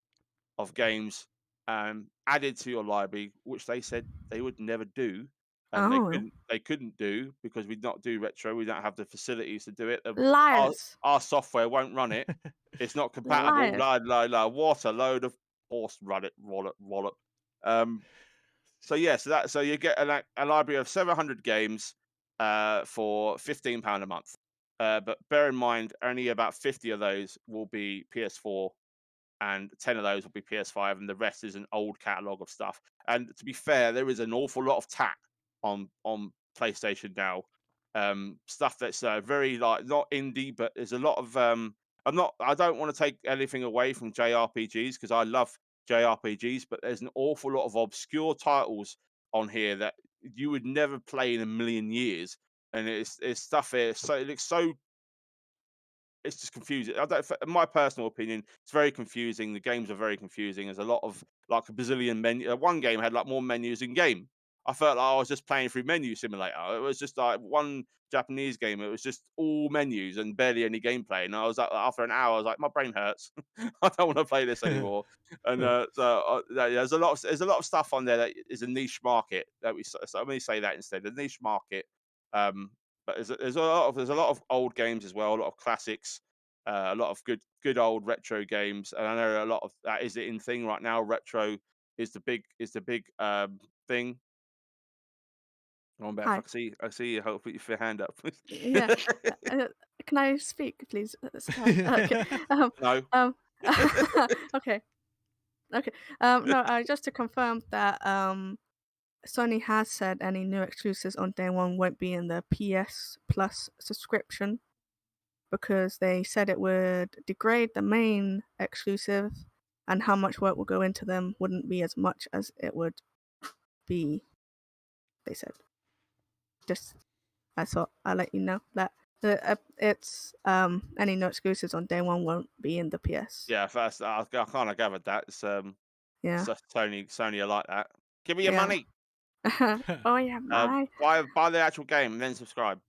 of games added to your library, which they said they would never do, and Oh. they couldn't do because we not do retro. We don't have the facilities to do it. Our Liars. our software won't run it. It's not compatible. Liars. What a load of horse run it wallop. Um, so you get a library of 700 games for £15 a month. But bear in mind, only about 50 of those will be PS4 and 10 of those will be PS5, and the rest is an old catalog of stuff. And to be fair, there is an awful lot of tack on PlayStation now. Stuff that's very like not indie, but there's a lot of I don't want to take anything away from JRPGs because I love JRPGs, but there's an awful lot of obscure titles on here that you would never play in a million years. And it's stuff here, so it looks so it's just confusing. In my personal opinion, it's very confusing. The games are very confusing. There's a lot of like a bazillion menu. One game had like more menus in game. I felt like I was just playing through Menu Simulator. It was just like one Japanese game. It was just all menus and barely any gameplay. And I was like, after an hour, I was like, my brain hurts. I don't want to play this anymore. And there's a lot of stuff on there that is a niche market. So let me say that instead, a niche market. Um, but there's a lot of old games as well, a lot of classics, a lot of good old retro games, and I know a lot of that is the in thing right now. Retro is the big thing. On Beth, Hi. I see you. Hopefully, you your hand up. Yeah. Uh, can I speak, please? Sorry. Okay. No. Um. Okay. Okay. No. Just to confirm that Sony has said any new exclusives on day one won't be in the PS Plus subscription because they said it would degrade the main exclusive, and how much work will go into them wouldn't be as much as it would be. They said. Just I thought I'd let you know that it's any no exclusives on day one won't be in the PS. Yeah, first I kind of gathered that. Yeah. So Sony are like that. Give me your Yeah. money. Oh yeah, bye. Buy the actual game and then subscribe.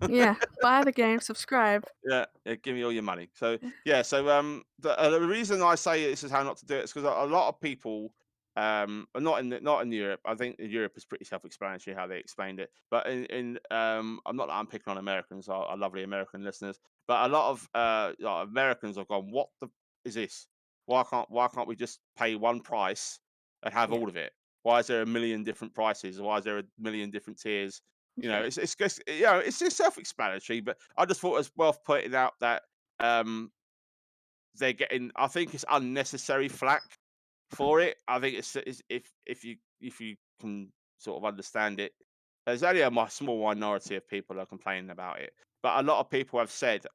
Yeah, buy the game, subscribe. Yeah, give me all your money. So yeah, the reason I say this is how not to do it is because a lot of people, are not in Europe. I think in Europe is pretty self-explanatory how they explained it. But I'm not that I'm picking on Americans, our lovely American listeners, but a lot of like Americans have gone, "What the is this? Why can't we just pay one price and have Yeah. all of it? Why is there a million different prices? Why is there a million different tiers?" Yeah. It's just it's just self-explanatory, but I just thought it was worth pointing out that they're getting. I think it's unnecessary flack for it. I think it's if you can sort of understand it, there's only a small minority of people are complaining about it. But a lot of people have said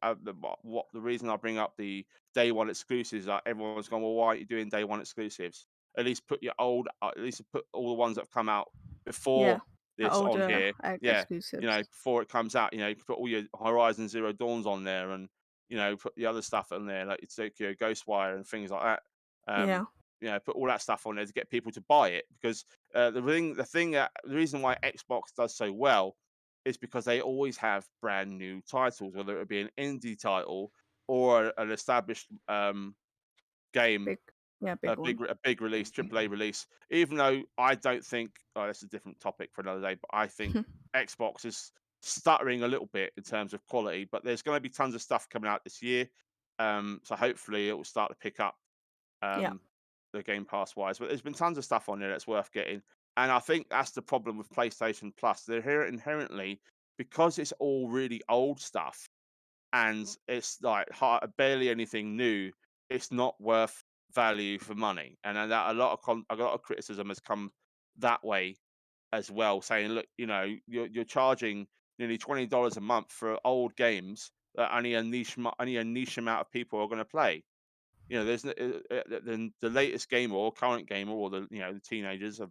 what the reason I bring up the day one exclusives are everyone's gone, well, why are you doing day one exclusives? At least put at least put all the ones that have come out Yeah, before the this on older here. Yeah, exclusives. before it comes out, you put all your Horizon Zero Dawns on there, and put the other stuff on there like your Tokyo Ghostwire and things like that. Um, Yeah, put all that stuff on there to get people to buy it because the reason why Xbox does so well is because they always have brand new titles, whether it be an indie title or an established game, big, yeah, big one. a big release, AAA release. Even though I don't think, that's a different topic for another day, but I think Xbox is stuttering a little bit in terms of quality. But there's going to be tons of stuff coming out this year, so hopefully it will start to pick up Yeah, um, the Game Pass wise. But there's been tons of stuff on there that's worth getting, and I think that's the problem with PlayStation Plus. They're here inherently because it's all really old stuff and it's like barely anything new. It's not worth value for money, and then that a lot of criticism has come that way as well, saying, look, you're charging nearly $20 a month for old games that only a niche amount of people are going to play. There's the latest gamer or current gamer or the teenagers a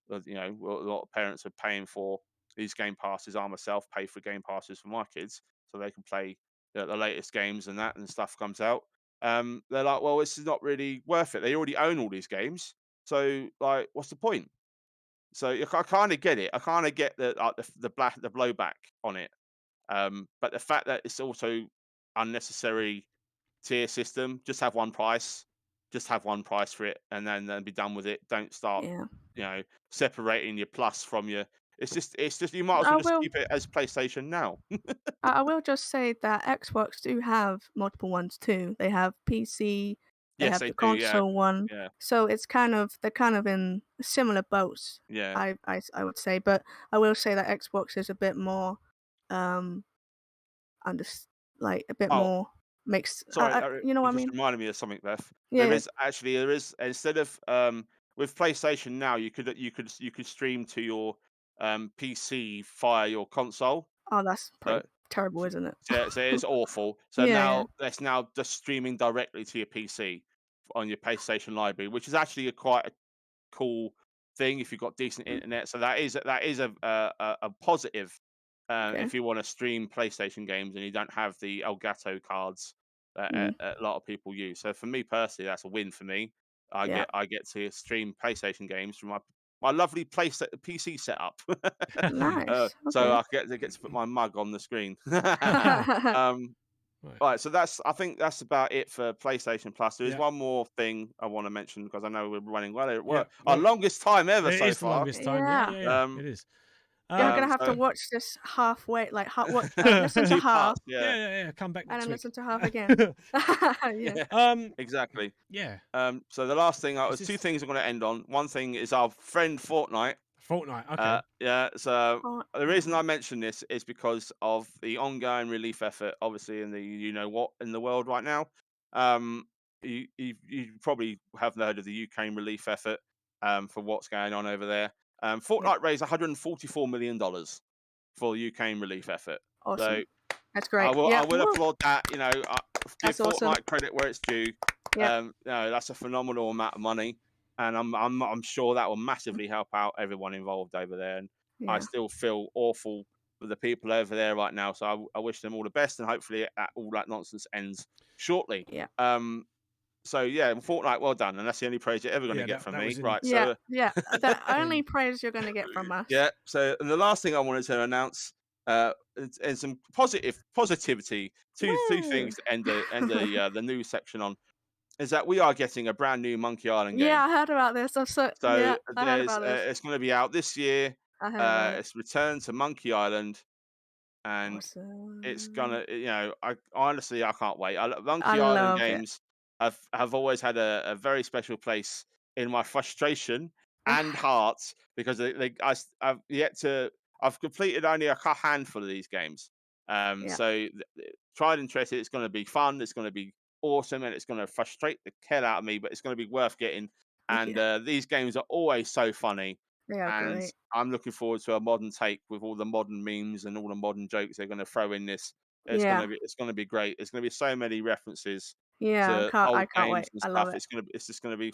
lot of parents are paying for these game passes. I myself pay for game passes for my kids so they can play the latest games and that and stuff comes out. They're like, well, this is not really worth it. They already own all these games, so like, what's the point? So I kind of get it. I kind of get the blowback on it. But the fact that it's also unnecessary tier system. Just have one price. Just have one price for it, and then be done with it. Don't start, yeah. separating your plus from your. It's just you might as I well just will. keep it as PlayStation now. I will just say that Xbox do have multiple ones too. They have PC, they Yes, have they the do. Yeah, console one. yeah, So they're kind of in similar boats. yeah. I would say, but I will say that Xbox is a bit more um under like a bit Oh, more makes sorry. you know what You I just mean? reminded me of something, Beth. Yeah, There yeah. is instead of with PlayStation now, you could stream to your PC via your console. Oh, that's So pretty terrible, isn't it? so it's awful. So Yeah, yeah. now that's now just streaming directly to your PC on your PlayStation library, which is actually quite a cool thing if you've got decent Mm, internet. So that is a positive okay. if you want to stream PlayStation games and you don't have the Elgato cards that Mm, a lot of people use. So for me personally, that's a win for me. I yeah. get I get to stream PlayStation games from my lovely PC setup. Nice. So Okay. I get to put my mug on the screen. um, Right. Right, so I think that's about it for PlayStation Plus. There is Yeah. one more thing I want to mention because I know we're running well at Yeah. work. Our longest time ever It so is the far. longest time. Yeah, Yeah. yeah, yeah. Um, It is. You're gonna have to so watch this halfway, like listen to two half parts, yeah, Yeah, yeah, yeah. Come back and next then week. listen to half again. Yeah. yeah, um, exactly. yeah. So the last thing, Is was two this things I'm going to end on. One thing is our friend Fortnite. Fortnite? Okay. Yeah, so the reason I Fortnite. mention this is because of the ongoing relief effort, obviously in the what in the world right now. Um, you probably have heard of the Ukraine relief effort for what's going on over there. Yep. Fortnite raised $144 million for the Ukraine relief effort. So Awesome. That's I great. will I Yep. will Woo. applaud that. Give That's awesome. Fortnite credit where it's due. Yep. That's a phenomenal amount of money, and I'm sure that will massively help out everyone involved over there. And I Yeah. still feel awful for the people over there right now. So I wish them all the best, and hopefully all that nonsense ends shortly. Yeah. So yeah, Fortnite, well done, and that's the only praise you're ever going to Yeah, get from that me. was in. Right. Yeah. So Yeah. The only in praise you're gonna get from us. yeah. So and the last thing I wanted to announce, and some positivity. Two Woo. things to end the news section on is that we are getting a brand new Monkey Island Yeah, game. I heard about this. So I heard about this. it's going to be out this year. I heard about it. It's Return to Monkey Island, and it's Awesome. gonna, I honestly I can't wait. I Monkey Island love it. games have always had a very special place in my frustration and heart because I've completed only a handful of these games. Yeah. So tried and tested. It's going to be fun. It's going to be awesome, and it's going to frustrate the hell out of me, but it's going to be worth getting. And Yeah. these games are always so funny. They are and great. I'm looking forward to a modern take with all the modern memes and all the modern jokes they're going to throw in this. Yeah. It's gonna be great. There's gonna be so many references Yeah. to I old can't games wait. and I love stuff. it. It's just gonna be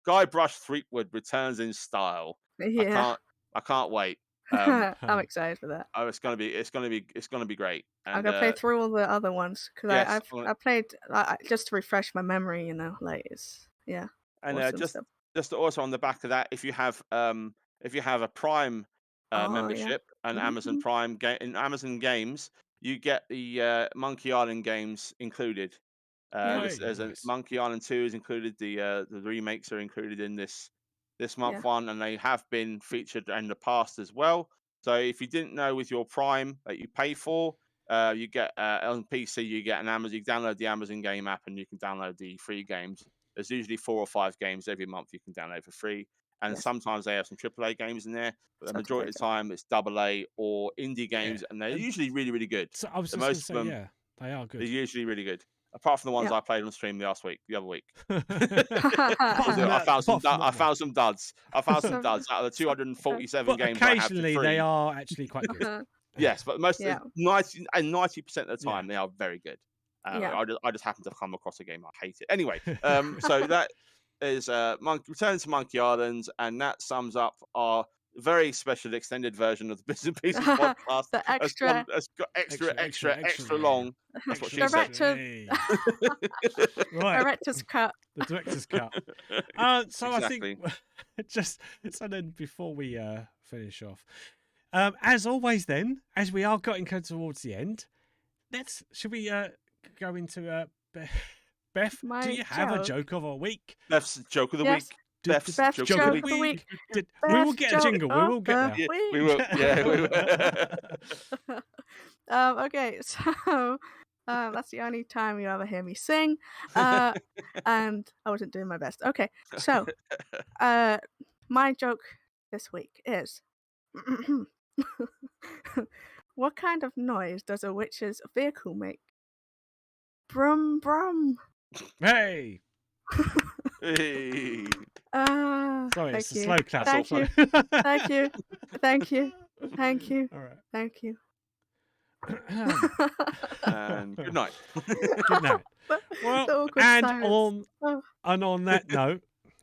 Guybrush Threepwood returns in style. Yeah. I can't wait. I'm excited for that. Oh, it's gonna be great. I'm And gonna play through all the other ones because yes, I played just to refresh my memory. You know, like it's and awesome stuff. just also on the back of that, if you have a Prime Oh yeah. membership and Amazon Mhm. Prime in Amazon Games, you get the Monkey Island games included. Yeah. There's a Nice. Monkey Island 2 is included. The remakes are included in this month Yeah. one, and they have been featured in the past as well. So if you didn't know, with your Prime that you pay for, you get on PC you get an Amazon. You download the Amazon Game app, and you can download the free games. There's usually 4 or 5 games every month you can download for free, and Yes. sometimes they have some AAA games in there. But the Such a majority great of the time, it's AA or indie Yeah. games, and they're And usually really, really good. so I was The just going most to of say, them, yeah, they are they're good. usually really good. Apart from the ones Yeah. I played on stream the other week. Apart from that, I found one. some duds. I found some Some- duds out of the some- 247 But games I have for occasionally they free. are actually quite good. Yes, but most Yeah. 90% of the Yeah. time they are very good. Yeah. I just happen to come across a game I hate it. Anyway, so that is Return to Monkey Island, and that sums up our very special extended version of the Bits and Pieces podcast. The extra It's got extra yeah. long. That's what she said. Director- Right. director's cut. The director's cut. So Exactly. I think just so then before we finish off, as always, then as we are getting towards the end, should we go into Beth? My do you have a joke. joke of a week? Beth's joke of the Yes. week. Beth's Beth's joke joke of of the week. We Beth's will get a joke jingle. We of will get there. the week. We will. Yeah, we will. Okay, so that's the only time you ever hear me sing, and I wasn't doing my best. Okay, so my joke this week is, what kind of noise does a witch's vehicle make? Brum brum. Hey. Hey. Sorry, Thank it's a you. slow clap. Thank you. Thank you. Thank you. Thank you. All right. Thank you. And good night. Good night. Well, The awkward and silence. on that note,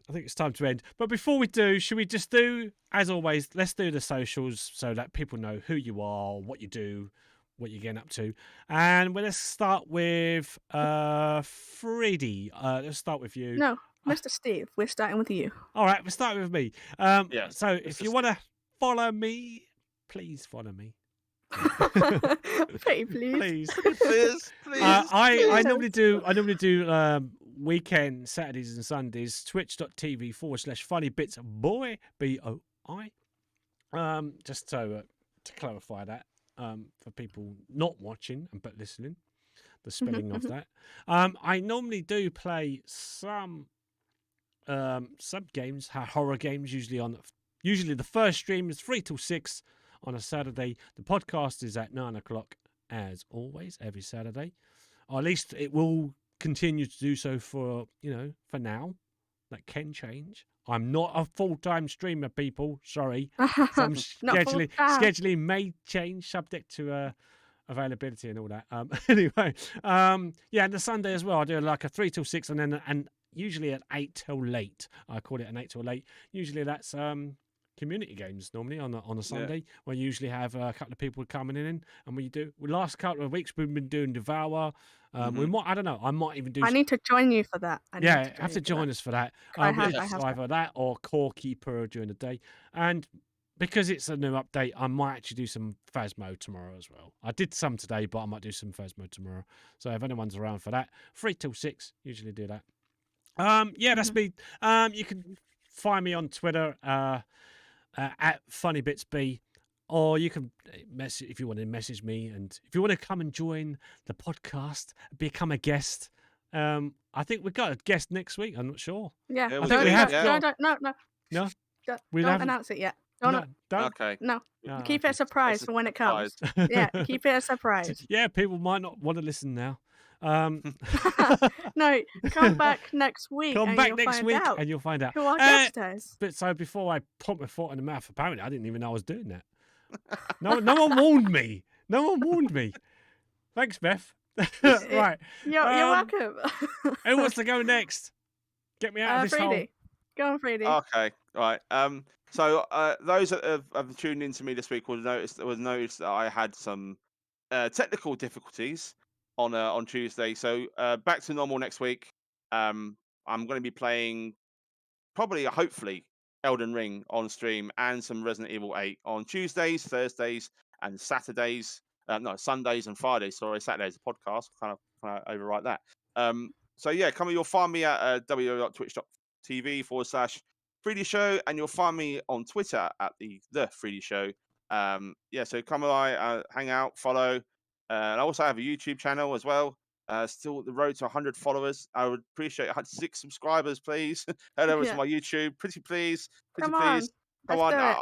I think it's time to end. But before we do, should we just do, as always, let's do the socials so that people know who you are, what you do, what you're getting up to. And let's start with Freddie. Let's start with you. No, Mr. Steve, we're starting with you. All right, we're starting with me. Yes, so if you want to follow me, please follow me. Pretty please. Please. I normally do weekend Saturdays and Sundays, twitch.tv/Funnybitsboi, BOI. Just to clarify that for people not watching but listening, the spelling of that. I normally do play some games, horror games, usually the first stream is 3 till 6 on a Saturday. The podcast is at 9 o'clock as always every Saturday, or at least it will continue to do so for now. That can change. I'm not a full-time streamer, people. Sorry. Some scheduling may change subject to availability and all that. Anyway, and the Sunday as well. I do like a 3 till 6 and usually at 8 till late. I call it an 8 till late. Usually that's community games normally on a Sunday, where you usually have a couple of people coming in, and the last couple of weeks we've been doing Devour. We might, I don't know, I might even do. I need to join you for that. Have to join us for that. I have either that or Core Keeper during the day, and because it's a new update, I might actually do some Phasmo tomorrow as well. I did some today, but I might do some Phasmo tomorrow. So if anyone's around for that, 3 till 6, usually do that. That's me. You can find me on Twitter. At Funnybitsboi, or you can message if you want to message me, and if you want to come and join the podcast, become a guest. I think we've got a guest next week. I'm not sure. Yeah, Yeah, I think we have. No. We Don't haven't announce it yet. Don't. Okay. No. Oh, Keep it a surprise for when it comes. Surprise. Yeah, keep it a surprise. Yeah, people might not want to listen now. No, come back next week. Come and back you'll next find week out and you'll find out. who our guest is. But so before I put my foot in the mouth, apparently I didn't even know I was doing that. No one warned me. No one warned me. Thanks, Beth. Right. You're welcome. Who wants to go next? Get me out of this hole. Freedy. Go on, Freedy. Okay, right. So those that have tuned in to me this week will notice that I had some technical difficulties on Tuesday. So back to normal next week. I'm going to be playing hopefully Elden Ring on stream and some Resident Evil 8 on Tuesdays, Thursdays, and Saturdays. No, Sundays and Fridays. Sorry, Saturday's a podcast. Kind of overwrite that. So yeah, you'll find me at www.twitch.tv/Freeddyshow, and you'll find me on Twitter at the Freeddyshow. Yeah, so come by, hang out, follow. And I also have a YouTube channel as well. Still the road to 100 followers. I would appreciate 6 subscribers, please. Head over to my YouTube, pretty please. Come on. Come Let's on. do it.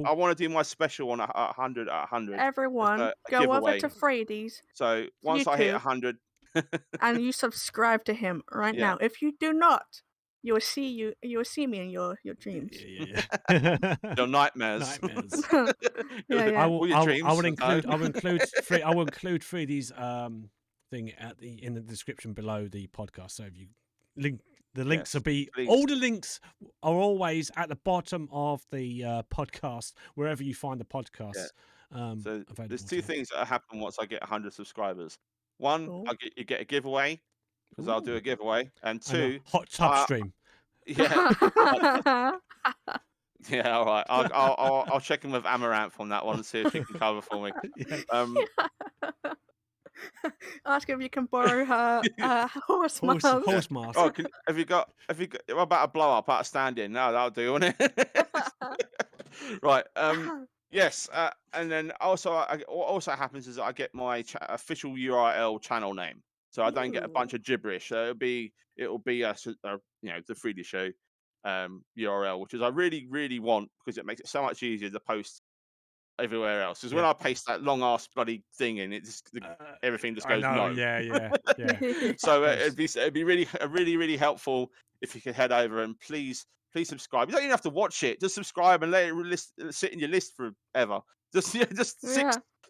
I want to do my special on 100 at 100. Everyone, go over to Freedy's. So once I hit 100, and you subscribe to him right now. If you do not, you will see me in your dreams. Your nightmares. Yeah. I will include Freedy's thing in the description below the podcast. So if you link. The links all the links are always at the bottom of the podcast, wherever you find the podcast. Yeah. So there's 2 things that happen once I get 100 subscribers. One, you get a giveaway, because I'll do a giveaway, and 2, hot tub stream. Yeah. Yeah, all right. I'll check in with Amaranth on that one and see if she can cover for me. Ask if you can borrow her horse mask. Horse mask. Oh, have you got about a blow up out of standing? No, that'll do, won't it? Right. Yes. And then also, what also happens is that I get my official URL channel name, so I don't get a bunch of gibberish. So it'll be the Freeddyshow URL, which is I really, really want, because it makes it so much easier to post everywhere else. Because when I paste that long ass bloody thing in, it just everything just goes no. Yeah. So it'd be really helpful if you could head over and please subscribe. You don't even have to watch it. Just subscribe and let it sit in your list forever. Just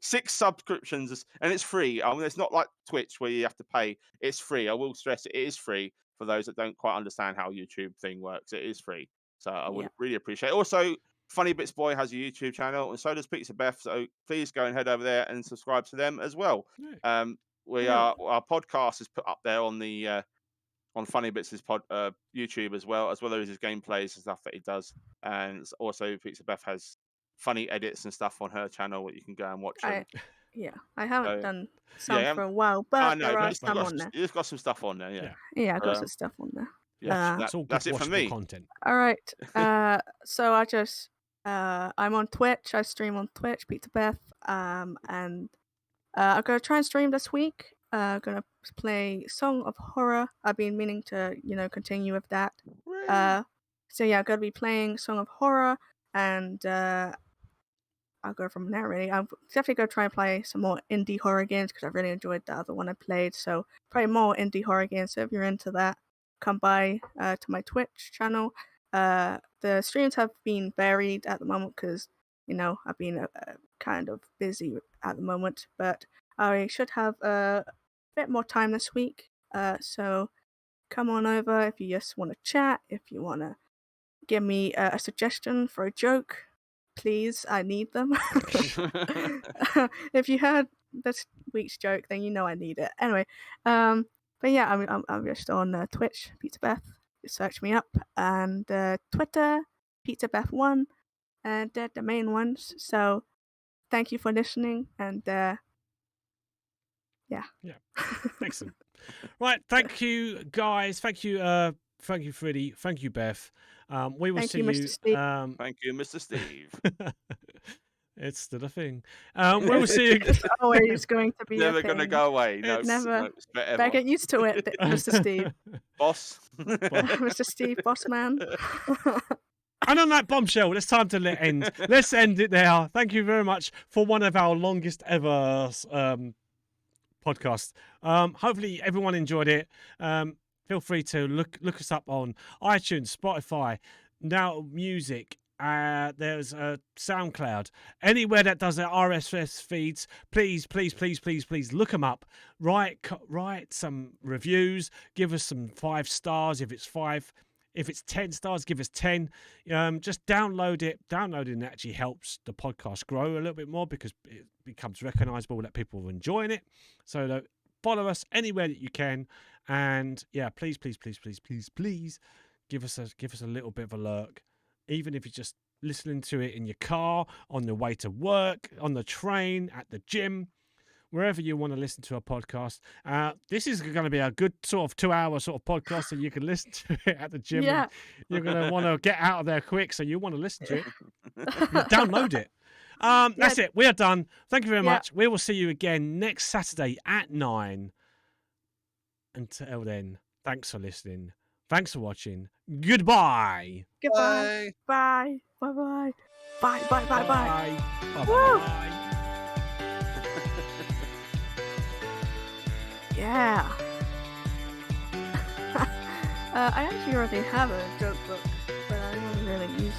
6 subscriptions, and it's free. I mean, it's not like Twitch where you have to pay. It's free. I will stress it is free for those that don't quite understand how YouTube thing works. It is free. So I would really appreciate it. Also, Funnybitsboi has a YouTube channel, and so does PizzaBeth. So please go and head over there and subscribe to them as well. Our podcast is put up there on the on Funnybits' YouTube as well as his gameplays and stuff that he does. And also PizzaBeth has funny edits and stuff on her channel that you can go and watch. I haven't done some for a while, but there are some on there. You've got some stuff on there, Yeah, I got some stuff on there. Yeah, that's it for me. Content. All right. So I just I'm on Twitch. I stream on Twitch, PizzaBeth. And I'm gonna try and stream this week. Gonna play Song of Horror. I've been meaning to, continue with that. So yeah, I'm gonna be playing Song of Horror, and I'll go from there. Really, I'm definitely gonna try and play some more indie horror games because I really enjoyed the other one I played. So probably more indie horror games. So if you're into that, come by to my Twitch channel. The streams have been varied at the moment because I've been kind of busy at the moment, but I should have a bit more time this week. So come on over if you just want to chat, if you want to give me a suggestion for a joke, please. I need them. If you heard this week's joke, then I need it. Anyway, but yeah, I'm just on Twitch, PizzaBeth. Search me up, and Twitter, PizzaBeth1, and they're the main ones. So thank you for listening, and yeah. Excellent. Right, thank you guys. Thank you, Freddie. Thank you, Beth. We will see you. Mr. Steve. Thank you, Mr. Steve. It's still a thing. We will see you. It's always going to be never going to go away. No, never. Better get used to it, Mr. Steve. Boss. Mr. Steve, boss man. And on that bombshell, it's time to end. Let's end it there. Thank you very much for one of our longest ever podcast. Hopefully everyone enjoyed it. Feel free to look us up on iTunes, Spotify, Now Music. There's a SoundCloud, anywhere that does their RSS feeds. Please look them up. Write some reviews. Give us some 5 stars if it's 5. If it's 10 stars, give us 10. Just download it. Downloading actually helps the podcast grow a little bit more because it becomes recognisable that people are enjoying it. So follow us anywhere that you can, and yeah, please give us a little bit of a lurk, even if you're just listening to it in your car, on the way to work, on the train, at the gym. Wherever you want to listen to a podcast. This is going to be a good sort of 2-hour sort of podcast, so you can listen to it at the gym. Yeah. You're going to want to get out of there quick, so you want to listen to it. Download it. That's it. We are done. Thank you very much. We will see you again next Saturday at 9. Until then, thanks for listening. Thanks for watching. Goodbye. Goodbye. Bye. Bye. Bye. Bye. Bye. Bye. Bye. Yeah. I actually already have a joke book, but I don't really use